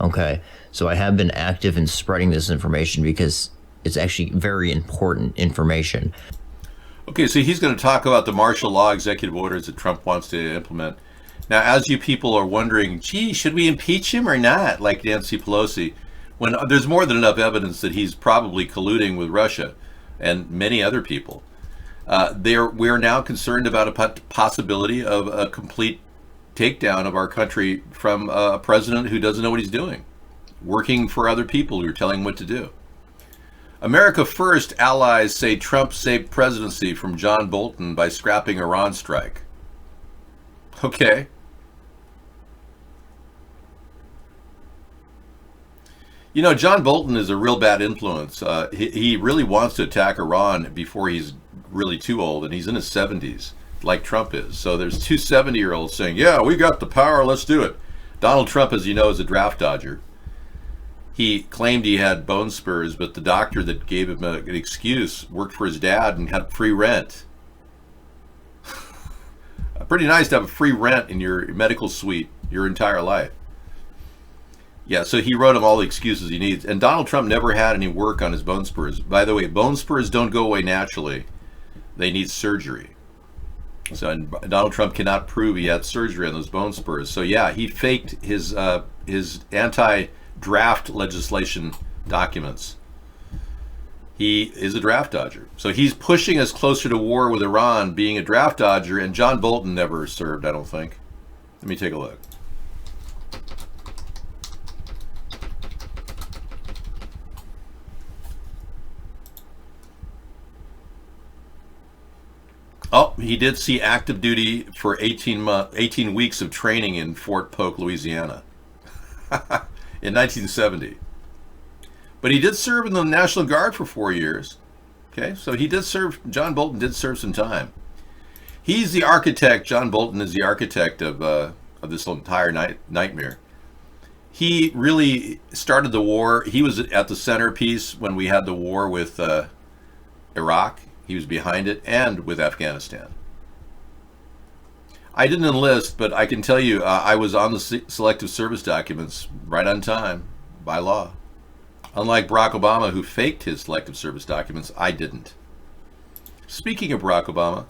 Okay, so I have been active in spreading this information because it's actually very important information. Okay, so he's going to talk about the martial law executive orders that Trump wants to implement. Now, as you people are wondering, gee, should we impeach him or not, like Nancy Pelosi, when there's more than enough evidence that he's probably colluding with Russia and many other people. We're now concerned about a possibility of a complete takedown of our country from a president who doesn't know what he's doing, working for other people who are telling him what to do. America First allies say Trump saved presidency from John Bolton by scrapping Iran strike. Okay. You know, John Bolton is a real bad influence. He really wants to attack Iran before he's really too old, and he's in his 70s, like Trump is. So there's two 70-year-olds saying, yeah, we got the power, let's do it. Donald Trump, as you know, is a draft dodger. He claimed he had bone spurs, but the doctor that gave him an excuse worked for his dad and had free rent. Pretty nice to have a free rent in your medical suite your entire life. Yeah, so he wrote him all the excuses he needs. And Donald Trump never had any work on his bone spurs. By the way, bone spurs don't go away naturally. They need surgery. So and Donald Trump cannot prove he had surgery on those bone spurs. So yeah, he faked his anti-draft legislation documents. He is a draft dodger. So he's pushing us closer to war with Iran, being a draft dodger, and John Bolton never served, I don't think. Let me take a look. Oh, he did see active duty for 18 weeks of training in Fort Polk, Louisiana in 1970. But he did serve in the National Guard for 4 years. Okay, so he did serve, John Bolton did serve some time. He's the architect, John Bolton is the architect of this entire nightmare. He really started the war. He was at the centerpiece when we had the war with Iraq. He was behind it, and with Afghanistan. I didn't enlist, but I can tell you I was on the selective service documents right on time, by law. Unlike Barack Obama, who faked his selective service documents, I didn't. Speaking of Barack Obama,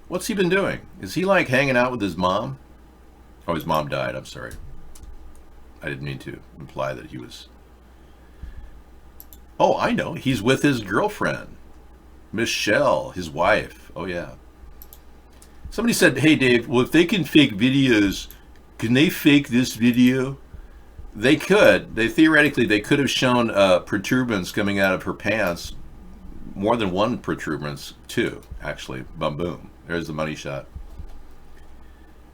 what's he been doing? Is he like hanging out with his mom? Oh, his mom died, I'm sorry. I didn't mean to imply that he was... Oh, I know. He's with his girlfriend, Michelle, his wife. Oh, yeah. Somebody said, hey, Dave, well, if they can fake videos, can they fake this video? They could. Theoretically, they could have shown protuberance coming out of her pants. More than one protuberance, two, actually. Boom, boom. There's the money shot.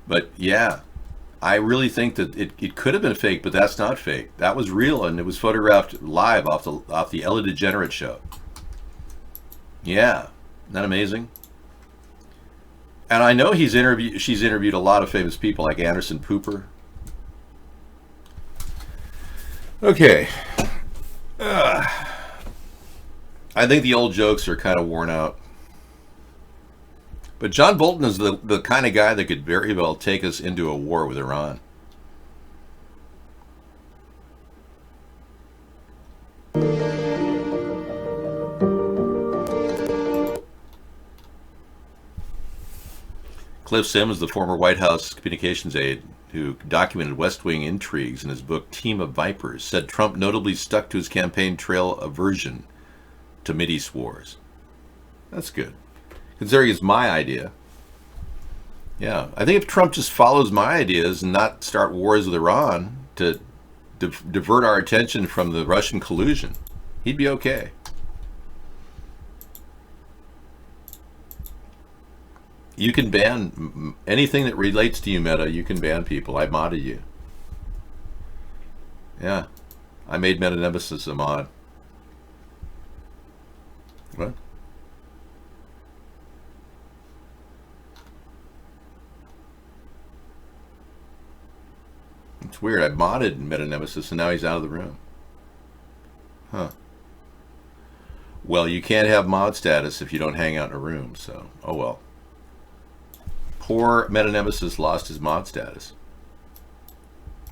But, yeah, I really think that it could have been fake, but that's not fake. That was real, and it was photographed live off the Ellen DeGeneres show. Yeah. Isn't that amazing? And I know she's interviewed a lot of famous people like Anderson Cooper. Okay. I think the old jokes are kind of worn out. But John Bolton is the kind of guy that could very well take us into a war with Iran. Cliff Sims, the former White House communications aide who documented West Wing intrigues in his book Team of Vipers, said Trump notably stuck to his campaign trail aversion to Mideast wars. That's good, considering it's my idea. Yeah, I think if Trump just follows my ideas and not start wars with Iran to divert our attention from the Russian collusion, he'd be okay. You can ban anything that relates to you, Meta. You can ban people. I modded you. Yeah. I made Meta Nemesis a mod. What? It's weird. I modded Meta Nemesis and now he's out of the room. Huh. Well, you can't have mod status if you don't hang out in a room, so oh well. Poor Meta Nemesis lost his mod status.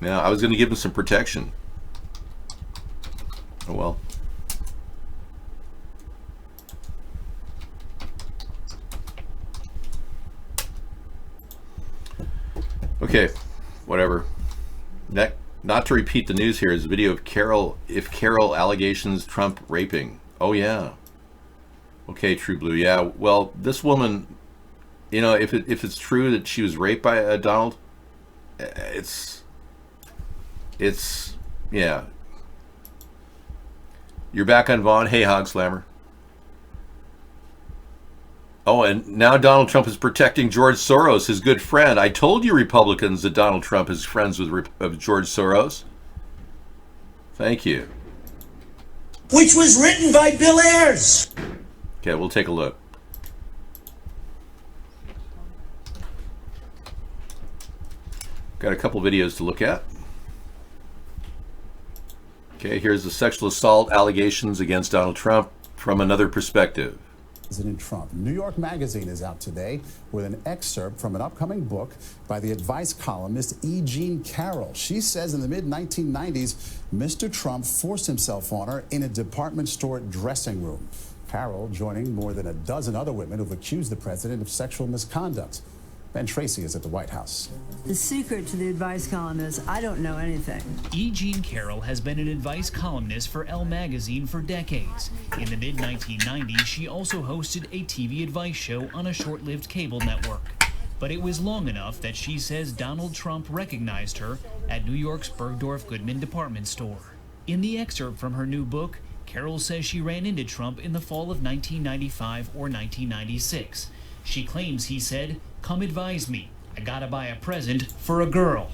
Yeah, I was going to give him some protection. Oh well. Okay, whatever. Not to repeat the news here is a video of Carol allegations Trump raping. Oh yeah. Okay, True Blue. Yeah. Well, this woman, you know, if it's true that she was raped by Donald, it's yeah. You're back on Vaughn. Hey, Hog Slammer. Oh, and now Donald Trump is protecting George Soros, his good friend. I told you Republicans that Donald Trump is friends with George Soros. Thank you. Which was written by Bill Ayers. Okay, we'll take a look. Got a couple videos to look at. Okay, here's the sexual assault allegations against Donald Trump from another perspective. President Trump. New York Magazine is out today with an excerpt from an upcoming book by the advice columnist E. Jean Carroll. She says in the mid-1990s, Mr. Trump forced himself on her in a department store dressing room. Carroll joining more than a dozen other women who've accused the president of sexual misconduct. Ben Tracy is at the White House. The secret to the advice column is I don't know anything. E. Jean Carroll has been an advice columnist for Elle magazine for decades. In the mid-1990s, she also hosted a TV advice show on a short-lived cable network. But it was long enough that she says Donald Trump recognized her at New York's Bergdorf Goodman department store. In the excerpt from her new book, Carroll says she ran into Trump in the fall of 1995 or 1996. She claims he said, "Come advise me. I gotta buy a present for a girl."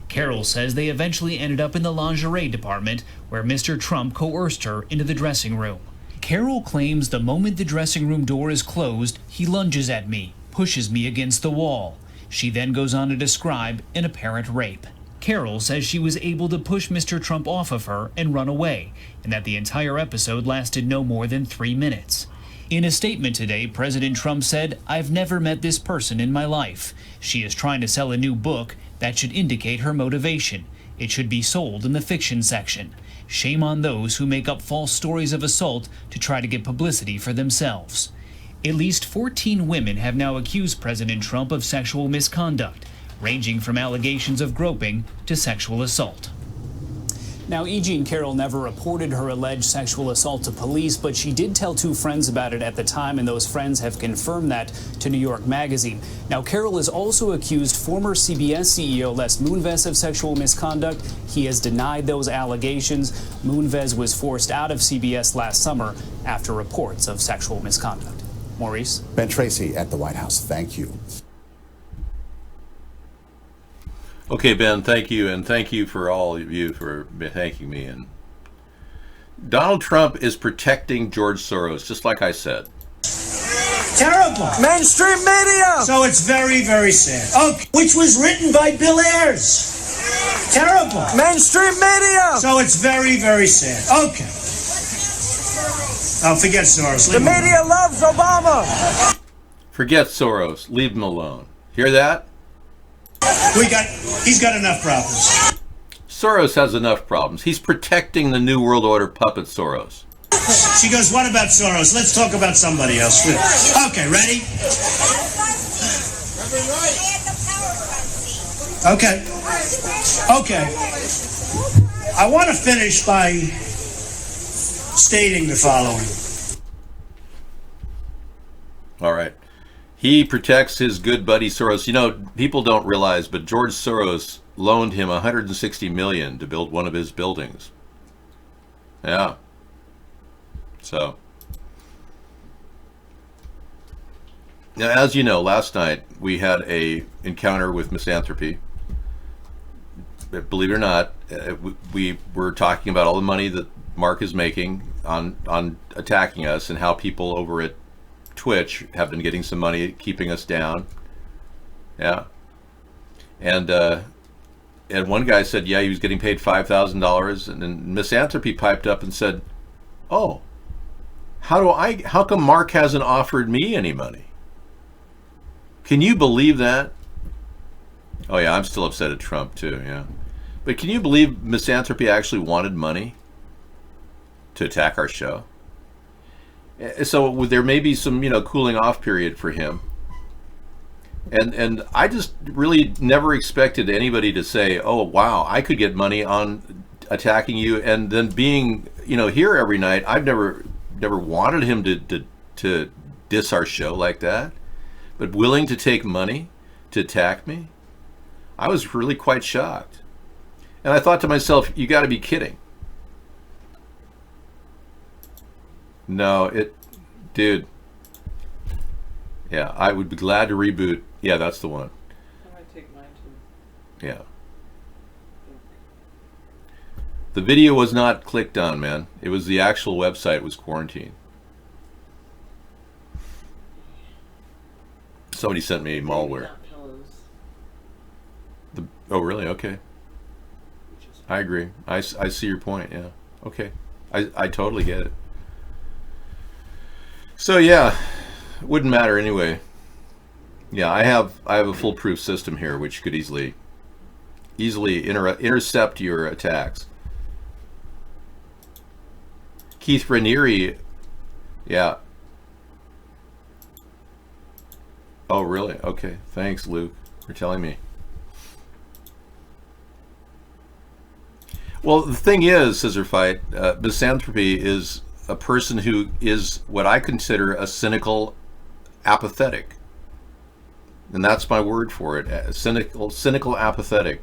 Carroll says they eventually ended up in the lingerie department where Mr. Trump coerced her into the dressing room. Carroll claims the moment the dressing room door is closed, he lunges at me, pushes me against the wall. She then goes on to describe an apparent rape. Carol says she was able to push Mr. Trump off of her and run away, and that the entire episode lasted no more than 3 minutes. In a statement today, President Trump said, "I've never met this person in my life. She is trying to sell a new book that should indicate her motivation. It should be sold in the fiction section. Shame on those who make up false stories of assault to try to get publicity for themselves." At least 14 women have now accused President Trump of sexual misconduct, ranging from allegations of groping to sexual assault. Now, E. Jean Carroll never reported her alleged sexual assault to police, but she did tell 2 friends about it at the time, and those friends have confirmed that to New York Magazine. Now, Carroll has also accused former CBS CEO Les Moonves of sexual misconduct. He has denied those allegations. Moonves was forced out of CBS last summer after reports of sexual misconduct. Maurice? Ben Tracy at the White House. Thank you. Okay, Ben, thank you, and thank you for all of you for thanking me. And Donald Trump is protecting George Soros, just like I said. Terrible. Mainstream media. So it's very, very sad. Okay. Which was written by Bill Ayers. Terrible. Mainstream media. So it's very, very sad. Okay. Oh, forget Soros. The media loves Obama. Forget Soros. Leave him alone. Hear that? He's got enough problems. Soros has enough problems. He's protecting the New World Order puppet Soros. She goes, what about Soros? Let's talk about somebody else. Okay, ready? Okay. I want to finish by stating the following. All right. He protects his good buddy Soros. You know, people don't realize, but George Soros loaned him $160 million to build one of his buildings. Yeah. So. Now, as you know, last night we had a encounter with Misanthropy. Believe it or not, we were talking about all the money that Mark is making on attacking us and how people over at Twitch have been getting some money keeping us down. Yeah. And one guy said, yeah, he was getting paid $5,000, and then Misanthropy piped up and said, oh, how come Mark hasn't offered me any money? Can you believe that? Oh yeah, I'm still upset at Trump too, yeah. But can you believe Misanthropy actually wanted money to attack our show? So there may be some, cooling off period for him. And I just really never expected anybody to say, oh, wow, I could get money on attacking you. And then being, here every night, I've never wanted him to diss our show like that. But willing to take money to attack me? I was really quite shocked. And I thought to myself, you got to be kidding. No, dude. Yeah, I would be glad to reboot. Yeah, that's the one. I might take mine too. Yeah. The video was not clicked on, man. It was the actual website was quarantined. Somebody sent me malware. Oh, really? Okay. I agree. I see your point. Yeah. Okay. I totally get it. So yeah, it wouldn't matter anyway. Yeah, I have a foolproof system here which could easily intercept your attacks. Keith Raniere, yeah. Oh, really? Okay. Thanks, Luke, for telling me. Well, the thing is, Scissor Fight, Misanthropy is a person who is what I consider a cynical apathetic. And that's my word for it, cynical apathetic.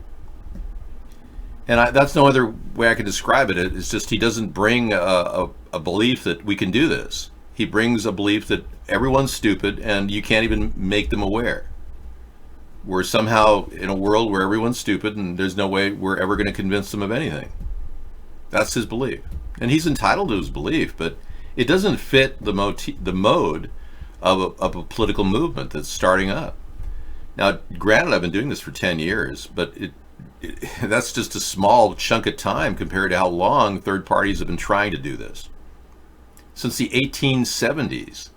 And that's no other way I can describe it. It's just he doesn't bring a belief that we can do this. He brings a belief that everyone's stupid and you can't even make them aware. We're somehow in a world where everyone's stupid and there's no way we're ever going to convince them of anything. That's his belief. And he's entitled to his belief, but it doesn't fit the mode of a political movement that's starting up. Now, granted, I've been doing this for 10 years, but that's just a small chunk of time compared to how long third parties have been trying to do this. Since the 1870s.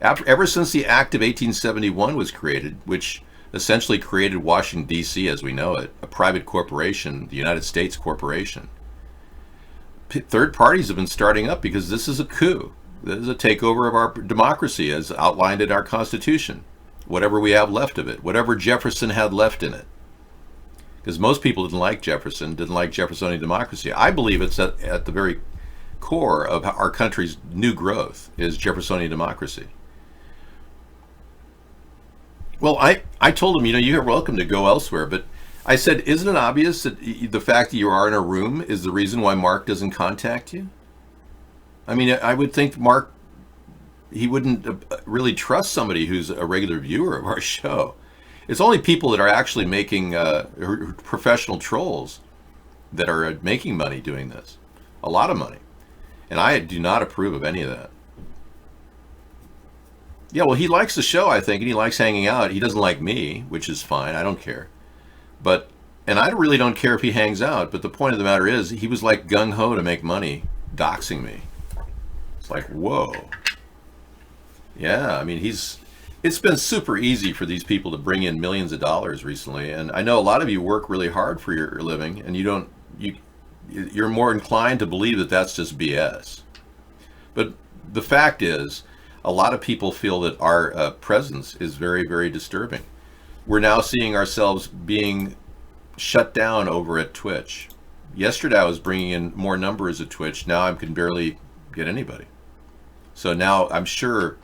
Ever since the Act of 1871 was created, which essentially created Washington, D.C. as we know it, a private corporation, the United States corporation. Third parties have been starting up because this is a coup. This is a takeover of our democracy as outlined in our Constitution. Whatever we have left of it, whatever Jefferson had left in it. Because most people didn't like Jefferson, didn't like Jeffersonian democracy. I believe it's at the very core of our country's new growth is Jeffersonian democracy. Well, I told him, you're welcome to go elsewhere, but I said, isn't it obvious that the fact that you are in a room is the reason why Mark doesn't contact you? I mean, I would think Mark, he wouldn't really trust somebody who's a regular viewer of our show. It's only people that are actually making professional trolls that are making money doing this. A lot of money. And I do not approve of any of that. Yeah, well, he likes the show, I think, and he likes hanging out. He doesn't like me, which is fine. I don't care. And I really don't care if he hangs out, but the point of the matter is, he was like gung-ho to make money, doxing me. It's like, whoa. Yeah, I mean, it's been super easy for these people to bring in millions of dollars recently, and I know a lot of you work really hard for your living, and you're more inclined to believe that that's just BS. But the fact is, a lot of people feel that our presence is very, very disturbing. We're now seeing ourselves being shut down over at Twitch. Yesterday I was bringing in more numbers at Twitch. Now I can barely get anybody. So now I'm sure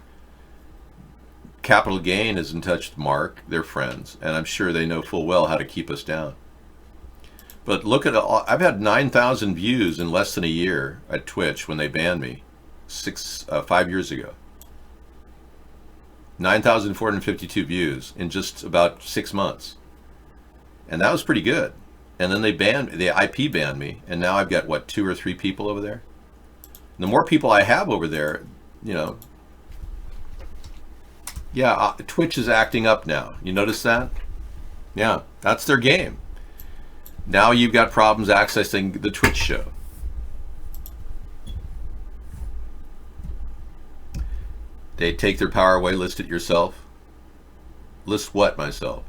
Capital Gain is in touch with Mark, they're friends, and I'm sure they know full well how to keep us down. But look at I've had 9,000 views in less than a year at Twitch when they banned me 5 years ago. 9,452 views in just about 6 months. And that was pretty good. And then they IP banned me, and now I've got, what, 2 or 3 people over there? And the more people I have over there, yeah, Twitch is acting up now. You notice that? Yeah, that's their game. Now you've got problems accessing the Twitch show. They take their power away, list it yourself. List what, myself?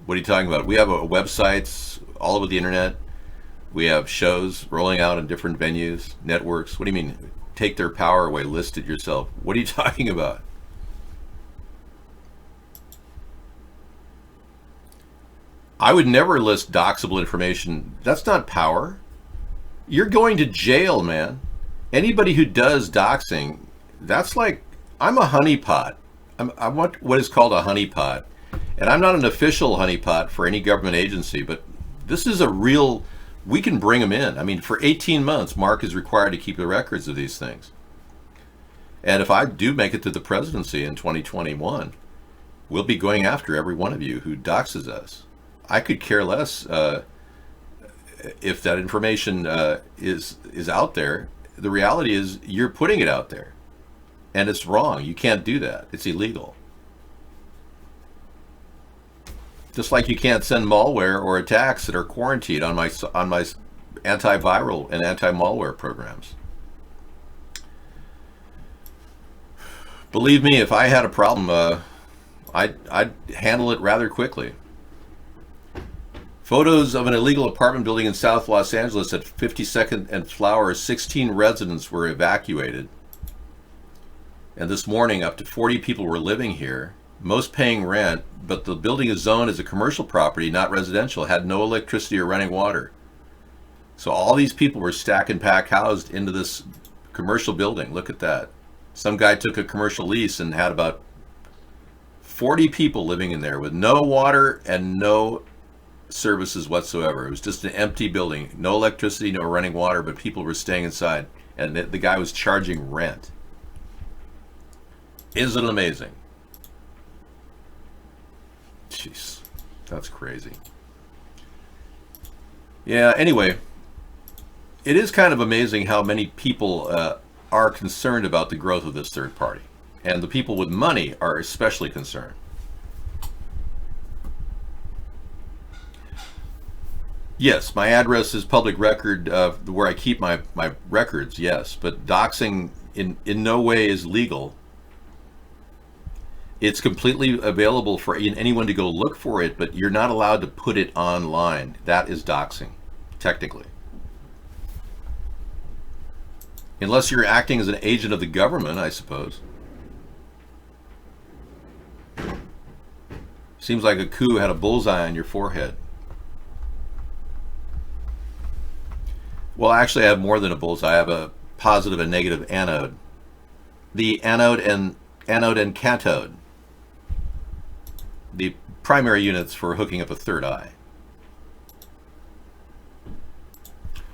What are you talking about? We have websites all over the internet. We have shows rolling out in different venues, networks. What do you mean, take their power away, list it yourself? What are you talking about? I would never list doxable information. That's not power. You're going to jail, man. Anybody who does doxing, that's like, I'm a honeypot. I want what is called a honeypot. And I'm not an official honeypot for any government agency, but this is a real, we can bring them in. I mean, for 18 months, Mark is required to keep the records of these things. And if I do make it to the presidency in 2021, we'll be going after every one of you who doxes us. I could care less if that information is out there. The reality is you're putting it out there. And it's wrong. You can't do that. It's illegal. Just like you can't send malware or attacks that are quarantined on my antiviral and anti-malware programs. Believe me, if I had a problem, I'd handle it rather quickly. Photos of an illegal apartment building in South Los Angeles at 52nd and Flower. 16 residents were evacuated. And this morning, up to 40 people were living here, most paying rent, but the building is zoned as a commercial property, not residential, had no electricity or running water. So all these people were stack and pack housed into this commercial building. Look at that. Some guy took a commercial lease and had about 40 people living in there with no water and no services whatsoever. It was just an empty building, no electricity, no running water, but people were staying inside, and the guy was charging rent. Isn't it amazing? Jeez, that's crazy. Yeah, anyway, it is kind of amazing how many people are concerned about the growth of this third party. And the people with money are especially concerned. Yes, my address is public record where I keep my records, yes. But doxing in no way is legal. It's completely available for anyone to go look for it, but you're not allowed to put it online. That is doxing, technically. Unless you're acting as an agent of the government, I suppose. Seems like a coup had a bullseye on your forehead. Well, actually, I have more than a bullseye. I have a positive and negative anode. The anode and cathode. The primary units for hooking up a third eye.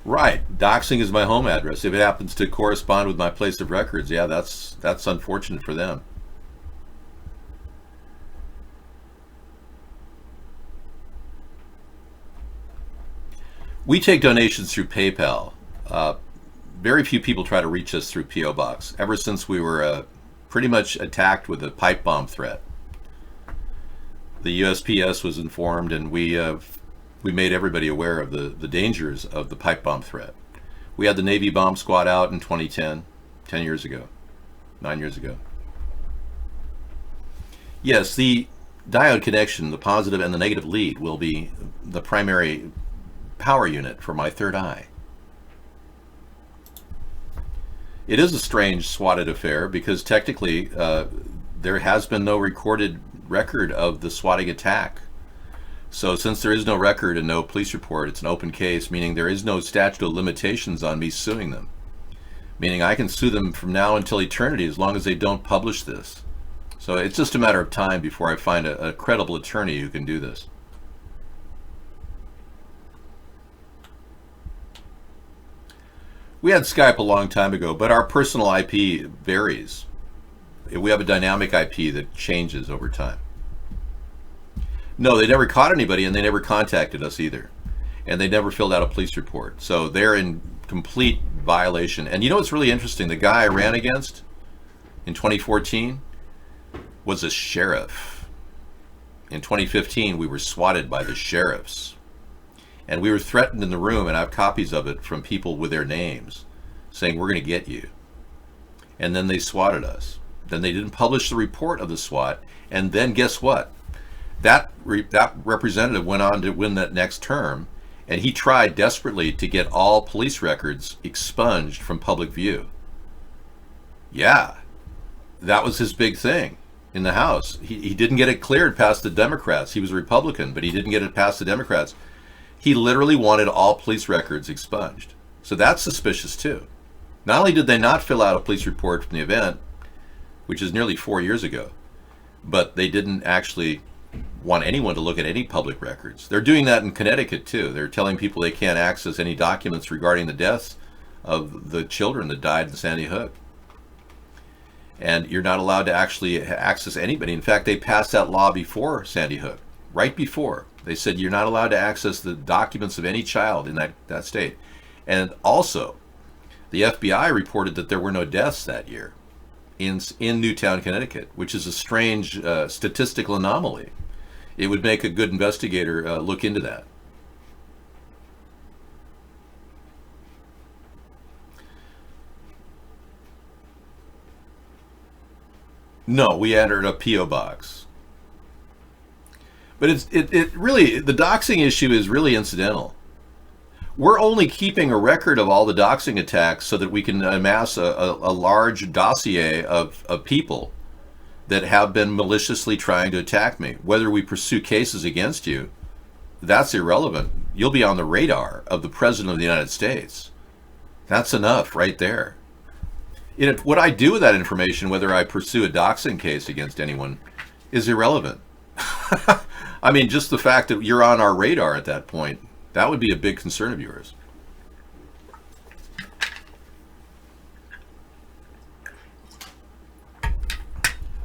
Right. Doxing is my home address. If it happens to correspond with my place of records, yeah, that's unfortunate for them. We take donations through PayPal. Very few people try to reach us through P.O. Box, ever since we were pretty much attacked with a pipe bomb threat. The USPS was informed, and we made everybody aware of the dangers of the pipe bomb threat. We had the Navy bomb squad out in 2010, 10 years ago, 9 years ago. Yes, the diode connection, the positive and the negative lead, will be the primary power unit for my third eye. It is a strange swatted affair because technically there has been no recorded record of the swatting attack. So since there is no record and no police report, it's an open case, meaning there is no statute of limitations on me suing them. Meaning I can sue them from now until eternity as long as they don't publish this. So it's just a matter of time before I find a credible attorney who can do this. We had Skype a long time ago, but our personal IP varies. We have a dynamic IP that changes over time. No, they never caught anybody, and they never contacted us either. And they never filled out a police report. So they're in complete violation. And you know what's really interesting? The guy I ran against in 2014 was a sheriff. In 2015, we were swatted by the sheriffs. And we were threatened in the room, and I have copies of it from people with their names saying, we're going to get you. And then they swatted us. Then they didn't publish the report of the SWAT. And then guess what? That representative went on to win that next term, and he tried desperately to get all police records expunged from public view. Yeah, that was his big thing in the House. He didn't get it cleared past the Democrats. He was a Republican, but he didn't get it past the Democrats. He literally wanted all police records expunged. So that's suspicious too. Not only did they not fill out a police report from the event, which is nearly 4 years ago, but they didn't actually want anyone to look at any public records. They're doing that in Connecticut too. They're telling people they can't access any documents regarding the deaths of the children that died in Sandy Hook. And you're not allowed to actually access anybody. In fact, they passed that law before Sandy Hook, right before. They said you're not allowed to access the documents of any child in that state. And also, the FBI reported that there were no deaths that year in Newtown, Connecticut, which is a strange statistical anomaly. It would make a good investigator look into that. No, we entered a P.O. box. But it really, the doxing issue is really incidental. We're only keeping a record of all the doxing attacks so that we can amass a large dossier of people that have been maliciously trying to attack me. Whether we pursue cases against you, that's irrelevant. You'll be on the radar of the President of the United States. That's enough right there. What I do with that information, whether I pursue a doxing case against anyone, is irrelevant. I mean, just the fact that you're on our radar at that point, that would be a big concern of yours.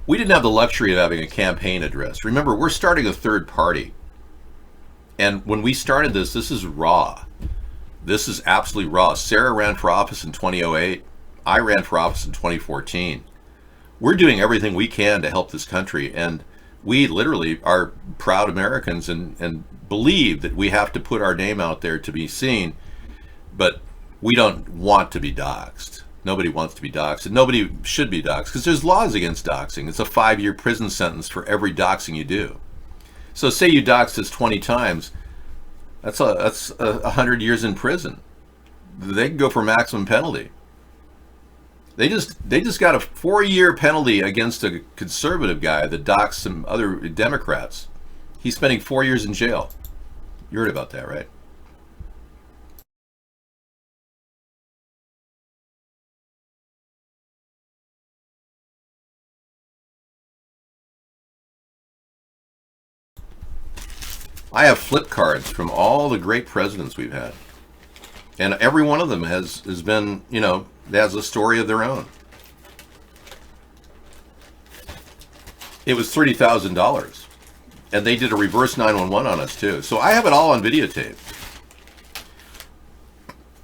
We didn't have the luxury of having a campaign address. Remember, we're starting a third party. And when we started this is raw. This is absolutely raw. Sarah ran for office in 2008. I ran for office in 2014. We're doing everything we can to help this country, and We literally are proud Americans and believe that we have to put our name out there to be seen, but we don't want to be doxxed. Nobody wants to be doxxed, and nobody should be doxxed because there's laws against doxing. It's a 5-year prison sentence for every doxing you do. So say you doxed us 20 times, that's 100 years in prison. They can go for maximum penalty. They just got a 4-year penalty against a conservative guy that doxed some other Democrats. He's spending 4 years in jail. You heard about that, right? I have flip cards from all the great presidents we've had. And every one of them has been, you know, has a story of their own. It was $30,000. And they did a reverse 911 on us too. So I have it all on videotape.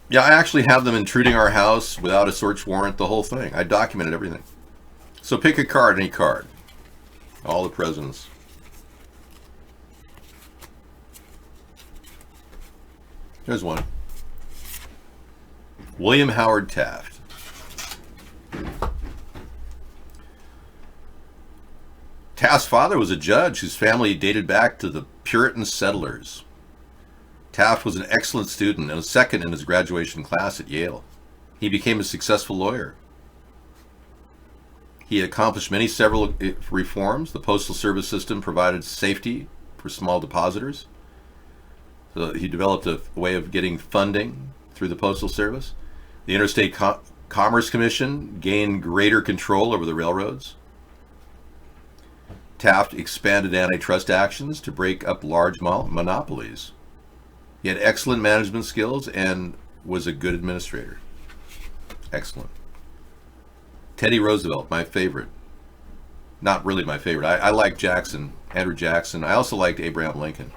Yeah, I actually have them intruding our house without a search warrant, the whole thing. I documented everything. So pick a card, any card. All the presidents. Here's one. William Howard Taft. Taft's father was a judge whose family dated back to the Puritan settlers. Taft was an excellent student and was second in his graduation class at Yale. He became a successful lawyer. He accomplished several reforms. The Postal Service system provided safety for small depositors. So he developed a way of getting funding through the Postal Service. The Interstate Commerce Commission gained greater control over the railroads. Taft expanded antitrust actions to break up large monopolies. He had excellent management skills and was a good administrator. Excellent. Teddy Roosevelt, my favorite. Not really my favorite. I like Jackson, Andrew Jackson. I also liked Abraham Lincoln.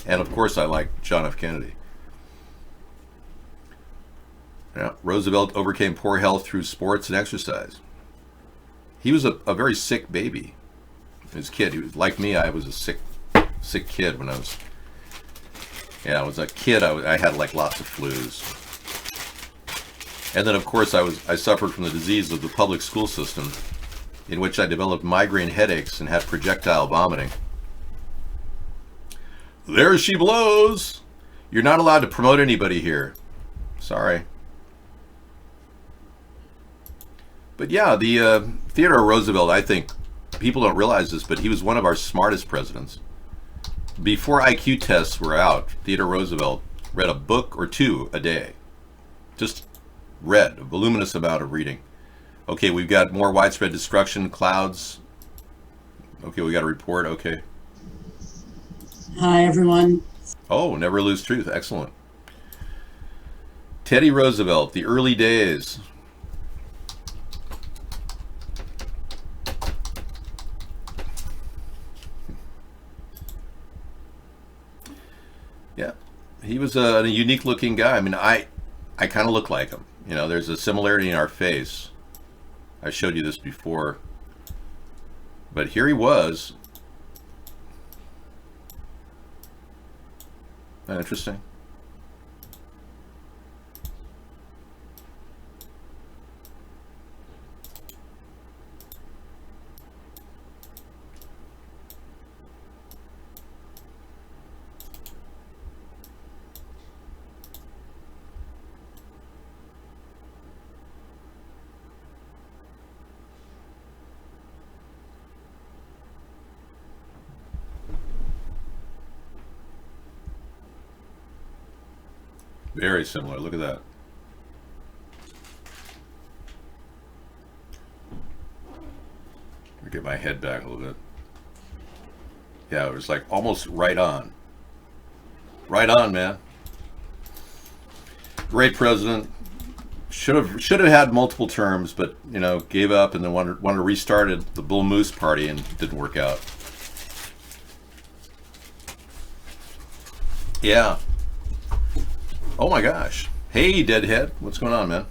And of course I liked John F. Kennedy. Yeah, Roosevelt overcame poor health through sports and exercise. He was a very sick baby. His kid, he was like me. I was a sick kid when I was. Yeah, I was a kid. I had like lots of flus. And then of course I suffered from the disease of the public school system, in which I developed migraine headaches and had projectile vomiting. There she blows. You're not allowed to promote anybody here. Sorry. But yeah, the Theodore Roosevelt, I think people don't realize this, but he was one of our smartest presidents. Before IQ tests were out, Theodore Roosevelt read a book or two a day. Just read, a voluminous amount of reading. Okay, we've got more widespread destruction, clouds. Okay, we got a report, okay. Hi, everyone. Oh, Never Lose Truth, excellent. Teddy Roosevelt, the early days. Yeah, he was a unique looking guy. I mean, I kind of look like him. You know, there's a similarity in our face. I showed you this before. But here he was. Isn't that interesting? Very similar. Look at that. Let me get my head back a little bit. Yeah, it was like almost right on. Right on, man. Great president. Should have had multiple terms, but you know, gave up and then wanted to restart the Bull Moose Party and it didn't work out. Yeah. Oh my gosh. Hey, Deadhead. What's going on, man?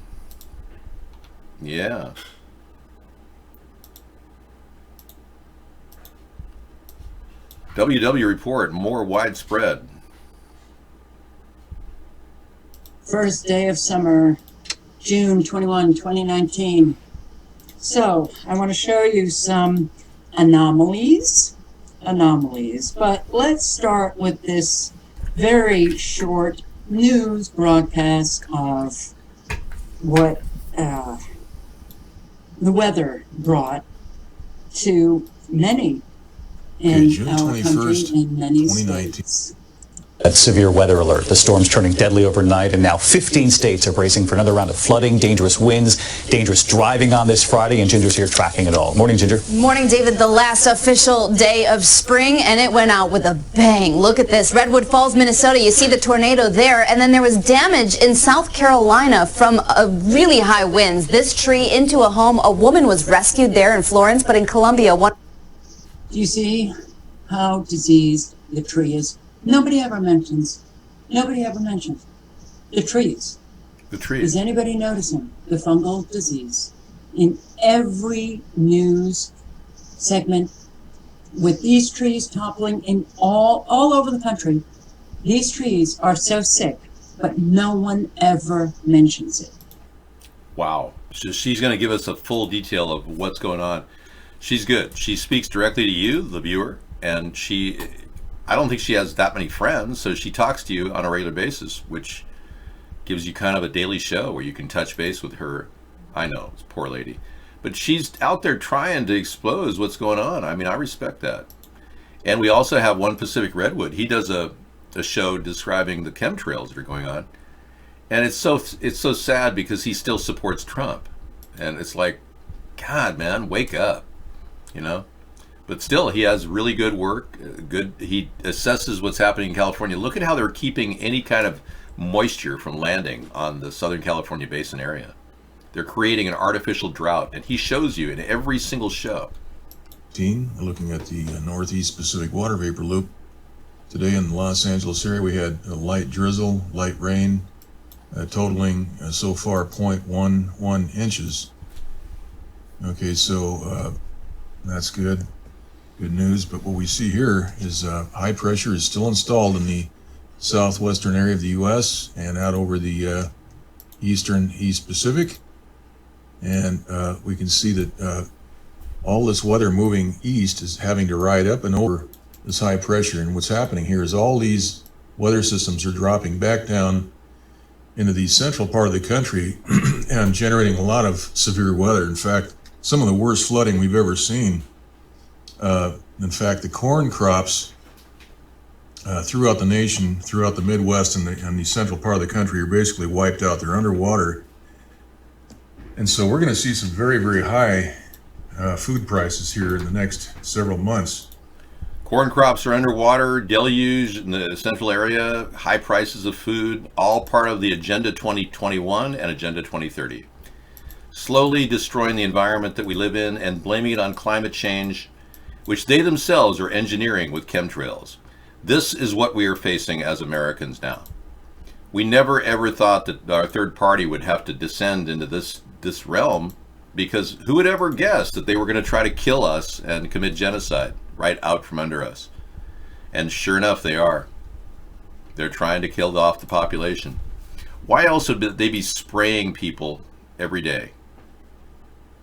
Yeah. WW report, more widespread. First day of summer, June 21, 2019. So, I want to show you some anomalies, but let's start with this very short news broadcast of what the weather brought to many in June our country, 21st, in many 2019. states. A severe weather alert. The storm's turning deadly overnight, and now 15 states are bracing for another round of flooding, dangerous winds, dangerous driving on this Friday, and Ginger's here tracking it all. Morning, Ginger. Morning, David. The last official day of spring, and it went out with a bang. Look at this. Redwood Falls, Minnesota. You see the tornado there, and then there was damage in South Carolina from really high winds. This tree into a home. A woman was rescued there in Florence, but in Columbia, one... Do you see how diseased the tree is? Nobody ever mentions the trees. The trees. Is anybody noticing the fungal disease in every news segment with these trees toppling in all over the country? These trees are so sick, but no one ever mentions it. Wow. So she's going to give us a full detail of what's going on. She's good. She speaks directly to you, the viewer, and I don't think she has that many friends, so she talks to you on a regular basis, which gives you kind of a daily show where you can touch base with her. I know, it's a poor lady. But she's out there trying to expose what's going on. I mean, I respect that. And we also have One Pacific Redwood. He does a show describing the chemtrails that are going on. And it's so sad because he still supports Trump. And it's like, God, man, wake up, you know? But still, he has really good work. He assesses what's happening in California. Look at how they're keeping any kind of moisture from landing on the Southern California basin area. They're creating an artificial drought, and he shows you in every single show. Looking at the Northeast Pacific Water Vapor Loop. Today in the Los Angeles area, we had a light drizzle, light rain, totaling so far 0.11 inches. Okay, so that's good. Good news, but what we see here is high pressure is still installed in the southwestern area of the U.S. and out over the eastern East Pacific. And we can see that all this weather moving east is having to ride up and over this high pressure. And what's happening here is all these weather systems are dropping back down into the central part of the country and generating a lot of severe weather. In fact, some of the worst flooding we've ever seen. In fact, the corn crops throughout the nation, throughout the Midwest and the central part of the country are basically wiped out. They're underwater. And so we're going to see some very, very high food prices here in the next several months. Corn crops are underwater, deluge in the central area, high prices of food, all part of the Agenda 2021 and Agenda 2030. Slowly destroying the environment that we live in and blaming it on climate change, which they themselves are engineering with chemtrails. This is what we are facing as Americans now. We never ever thought that our third party would have to descend into this realm, because who would ever guess that they were going to try to kill us and commit genocide right out from under us? And sure enough, they are. They're trying to kill off the population. Why else would they be spraying people every day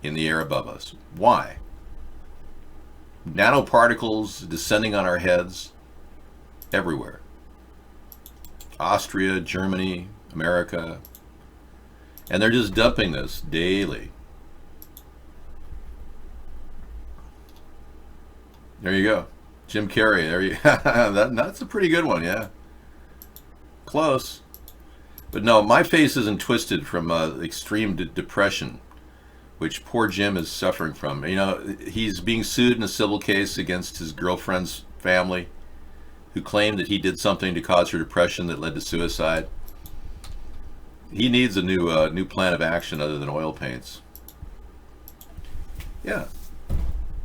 in the air above us? Why? Nanoparticles descending on our heads everywhere. Austria, Germany, America. And they're just dumping this daily. There you go. Jim Carrey. There you that's a pretty good one, yeah. Close. But no, my face isn't twisted from extreme depression, which poor Jim is suffering from. You know, he's being sued in a civil case against his girlfriend's family, who claimed that he did something to cause her depression that led to suicide. He needs a new plan of action other than oil paints. Yeah.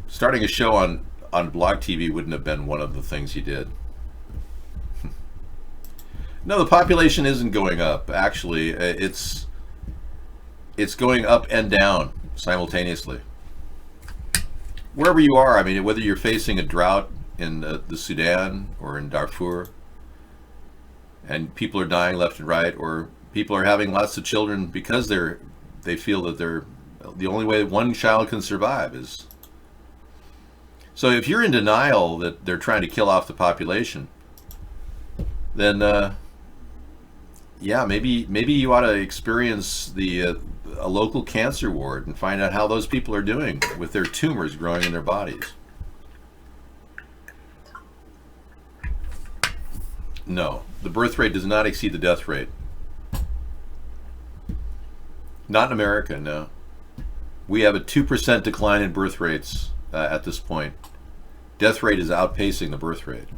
Starting a show on Blog TV wouldn't have been one of the things he did. No, the population isn't going up. Actually, it's going up and down simultaneously. Wherever you are, I mean, whether you're facing a drought in the Sudan or in Darfur, and people are dying left and right, or people are having lots of children because they feel that they're the only way one child can survive is. So if you're in denial that they're trying to kill off the population, then yeah, maybe you ought to experience a local cancer ward and find out how those people are doing with their tumors growing in their bodies. No, the birth rate does not exceed the death rate. Not in America, no. We have a 2% decline in birth rates at this point. Death rate is outpacing the birth rate.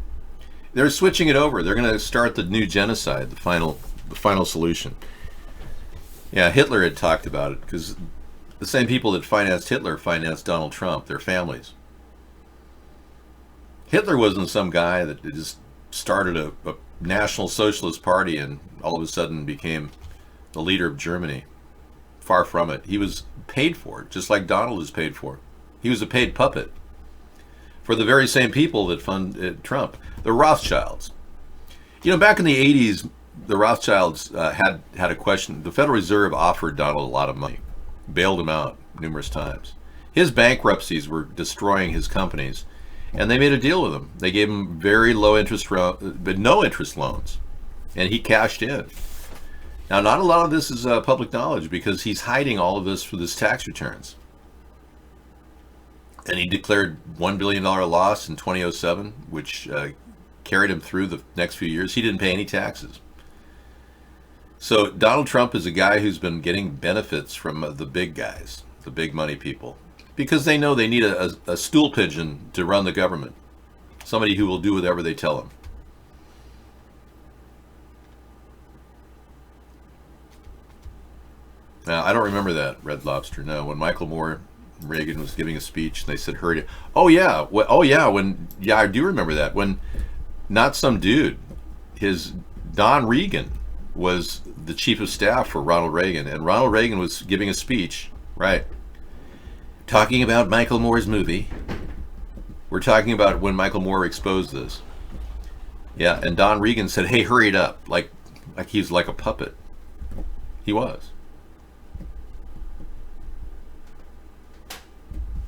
They're switching it over. They're going to start the new genocide, the final solution. Yeah, Hitler had talked about it, because the same people that financed Hitler financed Donald Trump, their families. Hitler wasn't some guy that just started a National Socialist Party and all of a sudden became the leader of Germany. Far from it. He was paid for it, just like Donald is paid for. He was a paid puppet for the very same people that funded Trump. The Rothschilds. You know, back in the 80s, the Rothschilds had a question. The Federal Reserve offered Donald a lot of money, bailed him out numerous times. His bankruptcies were destroying his companies, and they made a deal with him. They gave him very low interest, but no interest loans, and he cashed in. Now, not a lot of this is public knowledge, because he's hiding all of this for his tax returns. And he declared $1 billion loss in 2007, which carried him through the next few years. He didn't pay any taxes. So Donald Trump is a guy who's been getting benefits from the big guys, the big money people, because they know they need a stool pigeon to run the government, somebody who will do whatever they tell him. Now, I don't remember that, Red Lobster. No, when Michael Moore Reagan was giving a speech, and they said, "Hurry!" Oh yeah, I do remember that. When not some dude, Don Regan was the chief of staff for Ronald Reagan, and Ronald Reagan was giving a speech, right, talking about Michael Moore's movie. We're talking about when Michael Moore exposed this. Yeah, and Don Regan said, "Hey, hurry it up!" Like he's like a puppet. He was.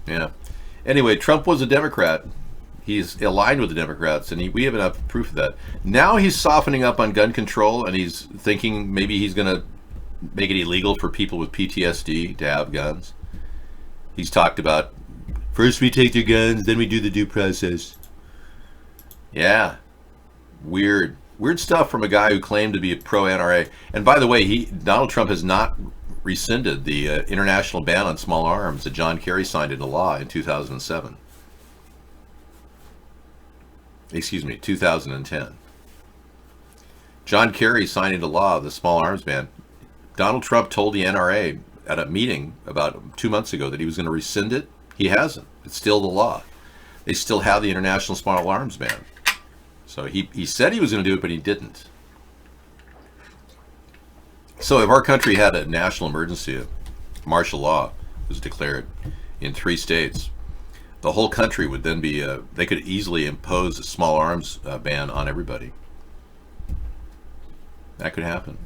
Yeah. Anyway, Trump was a Democrat. He's aligned with the Democrats, and we have enough proof of that. Now he's softening up on gun control, and he's thinking maybe he's going to make it illegal for people with PTSD to have guns. He's talked about, first we take their guns, then we do the due process. Yeah. Weird stuff from a guy who claimed to be a pro-NRA. And by the way, Donald Trump has not rescinded the international ban on small arms that John Kerry signed into law in 2007. Excuse me, 2010. John Kerry signed into law the small arms ban. Donald Trump told the NRA at a meeting about 2 months ago that he was going to rescind it. He hasn't. It's still the law. They still have the international small arms ban. So he said he was going to do it, but he didn't. So if our country had a national emergency, martial law was declared in 3 states, the whole country would then be, they could easily impose a small arms ban on everybody. That could happen.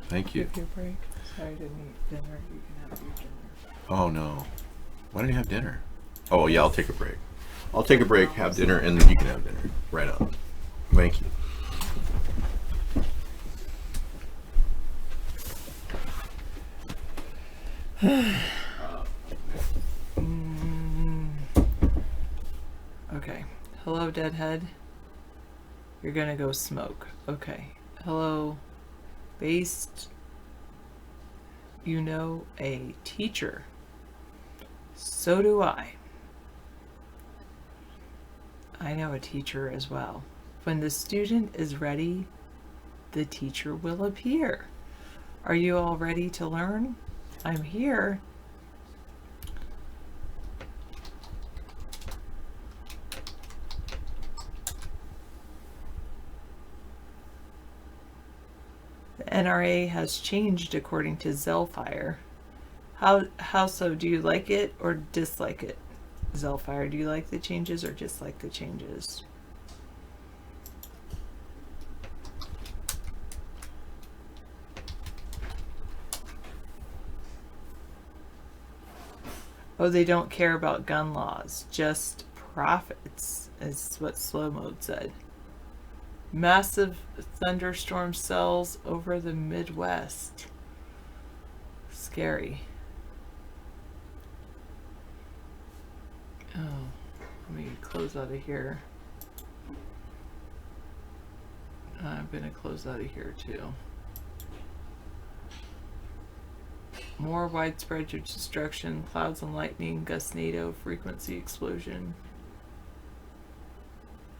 Thank you. Take your break. Sorry, I didn't eat dinner. You can have your dinner. Oh no. Why don't you have dinner? Oh yeah, I'll take a break. I'll take a break, have dinner, and then you can have dinner. Right on. Thank you. Okay. Hello, Deadhead. You're gonna go smoke. Okay. Hello, based. You know a teacher. So do I. I know a teacher as well. When the student is ready, the teacher will appear. Are you all ready to learn? I'm here. The NRA has changed according to Zellfire. How so? Do you like it or dislike it? Zellfire, do you like the changes or dislike the changes? Oh, they don't care about gun laws, just profits, is what Slow Mode said. Massive thunderstorm cells over the Midwest. Scary. Oh, let me close out of here. I'm going to close out of here too. More widespread destruction, clouds and lightning, gustnado, frequency explosion.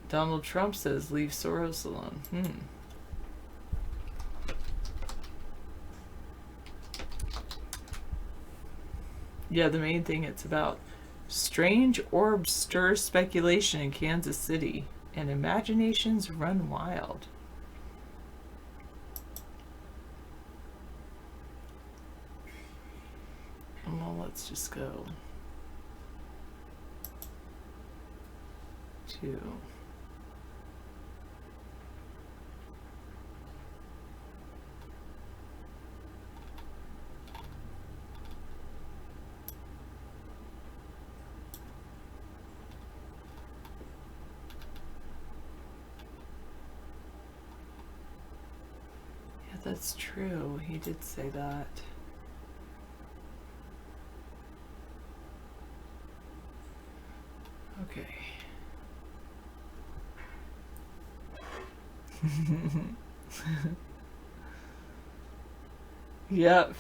Donald Trump says leave Soros alone. Yeah, the main thing it's about. Strange orbs stir speculation in Kansas City, and imaginations run wild. Well, let's just go to yeah, that's true. He did say that. Okay. Yep.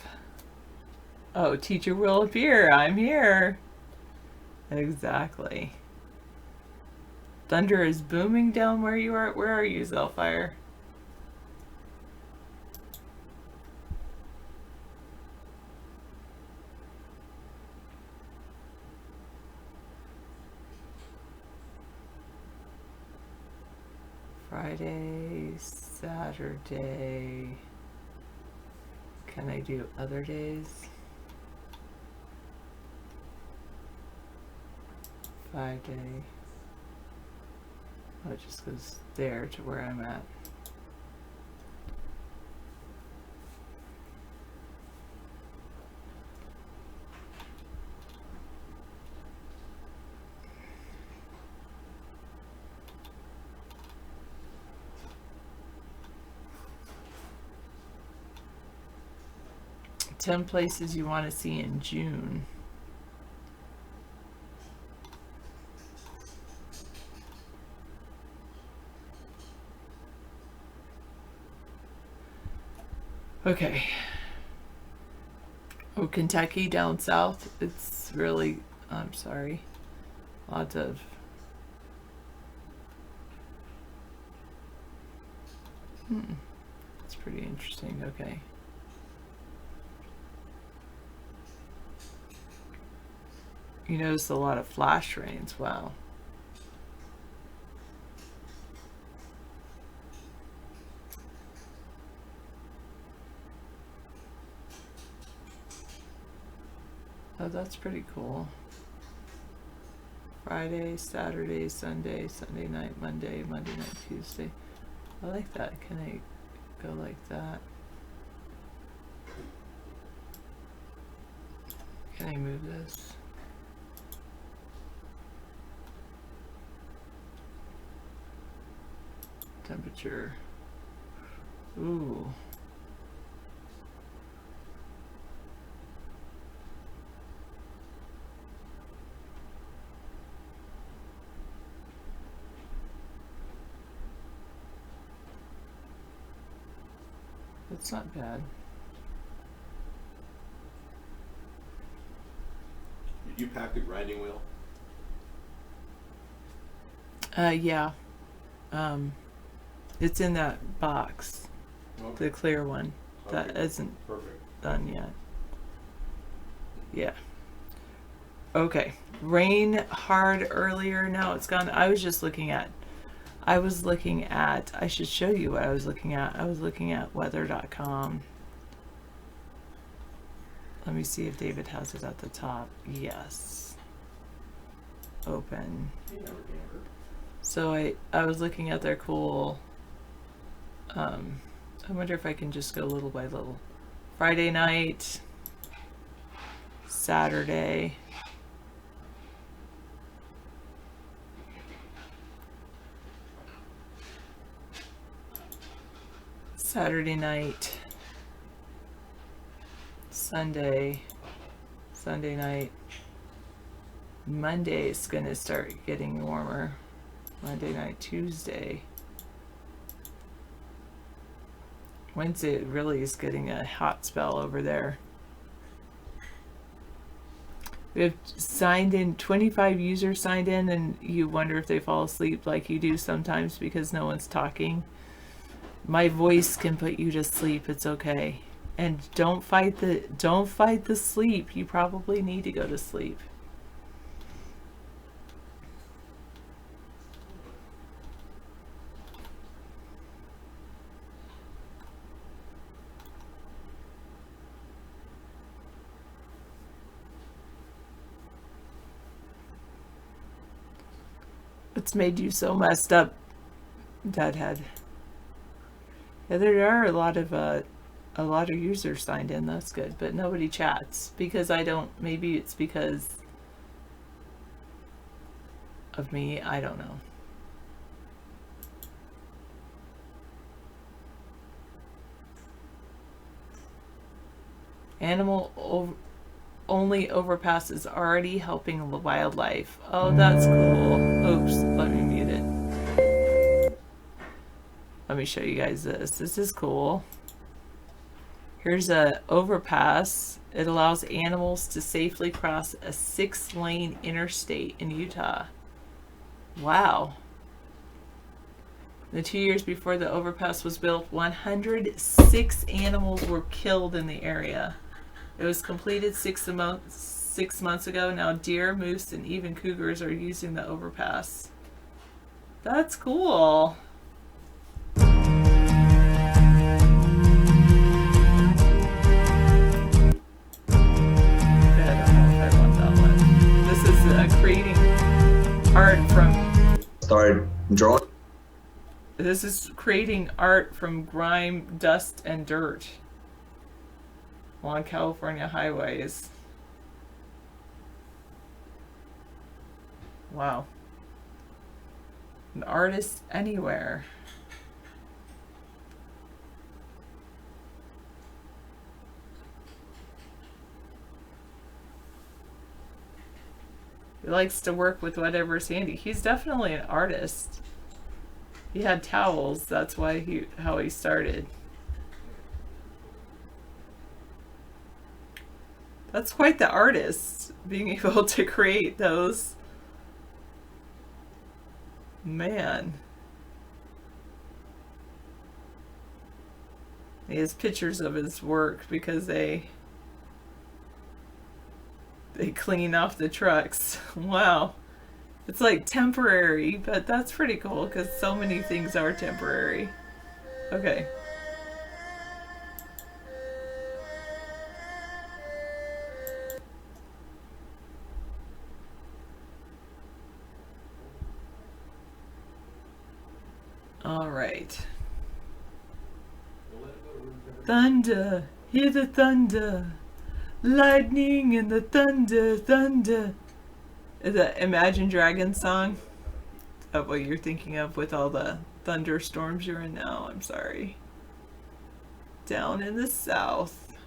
Oh, teacher will appear. I'm here. Exactly. Thunder is booming down where you are. Where are you, Zellfire? Friday, Saturday. Can I do other days? 5-day. Oh, it just goes there to where I'm at. Ten places you want to see in June. Okay. Oh, Kentucky down south. It's really, I'm sorry. Lots of it's pretty interesting. Okay. You notice a lot of flash rains. Wow. Oh, that's pretty cool. Friday, Saturday, Sunday, Sunday night, Monday, Monday night, Tuesday. I like that. Can I go like that? Can I move this? Temperature. Ooh. That's not bad. Did you pack the grinding wheel? Yeah. It's in that box. Okay. The clear one. Okay. That isn't Perfect. done yet. Yeah. Okay. Rain hard earlier. Now it's gone. I was looking at, I should show you what I was looking at. I was looking at weather.com. Let me see if David has it at the top. Yes. open. So I was looking at their cool, I wonder if I can just go little by little. Friday night, Saturday, Saturday night, Sunday night. Monday is gonna start getting warmer. Monday night, Tuesday. Wednesday it really is getting a hot spell over there. We have signed in, 25 users signed in, and you wonder if they fall asleep like you do sometimes because no one's talking. My voice can put you to sleep. It's okay. And don't fight the sleep. You probably need to go to sleep. It's made you so messed up, Deadhead. Yeah, there are a lot of users signed in. That's good, but nobody chats because I don't. Maybe it's because of me. I don't know. Only overpass is already helping the wildlife. Oh, that's cool. Oops, let me mute it. Let me show you guys this. This is cool. Here's a overpass. It allows animals to safely cross a 6-lane interstate in Utah. Wow. The 2 years before the overpass was built, 106 animals were killed in the area. It was completed 6 months ago. Now deer, moose, and even cougars are using the overpass. That's cool. This is creating art from... Started drawing. This is creating art from grime, dust, and dirt along California highways. Wow. An artist anywhere. He likes to work with whatever's handy. He's definitely an artist. He had towels, that's why how he started. That's quite the artist, being able to create those. Man. He has pictures of his work because they clean off the trucks. Wow. It's like temporary, but that's pretty cool because so many things are temporary. Okay. All right. Thunder, hear the thunder. Lightning and the thunder, thunder. Is that Imagine Dragons song? Is that what you're thinking of with all the thunderstorms you're in now? I'm sorry. Down in the south.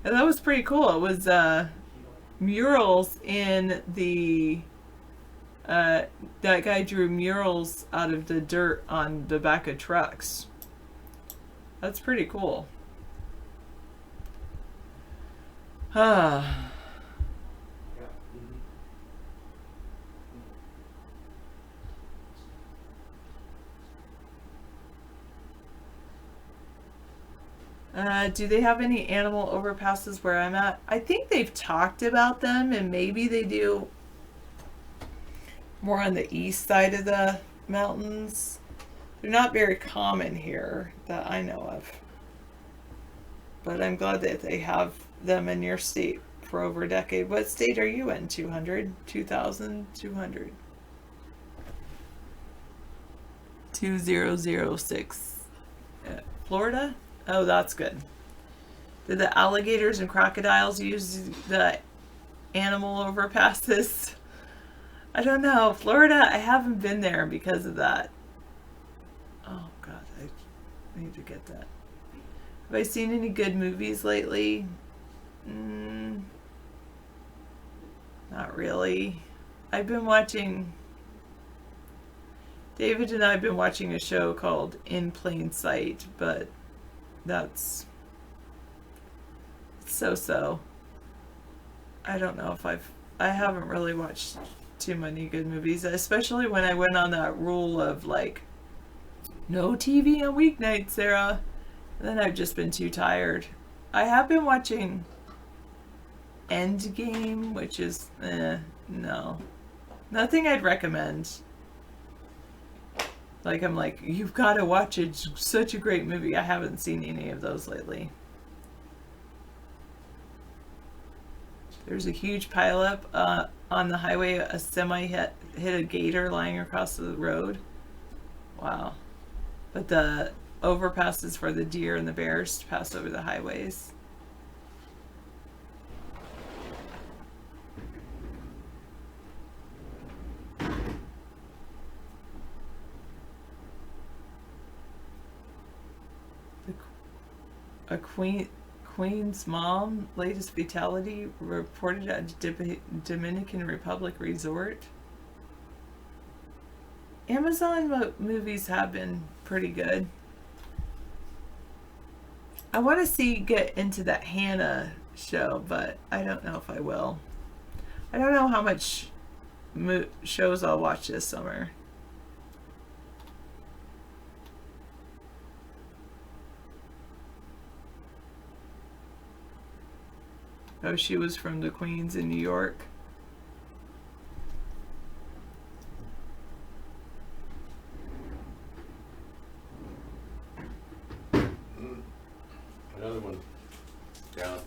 And that was pretty cool. It was murals in the... that guy drew murals out of the dirt on the back of trucks. That's pretty cool. Do they have any animal overpasses where I'm at? I think they've talked about them, and maybe they do more on the east side of the mountains. They're not very common here that I know of. But I'm glad that they have them in your state for over a decade. What state are you in? 200? 2,200? 2006. Florida? Oh, that's good. Did the alligators and crocodiles use the animal overpasses? I don't know. Florida, I haven't been there because of that. Oh, God. I need to get that. Have I seen any good movies lately? Not really. I've been watching... David and I have been watching a show called In Plain Sight, but that's so-so. I don't know if I haven't really watched too many good movies, especially when I went on that rule of like, no TV on weeknights, Sarah. And then I've just been too tired. I have been watching Endgame, which is, no. Nothing I'd recommend. Like, I'm like, you've got to watch it. It's such a great movie. I haven't seen any of those lately. There's a huge pileup on the highway. A semi hit a gator lying across the road. Wow. But the overpasses for the deer and the bears to pass over the highways. A Queen's mom, latest fatality reported at Dominican Republic resort. Amazon movies have been pretty good. I want to get into that Hannah show, but I don't know if I will. I don't know how much shows I'll watch this summer. Oh, she was from the Queens in New York. Another one down.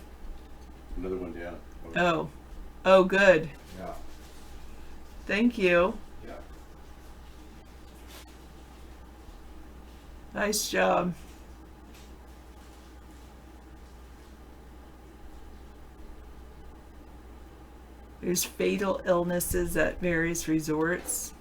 Another one down. Okay. Oh. Oh, good. Yeah. Thank you. Yeah. Nice job. There's fatal illnesses at various resorts.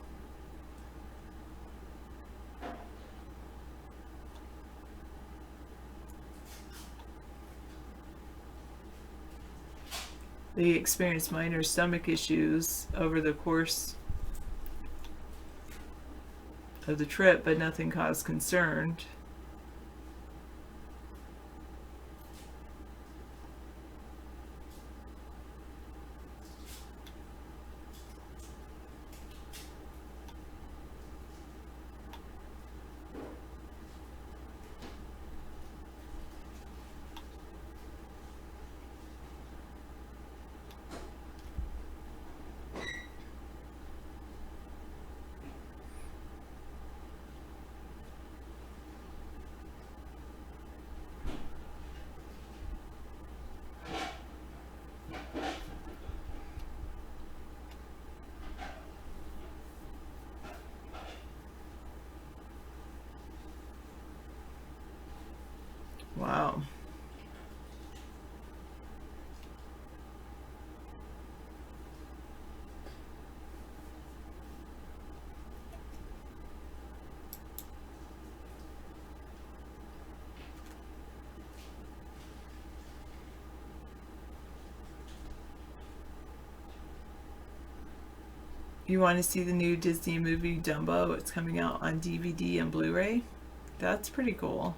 They experienced minor stomach issues over the course of the trip, but nothing caused concern. Wow. You want to see the new Disney movie Dumbo? It's coming out on DVD and Blu-ray. That's pretty cool.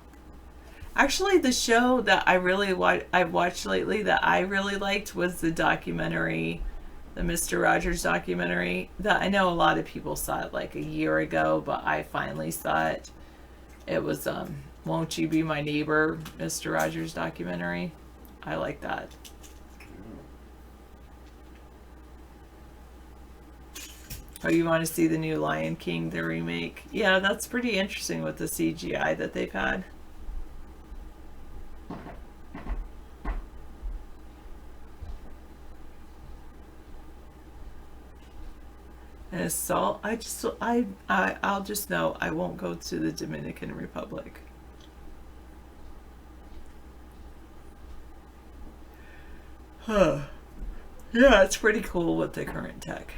Actually, the show that I've watched lately that I really liked was the documentary, the Mr. Rogers documentary. That I know a lot of people saw it like a year ago, but I finally saw it. It was Won't You Be My Neighbor, Mr. Rogers documentary. I like that. Oh, you want to see the new Lion King, the remake? Yeah, that's pretty interesting with the CGI that they've had. An assault? I'll just know I won't go to the Dominican Republic. Huh. Yeah, it's pretty cool with the current tech.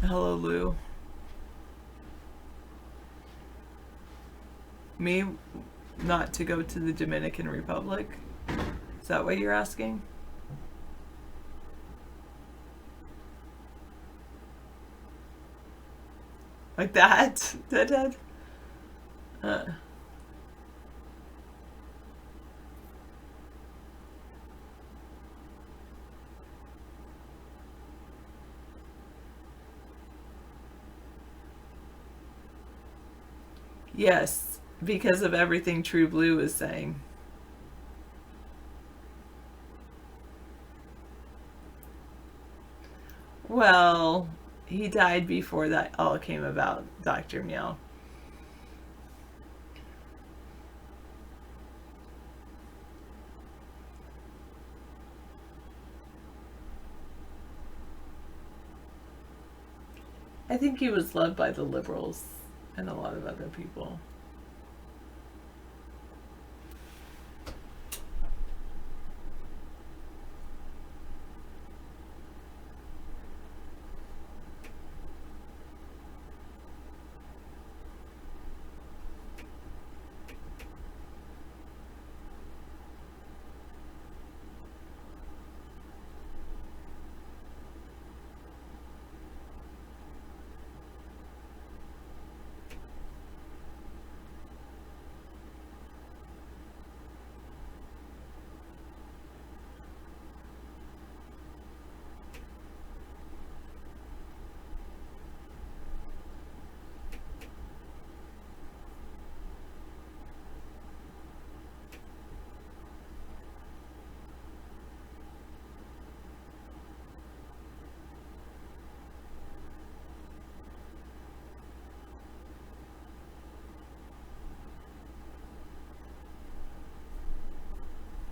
Hello, Lou. Me not to go to the Dominican Republic? Is that what you're asking? Like that? Dead? Yes, because of everything True Blue is saying. Well, he died before that all came about, Dr. Meow. I think he was loved by the liberals and a lot of other people.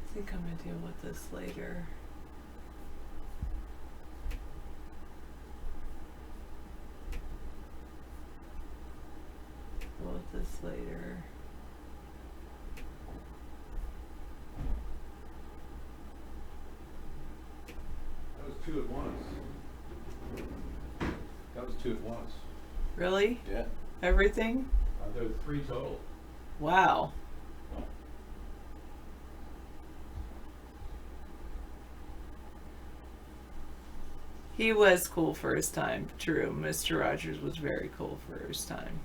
I think I'm gonna deal with this later. Deal with this later. That was 2 at once. That was 2 at once. Really? Yeah. Everything? There were 3 total. Wow. He was cool for his time. True. Mr. Rogers was very cool for his time.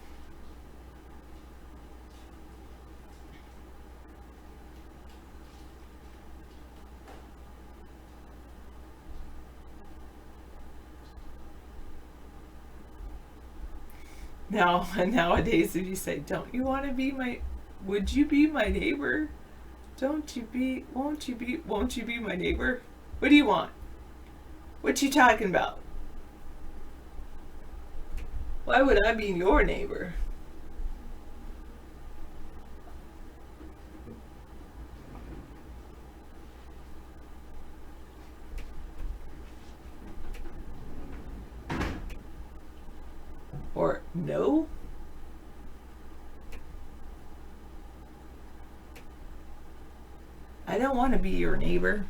Now, nowadays, if you say, don't you want to be my, would you be my neighbor? Won't you be my neighbor? What do you want? What you talking about? Why would I be your neighbor? Or no? I don't want to be your neighbor.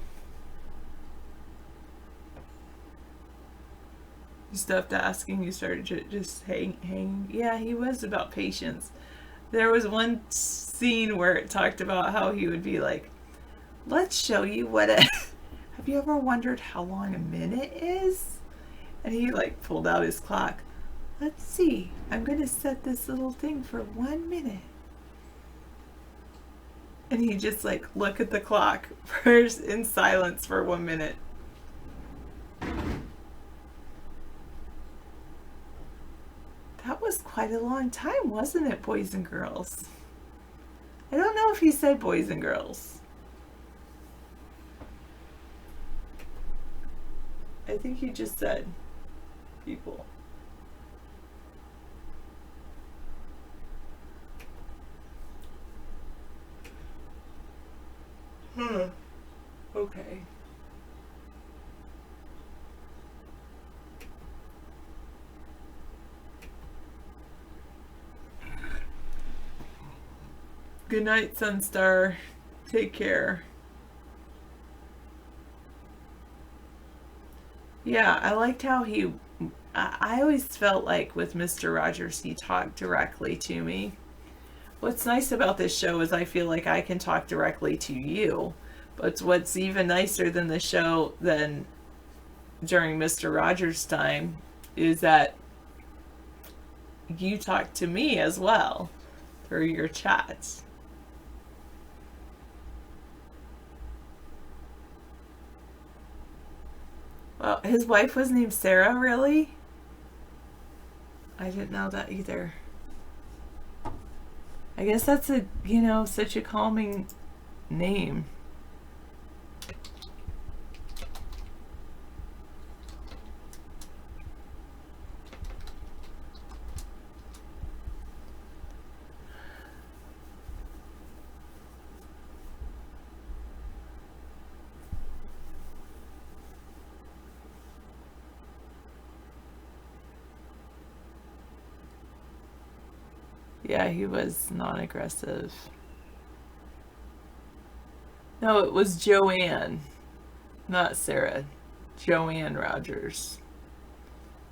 You stopped asking, you started just hanging. Yeah, he was about patience. There was one scene where it talked about how he would be like, let's show you what a... Have you ever wondered how long a minute is? And he like pulled out his clock. Let's see, I'm going to set this little thing for 1 minute. And he just like look at the clock in silence for 1 minute. That was quite a long time, wasn't it, boys and girls? I don't know if he said boys and girls. I think he just said people. Okay. Good night, Sunstar. Take care. Yeah, I liked how I always felt like with Mr. Rogers, he talked directly to me. What's nice about this show is I feel like I can talk directly to you. But what's even nicer than the show than during Mr. Rogers' time is that you talk to me as well through your chats. Well, his wife was named Sarah, really? I didn't know that either. I guess that's such a calming name. Yeah, he was non-aggressive. No, it was Joanne, not Sarah. Joanne Rogers.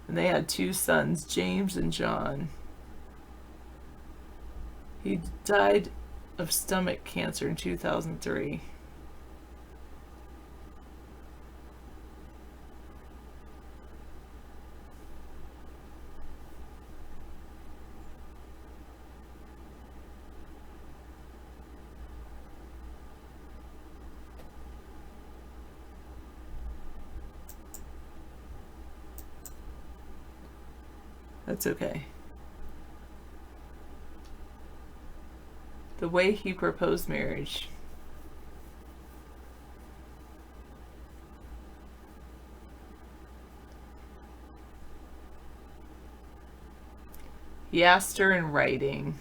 And they had 2 sons, James and John. He died of stomach cancer in 2003. That's okay. The way he proposed marriage. He asked her in writing.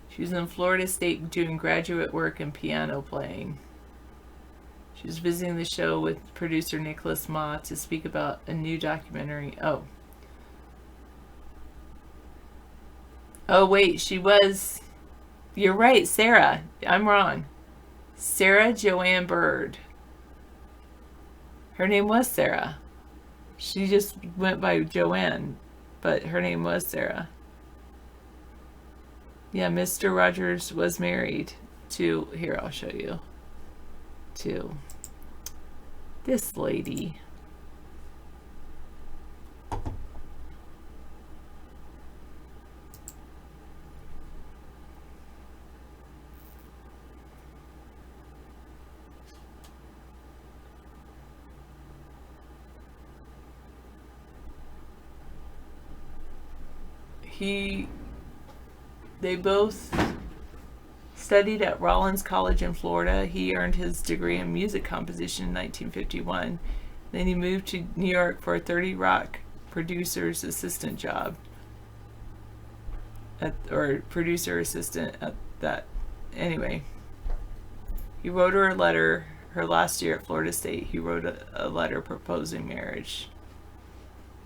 She was in Florida State doing graduate work in piano playing. She was visiting the show with producer Nicholas Ma to speak about a new documentary. Oh wait, she was... You're right, Sarah. I'm wrong. Sarah Joanne Bird. Her name was Sarah. She just went by Joanne, but her name was Sarah. Yeah, Mr. Rogers was married to... Here, I'll show you. To this lady. They both studied at Rollins College in Florida. He earned his degree in music composition in 1951. Then he moved to New York for a 30 Rock producer's assistant job. Producer assistant at that. Anyway, he wrote her a letter. Her last year at Florida State, he wrote a letter proposing marriage.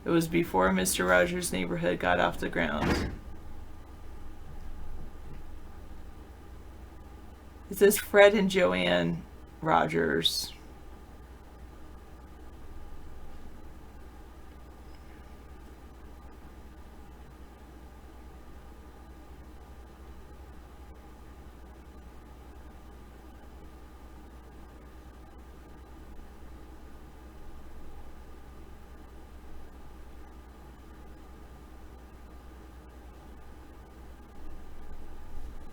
It was before Mr. Rogers' Neighborhood got off the ground. It says Fred and Joanne Rogers.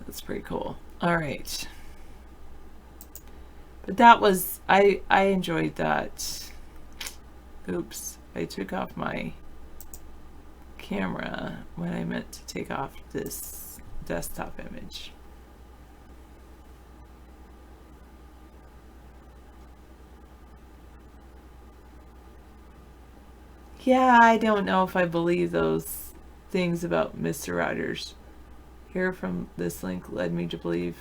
That's pretty cool. All right. But that was, I enjoyed that. Oops, I took off my camera when I meant to take off this desktop image. Yeah, I don't know if I believe those things about Mr. Rogers. Here from this link led me to believe.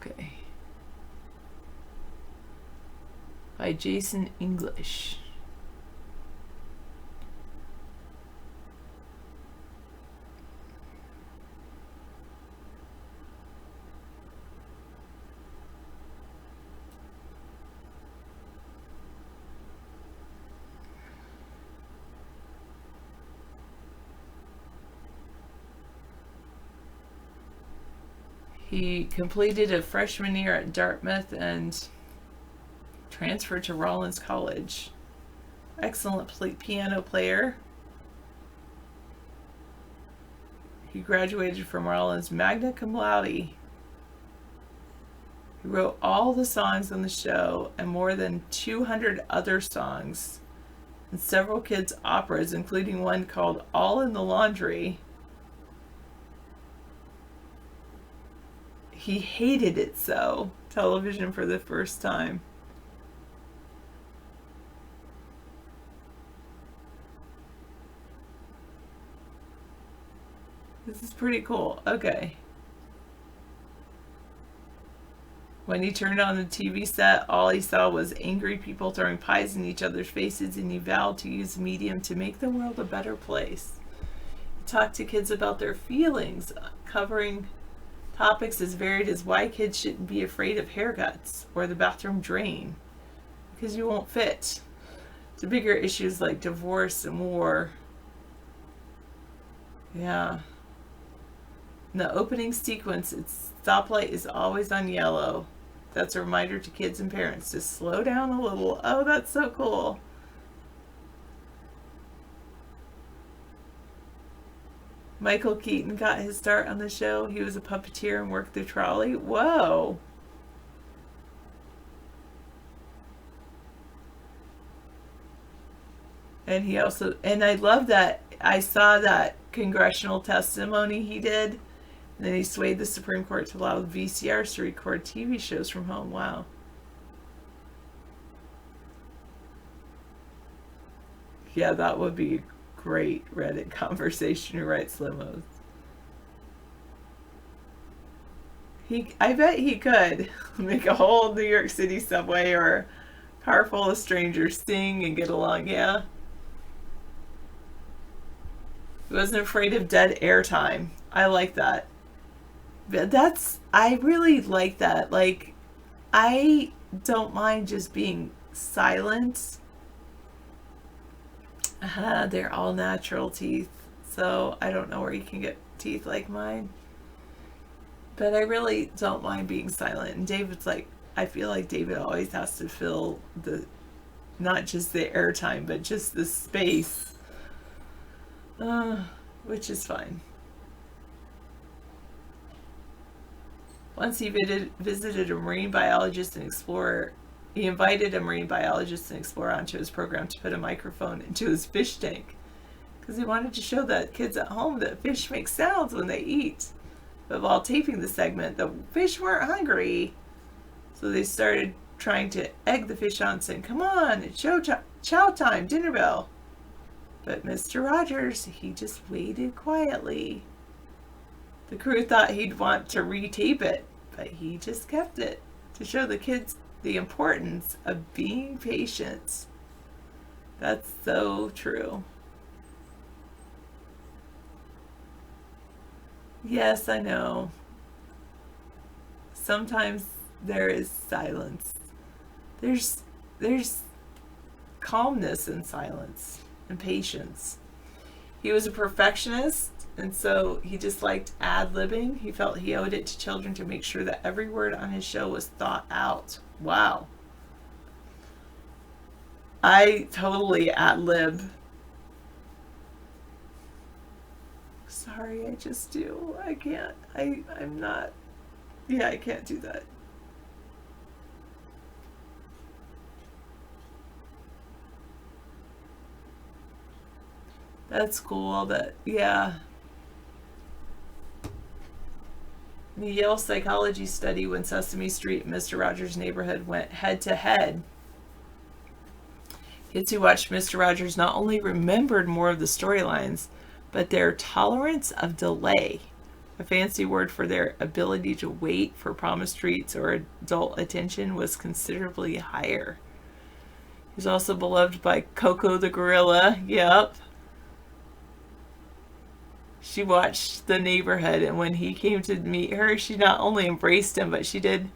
Okay. By Jason English. He completed a freshman year at Dartmouth and transferred to Rollins College. Excellent piano player. He graduated from Rollins magna cum laude. He wrote all the songs on the show and more than 200 other songs and several kids' operas, including one called All in the Laundry. He hated it so. Television for the first time. This is pretty cool. Okay. When he turned on the TV set, all he saw was angry people throwing pies in each other's faces, and he vowed to use the medium to make the world a better place. He talked to kids about their feelings, covering topics as varied as why kids shouldn't be afraid of haircuts or the bathroom drain because you won't fit, to bigger issues like divorce and war. Yeah. In the opening sequence, its stoplight is always on yellow. That's a reminder to kids and parents to slow down a little. Oh, that's so cool. Michael Keaton got his start on the show. He was a puppeteer and worked the trolley. Whoa. And he also, and I love that I saw that congressional testimony he did. And then he swayed the Supreme Court to allow VCRs to record TV shows from home. Wow. Yeah, that would be great Reddit conversation to write Slimos. I bet he could make a whole New York City subway or car full of strangers sing and get along. Yeah. He wasn't afraid of dead airtime. I like that. I really like that. Like, I don't mind just being silent. They're all natural teeth, so I don't know where you can get teeth like mine. But I really don't mind being silent. And David's like, I feel like David always has to fill not just the airtime, but just the space. Which is fine. Once he visited a marine biologist and explorer. He invited a marine biologist and explorer onto his program to put a microphone into his fish tank because he wanted to show the kids at home that fish make sounds when they eat. But while taping the segment, the fish weren't hungry. So they started trying to egg the fish on, saying, "Come on, it's chow time, dinner bell." But Mr. Rogers, he just waited quietly. The crew thought he'd want to retape it, but he just kept it to show the kids the importance of being patient. That's so true. Yes, I know. Sometimes there is silence. There's calmness in silence and patience. He was a perfectionist, and so he just liked ad-libbing. He felt he owed it to children to make sure that every word on his show was thought out. Wow. I totally ad-lib. Sorry, I just do. I can't. I'm not. Yeah, I can't do that. That's cool. Yeah. The Yale psychology study when Sesame Street and Mr. Rogers' Neighborhood went head to head. Kids who watched Mr. Rogers not only remembered more of the storylines, but their tolerance of delay A fancy word for their ability to wait for promised treats or adult attention was considerably higher. He was also beloved by Coco the gorilla. Yep. She watched the neighborhood, and when he came to meet her, she not only embraced him, but she did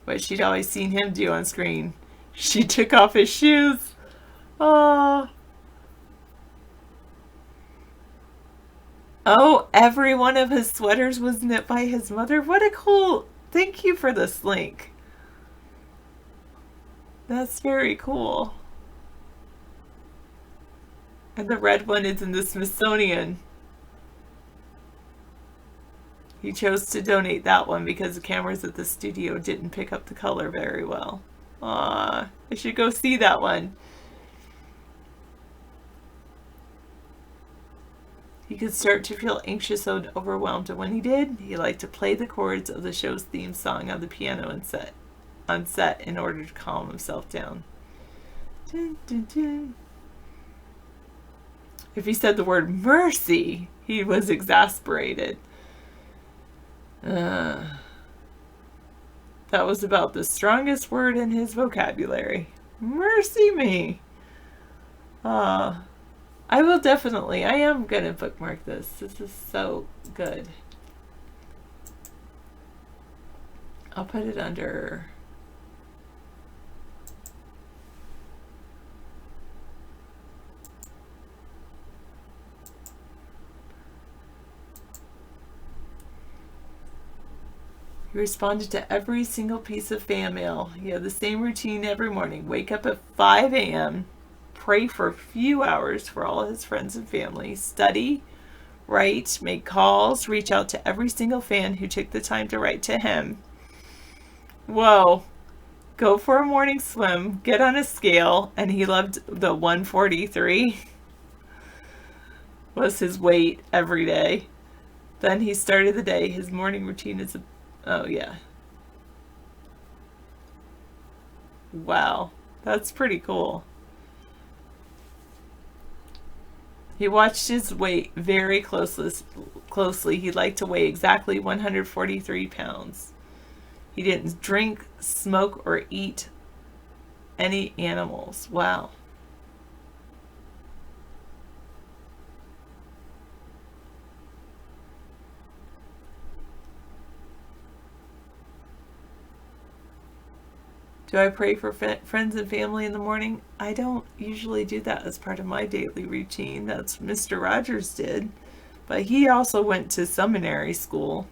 what she'd always seen him do on screen. She took off his shoes. Oh. Oh, every one of his sweaters was knit by his mother. What a cool... Thank you for this link. That's very cool. And the red one is in the Smithsonian. He chose to donate that one because the cameras at the studio didn't pick up the color very well. Aw, I should go see that one. He could start to feel anxious and overwhelmed, and when he did, he liked to play the chords of the show's theme song on the piano on set in order to calm himself down. Dun, dun, dun. If he said the word mercy, he was exasperated. That was about the strongest word in his vocabulary. Mercy me. I will definitely, I am going to bookmark this. This is so good. I'll put it under... He responded to every single piece of fan mail. He had the same routine every morning. Wake up at 5 a.m., pray for a few hours for all his friends and family, study, write, make calls, reach out to every single fan who took the time to write to him. Whoa. Go for a morning swim, get on a scale, and he loved the 143 was his weight every day. Then he started the day. His morning routine is oh yeah. Wow, that's pretty cool. He watched his weight very closely. He liked to weigh exactly 143 pounds. He didn't drink, smoke, or eat any animals. Wow. Do I pray for friends and family in the morning? I don't usually do that as part of my daily routine. That's Mr. Rogers did. But he also went to seminary school.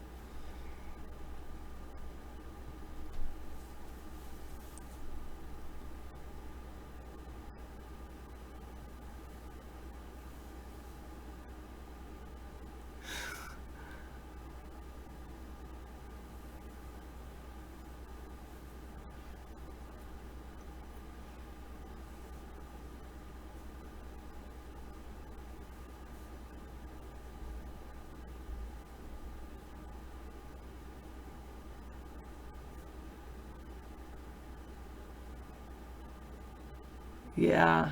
Yeah.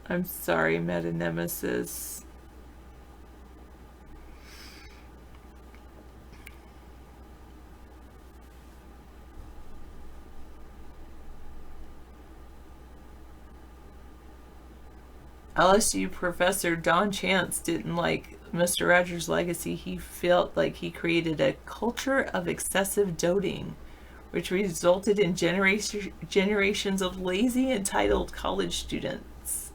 I'm sorry, Meta Nemesis. LSU professor Don Chance didn't like Mr. Rogers' legacy. He felt like he created a culture of excessive doting, which resulted in generations of lazy, entitled college students.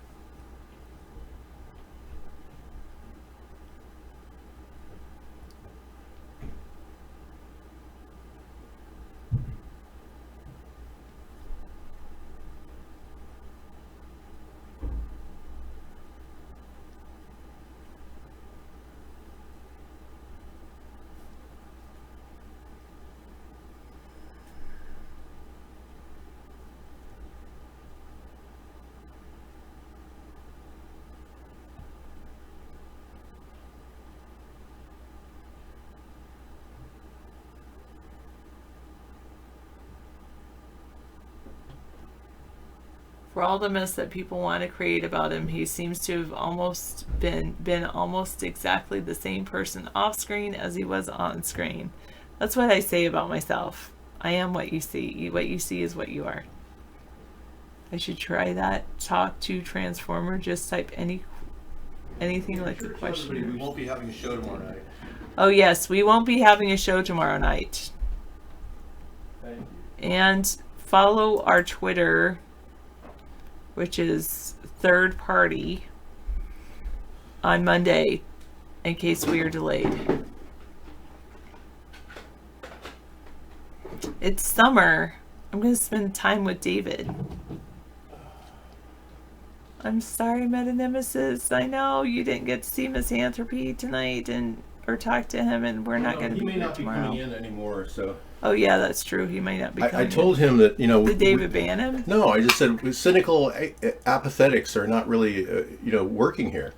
For all the mess that people want to create about him, he seems to have almost been almost exactly the same person off screen as he was on screen. That's what I say about myself. I am what you see. What you see is what you are. I should try that. Talk to Transformer. Just type anything like a question. We won't be having a show tomorrow night. Oh yes, we won't be having a show tomorrow night. Thank you. And follow our Twitter, which is Third Party, on Monday, in case we are delayed. It's summer. I'm going to spend time with David. I'm sorry, Meta Nemesis. I know you didn't get to see Misanthropy tonight or talk to him, and we're not going to be here tomorrow. He may not be coming in anymore, so. Oh yeah, that's true. He might not be coming I told him that, you know. Did David ban him? No, I just said cynical apathetics are not really, working here.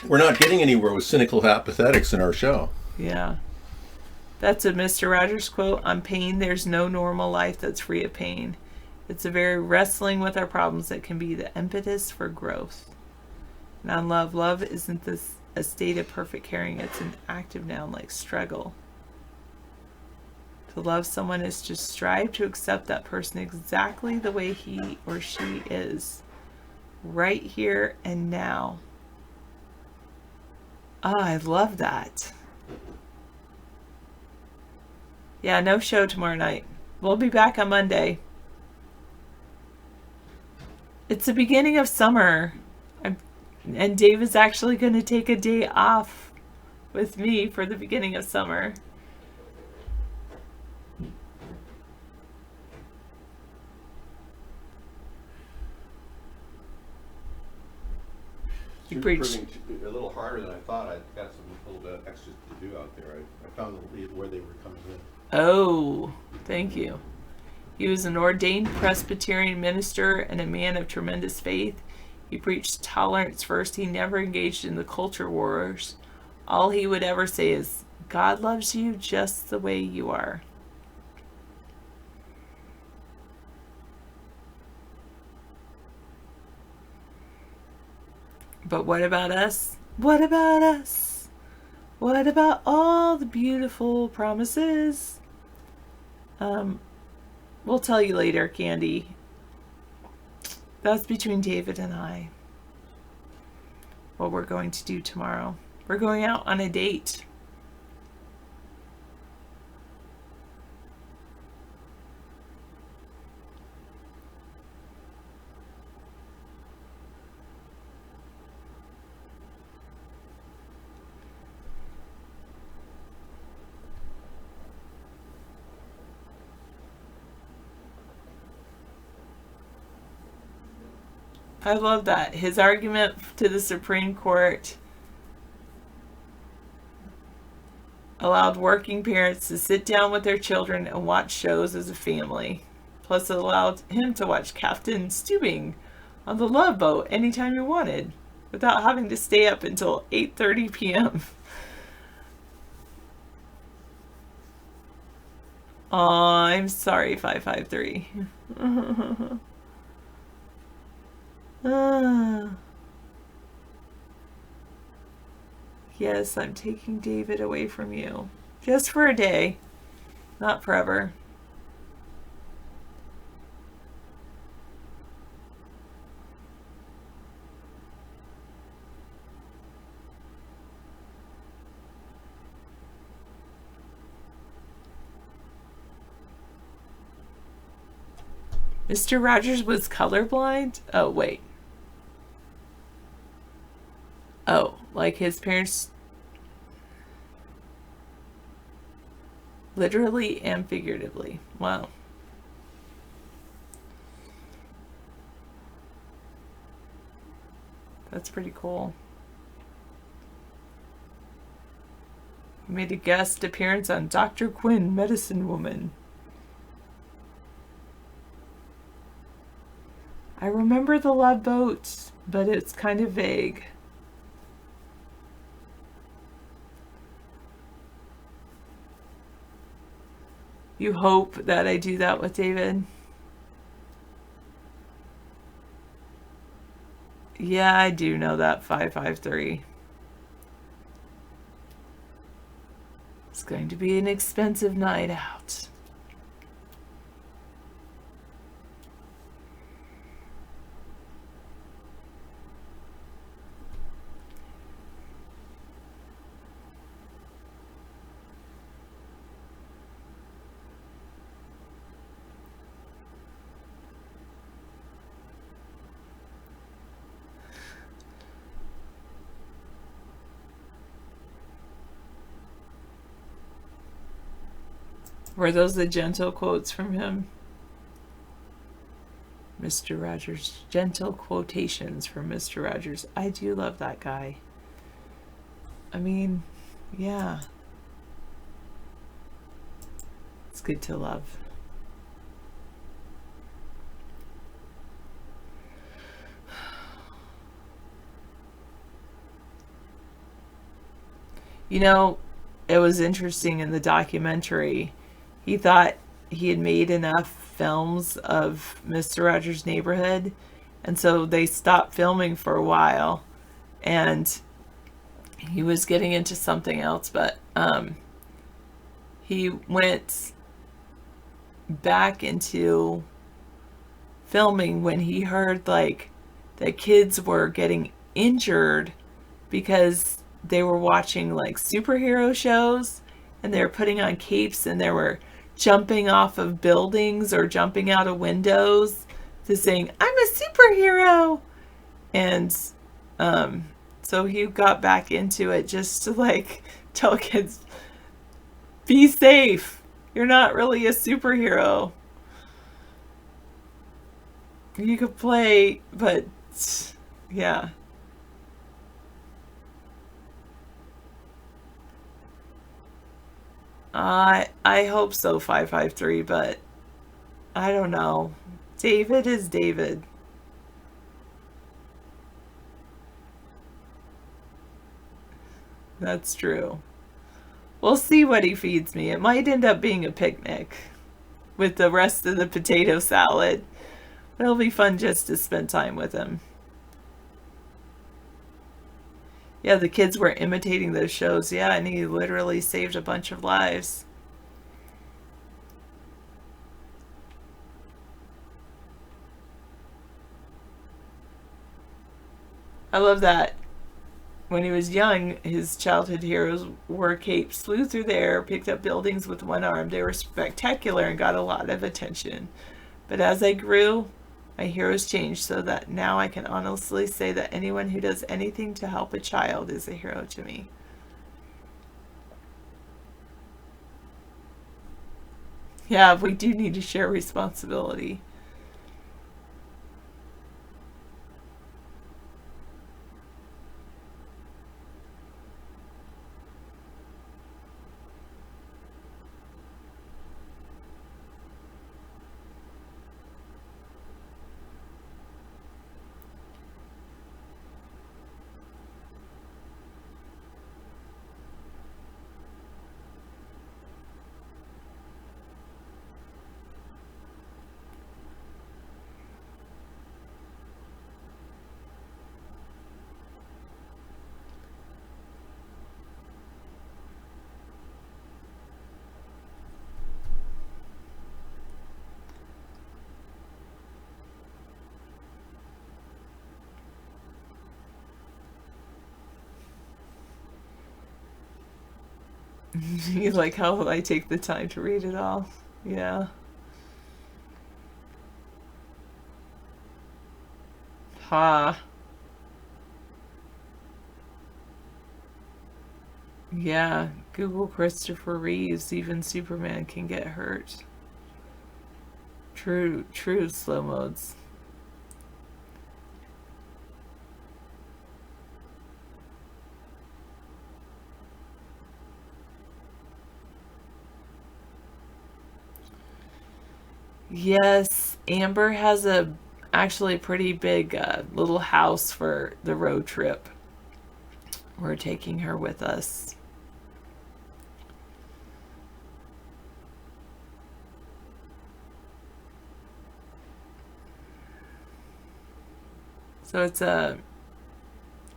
We're not getting anywhere with cynical apathetics in our show. Yeah. That's a Mr. Rogers quote. On pain, there's no normal life that's free of pain. It's a very wrestling with our problems that can be the impetus for growth. And on love, love isn't this a state of perfect caring. It's an active noun like struggle. To love someone is to strive to accept that person exactly the way he or she is, right here and now. Oh, I love that. Yeah, no show tomorrow night. We'll be back on Monday. It's the beginning of summer. And Dave is actually going to take a day off with me for the beginning of summer. It's proving a little harder than I thought. I got a little bit extra to do out there. I found where they were coming in. Oh, thank you. He was an ordained Presbyterian minister and a man of tremendous faith. He preached tolerance first. He never engaged in the culture wars. All he would ever say is, God loves you just the way you are. But what about us? What about us? What about all the beautiful promises? We'll tell you later, Candy. That's between David and I. What we're going to do tomorrow. We're going out on a date. I love that. His argument to the Supreme Court allowed working parents to sit down with their children and watch shows as a family. Plus, it allowed him to watch Captain Stubing on the Love Boat anytime he wanted without having to stay up until 8:30 p.m. Aw, I'm sorry, 553. Yes, I'm taking David away from you. Just for a day. Not forever. Mr. Rogers was colorblind? Oh, wait. Oh, like his parents literally and figuratively. Wow. That's pretty cool. He made a guest appearance on Dr. Quinn, Medicine Woman. I remember the Love Boat, but it's kind of vague. You hope that I do that with David? Yeah, I do know that 553. It's going to be an expensive night out. Were those the gentle quotes from him? Mr. Rogers. Gentle quotations from Mr. Rogers. I do love that guy. I mean, yeah. It's good to love. You know, it was interesting in the documentary. He thought he had made enough films of Mr. Rogers' Neighborhood, and so they stopped filming for a while, and he was getting into something else, but he went back into filming when he heard like that kids were getting injured because they were watching like superhero shows, and they were putting on capes, and they were jumping off of buildings or jumping out of windows to saying, "I'm a superhero." And so he got back into it just to like tell kids, be safe. You're not really a superhero. You could play, but yeah. I hope so, 553, but I don't know. David is David. That's true. We'll see what he feeds me. It might end up being a picnic with the rest of the potato salad. It'll be fun just to spend time with him. Yeah, the kids were imitating those shows. Yeah, and he literally saved a bunch of lives. I love that. When he was young, his childhood heroes wore capes, flew through the air, picked up buildings with one arm. They were spectacular and got a lot of attention. But as I grew, my heroes changed so that now I can honestly say that anyone who does anything to help a child is a hero to me. Yeah, we do need to share responsibility. You like how I take the time to read it all? Yeah. Ha. Yeah, Google Christopher Reeves. Even Superman can get hurt. True slow modes. Yes, Amber has actually pretty big little house for the road trip. We're taking her with us. So it's a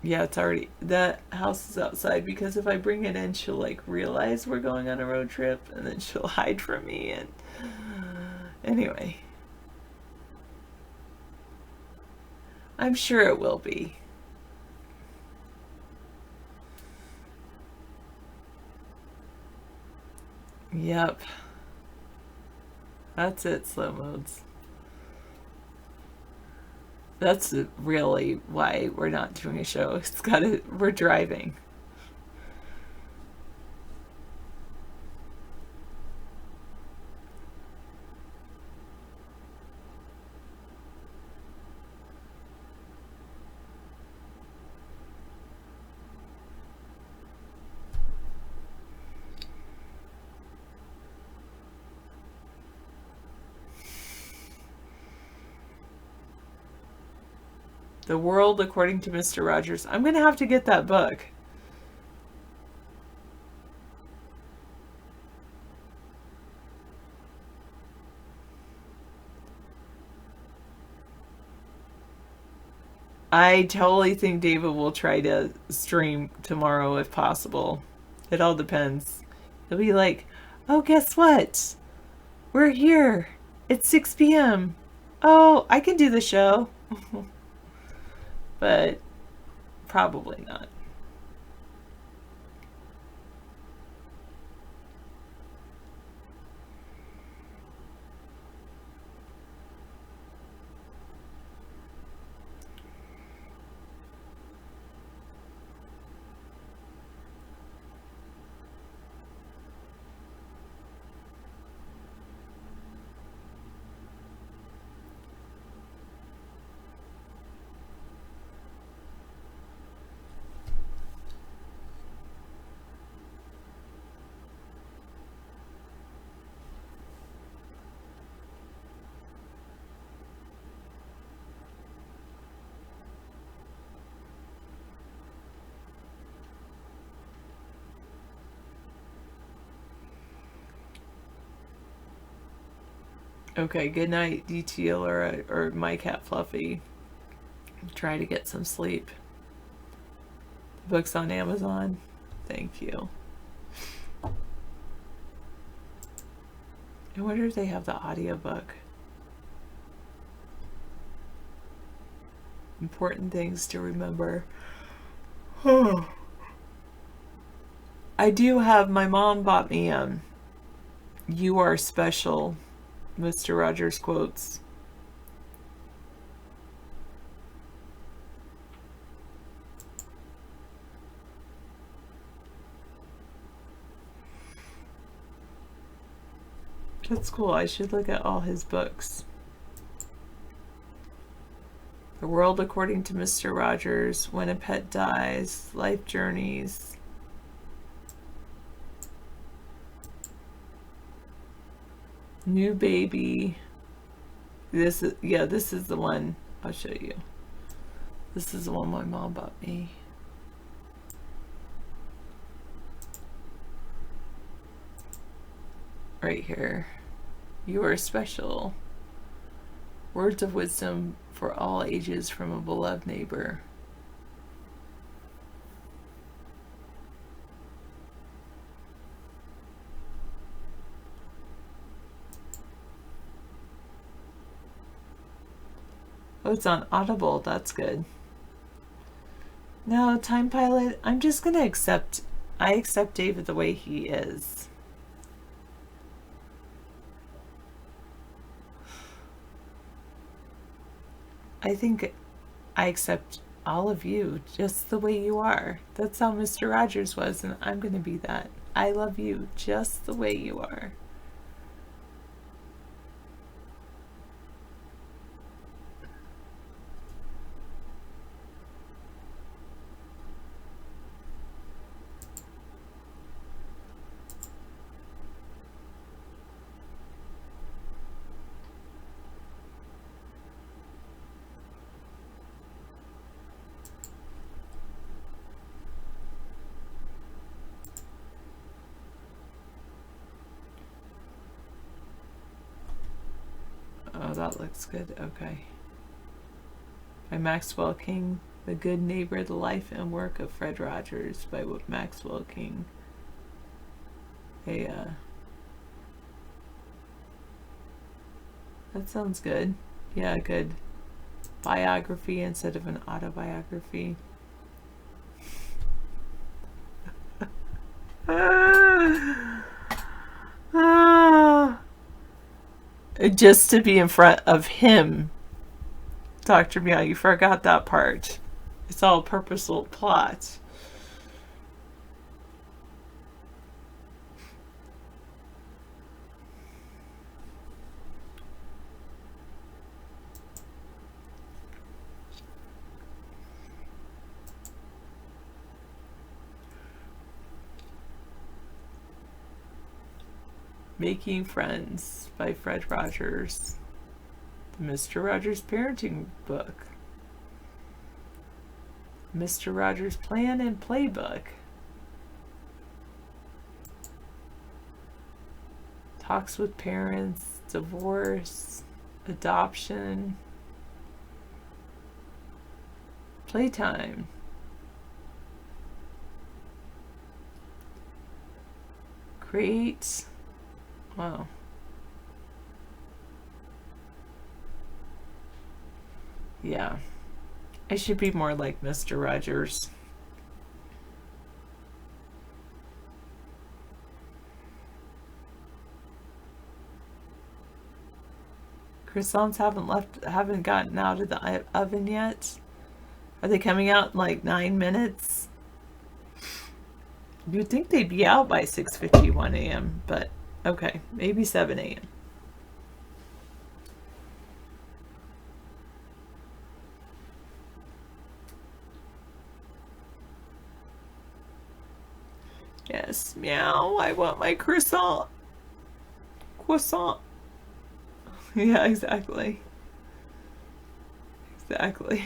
Yeah, it's already, the house is outside because if I bring it in, she'll like realize we're going on a road trip and then she'll hide from me. And anyway, I'm sure it will be. Yep. That's it, slow modes. That's really why we're not doing a show. We're driving. The World According to Mr. Rogers. I'm going to have to get that book. I totally think David will try to stream tomorrow if possible. It all depends. He'll be like, oh, guess what? We're here. It's 6 p.m. Oh, I can do the show. But probably not. Okay, good night, DTL or my cat Fluffy. Try to get some sleep. The book's on Amazon. Thank you. I wonder if they have the audiobook. Important things to remember. I do have, my mom bought me You Are Special, Mr. Rogers quotes. That's cool. I should look at all his books. The World According to Mr. Rogers, When a Pet Dies, Life Journeys. New Baby. This is the one. I'll show you. This is the one my mom bought me. Right here. You Are Special. Words of wisdom for all ages from a beloved neighbor. Oh, it's on Audible. That's good. No, Time Pilot. I'm just going to accept. I accept David the way he is. I think I accept all of you just the way you are. That's how Mr. Rogers was, and I'm going to be that. I love you just the way you are. Oh, that looks good. Okay. By Maxwell King. The Good Neighbor, The Life and Work of Fred Rogers by Maxwell King. That sounds good. Yeah, good biography instead of an autobiography. Just to be in front of him, Dr. Meow, you forgot that part. It's all purposeful plot. Making Friends by Fred Rogers. The Mr. Rogers Parenting Book. Mr. Rogers Plan and Playbook. Talks with Parents, Divorce, Adoption, Playtime. Create. Wow. Yeah. I should be more like Mr. Rogers. Croissants haven't gotten out of the oven yet. Are they coming out in like 9 minutes? You'd think they'd be out by 6:51 a.m., but okay, maybe 7 a.m. Yes, meow, I want my croissant. Croissant. Yeah, exactly. Exactly.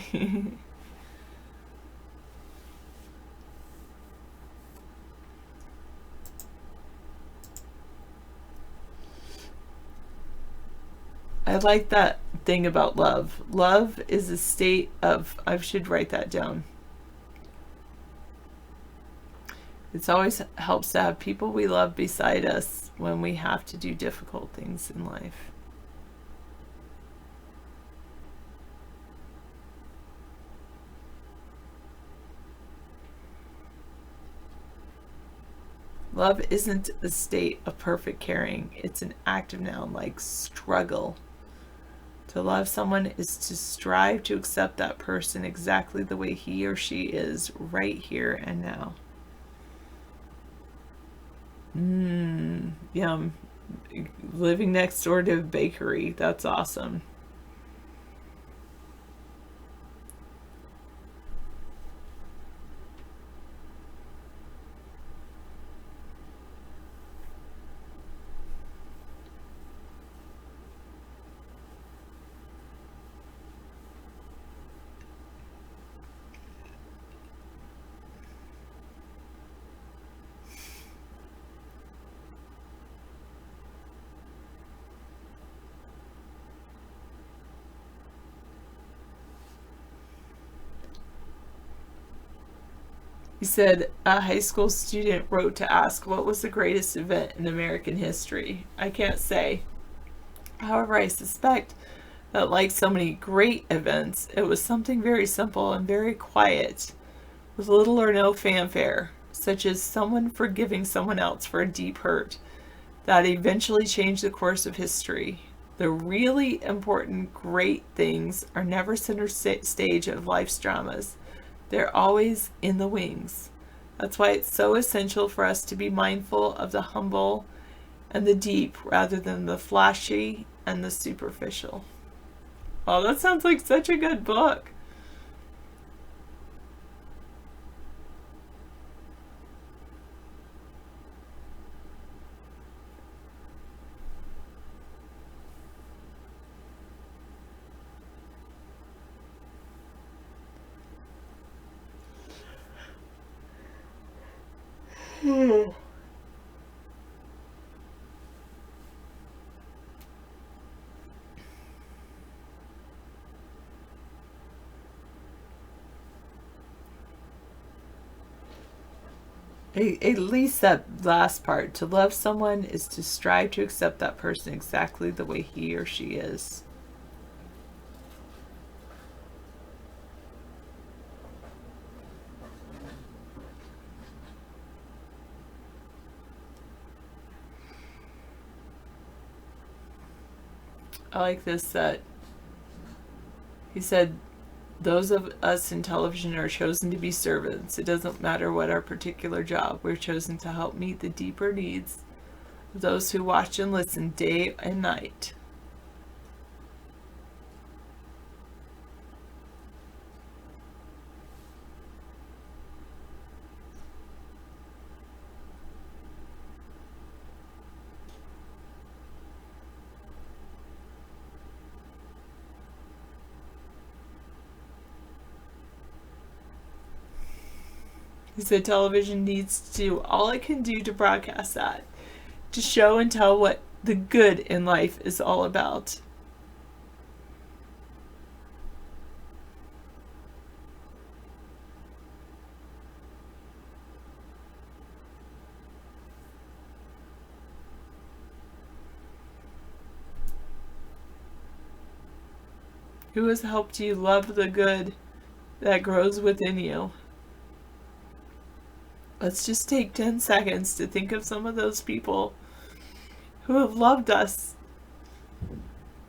I like that thing about love. Love is a state of, I should write that down. It always helps to have people we love beside us when we have to do difficult things in life. Love isn't a state of perfect caring. It's an active noun like struggle. To love someone is to strive to accept that person exactly the way he or she is right here and now. Yum. Living next door to a bakery. That's awesome. He said a high school student wrote to ask what was the greatest event in American history. I can't say. However, I suspect that like so many great events, it was something very simple and very quiet, with little or no fanfare, such as someone forgiving someone else for a deep hurt that eventually changed the course of history. The really important great things are never center stage of life's dramas. They're always in the wings. That's why it's so essential for us to be mindful of the humble and the deep rather than the flashy and the superficial. Oh, that sounds like such a good book. At least that last part. To love someone is to strive to accept that person exactly the way he or she is. I like this that he said, those of us in television are chosen to be servants. It doesn't matter what our particular job. We're chosen to help meet the deeper needs of those who watch and listen day and night. He said television needs to do all it can do to broadcast that, to show and tell what the good in life is all about. Who has helped you love the good that grows within you? Let's just take 10 seconds to think of some of those people who have loved us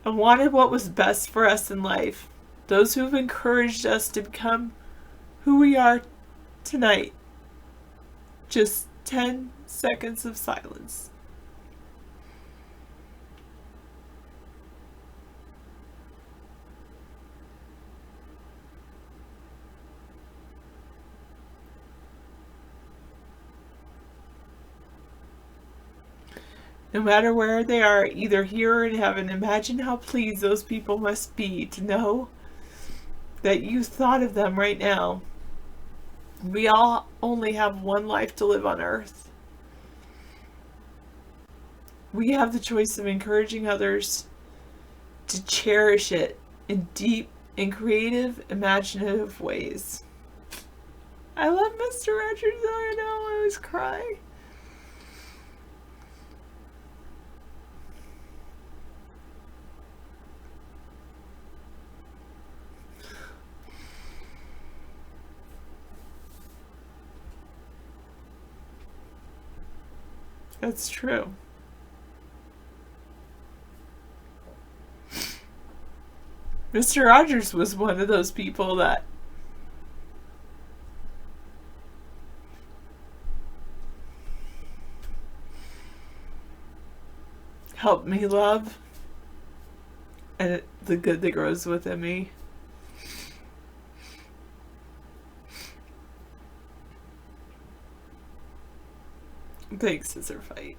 and wanted what was best for us in life. Those who have encouraged us to become who we are tonight. Just 10 seconds of silence. No matter where they are, either here or in heaven, imagine how pleased those people must be to know that you thought of them right now. We all only have one life to live on earth. We have the choice of encouraging others to cherish it in deep and creative, imaginative ways. I love Mr. Rogers, I know, I was crying. That's true. Mr. Rogers was one of those people that helped me love and the good that grows within me. Thanks, Scissor Fight.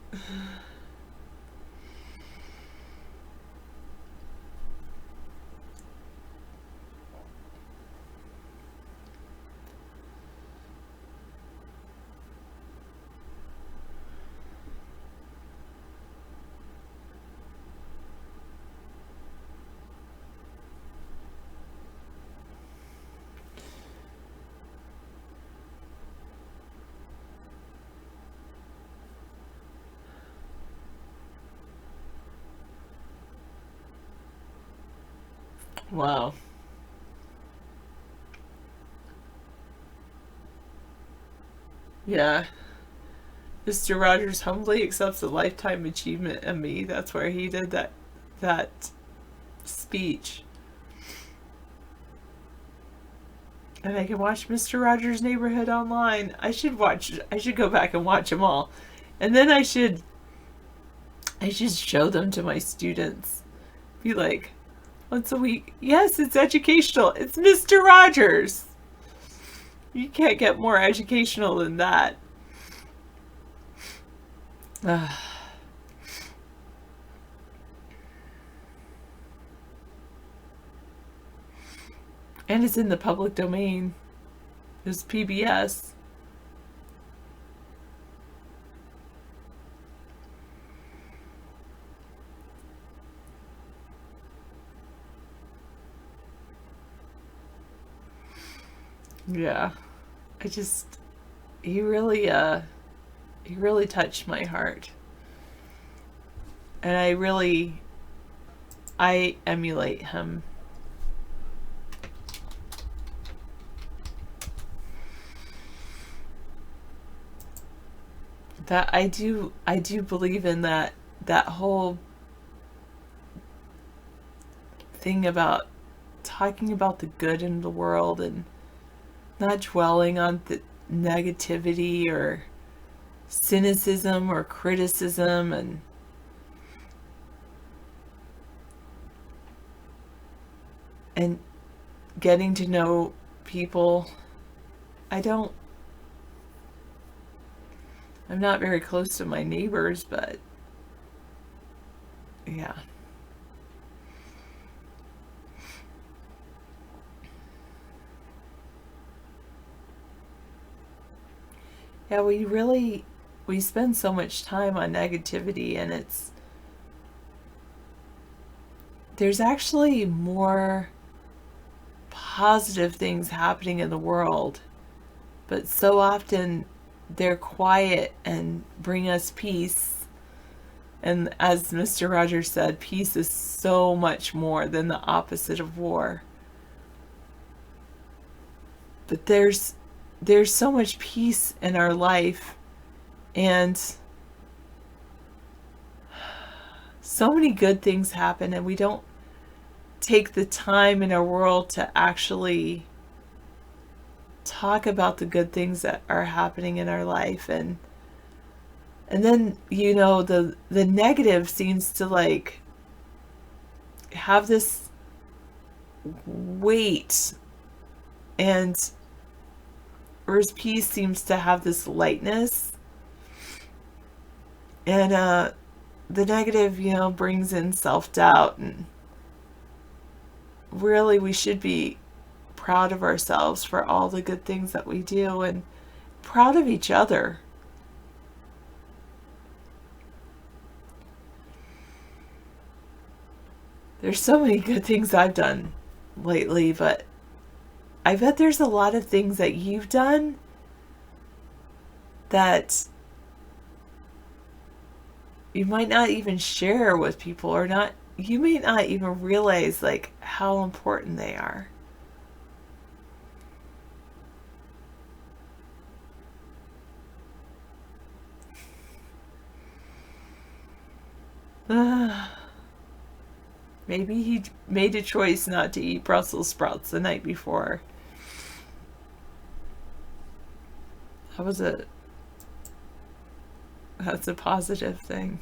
Wow. Yeah. Mr. Rogers humbly accepts a lifetime achievement in me. That's where he did that speech. And I can watch Mr. Rogers' Neighborhood online. I should go back and watch them all. And then I should show them to my students. Be like, once a week. Yes, it's educational. It's Mr. Rogers. You can't get more educational than that. And it's in the public domain. It's PBS. Yeah, he really he really touched my heart. And I emulate him. That I do believe in that whole thing about talking about the good in the world and not dwelling on the negativity or cynicism or criticism, and getting to know people. I'm not very close to my neighbors, but yeah. Yeah, we spend so much time on negativity, and there's actually more positive things happening in the world, but so often they're quiet and bring us peace. And as Mr. Rogers said, peace is so much more than the opposite of war. But there's so much peace in our life, and so many good things happen, and we don't take the time in our world to actually talk about the good things that are happening in our life. And then, you know, the negative seems to like have this weight, and whereas peace seems to have this lightness. And the negative, you know, brings in self-doubt, and really we should be proud of ourselves for all the good things that we do, and proud of each other. There's so many good things I've done lately, but I bet there's a lot of things that you've done that you might not even share with people, or not, you may not even realize like how important they are. Maybe he made a choice not to eat Brussels sprouts the night before. That's a positive thing.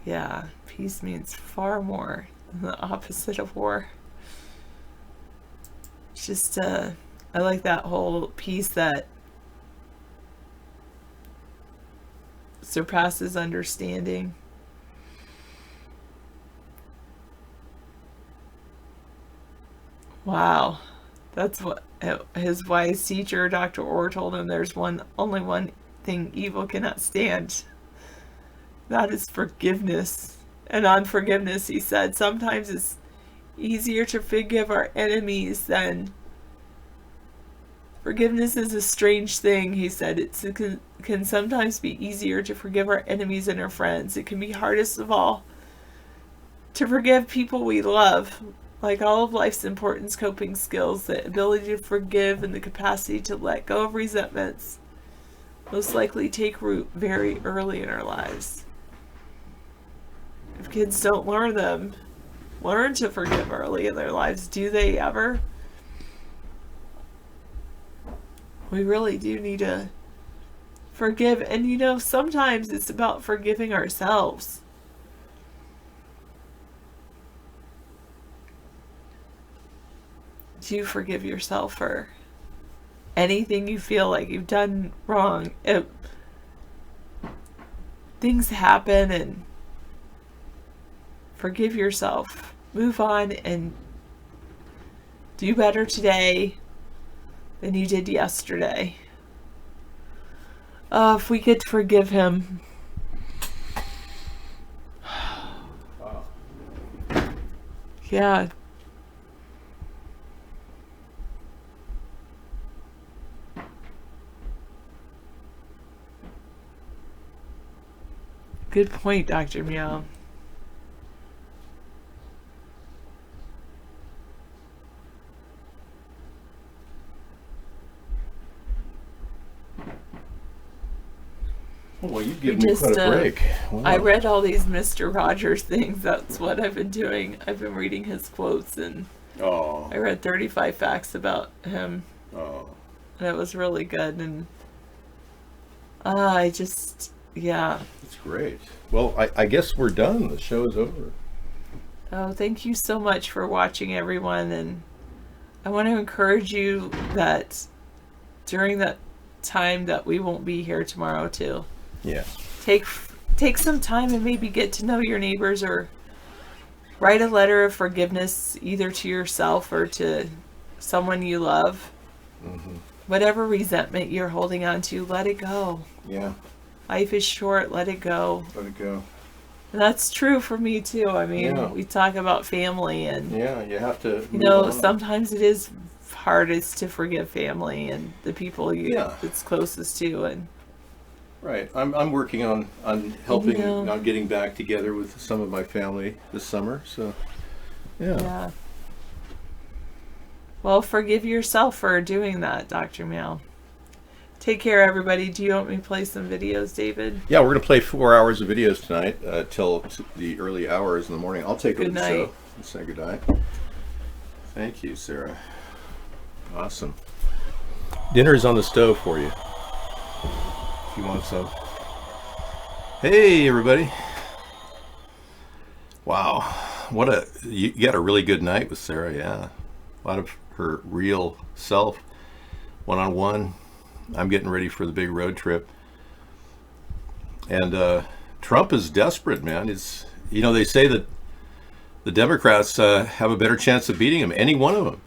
Yeah, peace means far more than the opposite of war. It's just, I like that whole peace that surpasses understanding. Wow, that's what his wise teacher, Dr. Orr, told him. There's only one thing evil cannot stand. That is forgiveness. And on forgiveness, he said, sometimes it's easier to forgive our enemies than... Forgiveness is a strange thing, he said. It can sometimes be easier to forgive our enemies than our friends. It can be hardest of all to forgive people we love. Like all of life's important coping skills, the ability to forgive and the capacity to let go of resentments most likely take root very early in our lives. If kids don't learn to forgive early in their lives, do they ever? We really do need to forgive. And you know, sometimes it's about forgiving ourselves. Do you forgive yourself for anything you feel like you've done wrong? Things happen, and forgive yourself. Move on and do better today than you did yesterday. If we could forgive him. Wow. Yeah. Good point, Dr. Meow. Oh, well, you've given me quite a break. Wow. I read all these Mr. Rogers things. That's what I've been doing. I've been reading his quotes, and I read 35 facts about him. And it was really good. And yeah. That's great. Well, I guess we're done. The show is over. Oh, thank you so much for watching, everyone. And I want to encourage you that during that time that we won't be here tomorrow too. Yeah. Take some time and maybe get to know your neighbors, or write a letter of forgiveness either to yourself or to someone you love. Mm-hmm. Whatever resentment you're holding on to, let it go. Yeah. Life is short, let it go. Let it go. And that's true for me too. I mean, Yeah. we talk about family, and Yeah, you have to. you know, move on. sometimes it is hardest to forgive family and the people it's closest to. And Right. I'm working on helping, You know. on getting back together with some of my family this summer. So, yeah. Well, forgive yourself for doing that, Dr. Meow. Take care, everybody. Do you want me to play some videos, David? Yeah, we're going to play 4 hours of videos tonight till the early hours in the morning. I'll take over Good the night. show and say good night. Thank you, Sarah. Awesome. Dinner's on the stove for you, if you want some. Hey, everybody. Wow. You got a really good night with Sarah, yeah. A lot of her real self, one-on-one. I'm getting ready for the big road trip. And Trump is desperate, man. They say that the Democrats have a better chance of beating him, any one of them,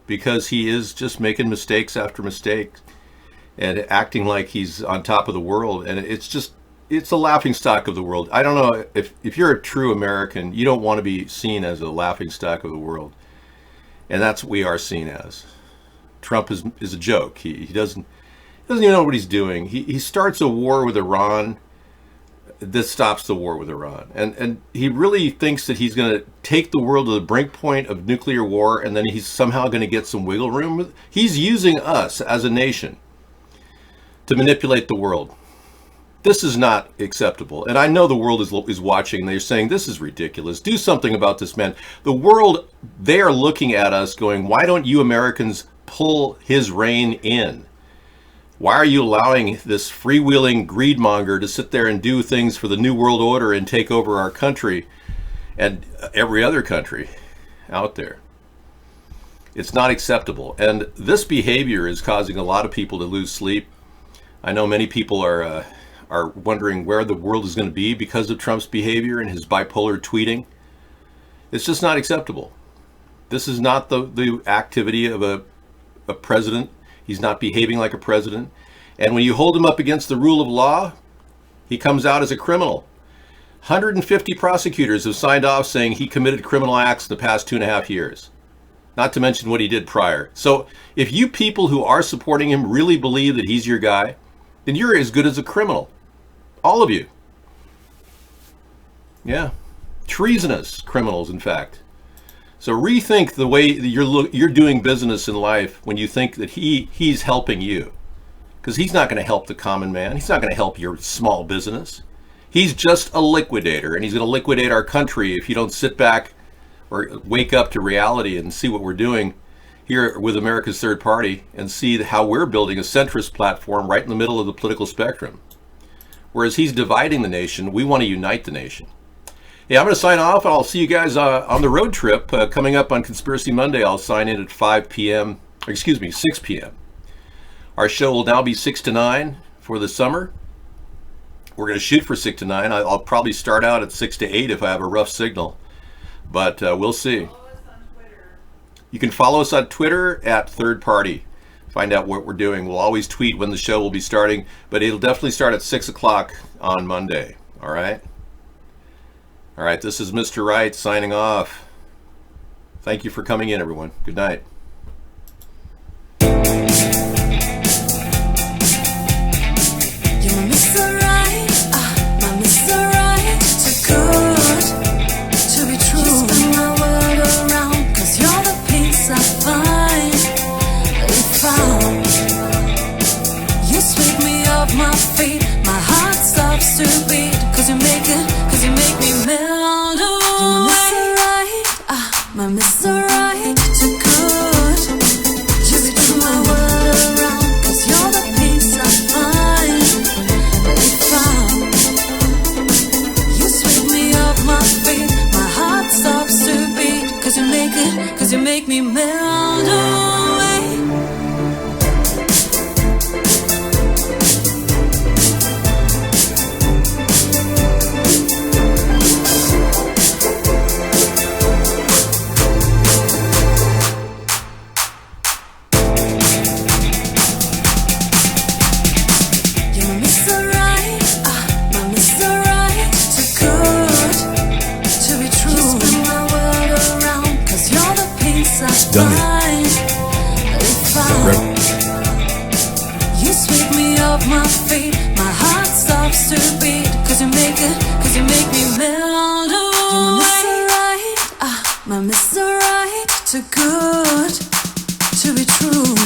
because he is just making mistakes after mistake and acting like he's on top of the world. And it's a laughingstock of the world. I don't know, if you're a true American, you don't want to be seen as a laughingstock of the world. And that's what we are seen as. Trump is a joke. He doesn't even know what he's doing. He starts a war with Iran. This stops the war with Iran. And he really thinks that he's going to take the world to the brink point of nuclear war, and then he's somehow going to get some wiggle room. He's using us as a nation to manipulate the world. This is not acceptable. And I know the world is watching. They're saying, this is ridiculous. Do something about this man. The world, they are looking at us going, why don't you Americans pull his reign in? Why are you allowing this freewheeling greedmonger to sit there and do things for the New World Order and take over our country and every other country out there? It's not acceptable. And this behavior is causing a lot of people to lose sleep. I know many people are wondering where the world is going to be because of Trump's behavior and his bipolar tweeting. It's just not acceptable. This is not the activity of a president. He's not behaving like a president. And when you hold him up against the rule of law, he comes out as a criminal. 150 prosecutors have signed off saying he committed criminal acts in the past 2.5 years. Not to mention what he did prior. So if you people who are supporting him really believe that he's your guy, then you're as good as a criminal. All of you. Yeah. Treasonous criminals, in fact. So rethink the way that you're doing business in life when you think that he's helping you. Because he's not going to help the common man. He's not going to help your small business. He's just a liquidator, and he's going to liquidate our country if you don't sit back or wake up to reality and see what we're doing here with America's Third Party and see how we're building a centrist platform right in the middle of the political spectrum. Whereas he's dividing the nation, we want to unite the nation. Hey, I'm going to sign off. I'll see you guys on the road trip coming up on Conspiracy Monday. I'll sign in at 6 p.m. Our show will now be 6 to 9 for the summer. We're going to shoot for 6 to 9. I'll probably start out at 6 to 8 if I have a rough signal, but we'll see. You can follow us on Twitter at Third Party. Find out what we're doing. We'll always tweet when the show will be starting, but it'll definitely start at 6 o'clock on Monday. All right? All right, this is Mr. Wright signing off. Thank you for coming in, everyone. Good night. You're my Mr. Right, my Mr. Right. You sweep me off my feet, my heart stops to beat, cause you make me melt away. You're my Mr. Right, my Mr. Right, too good to be true.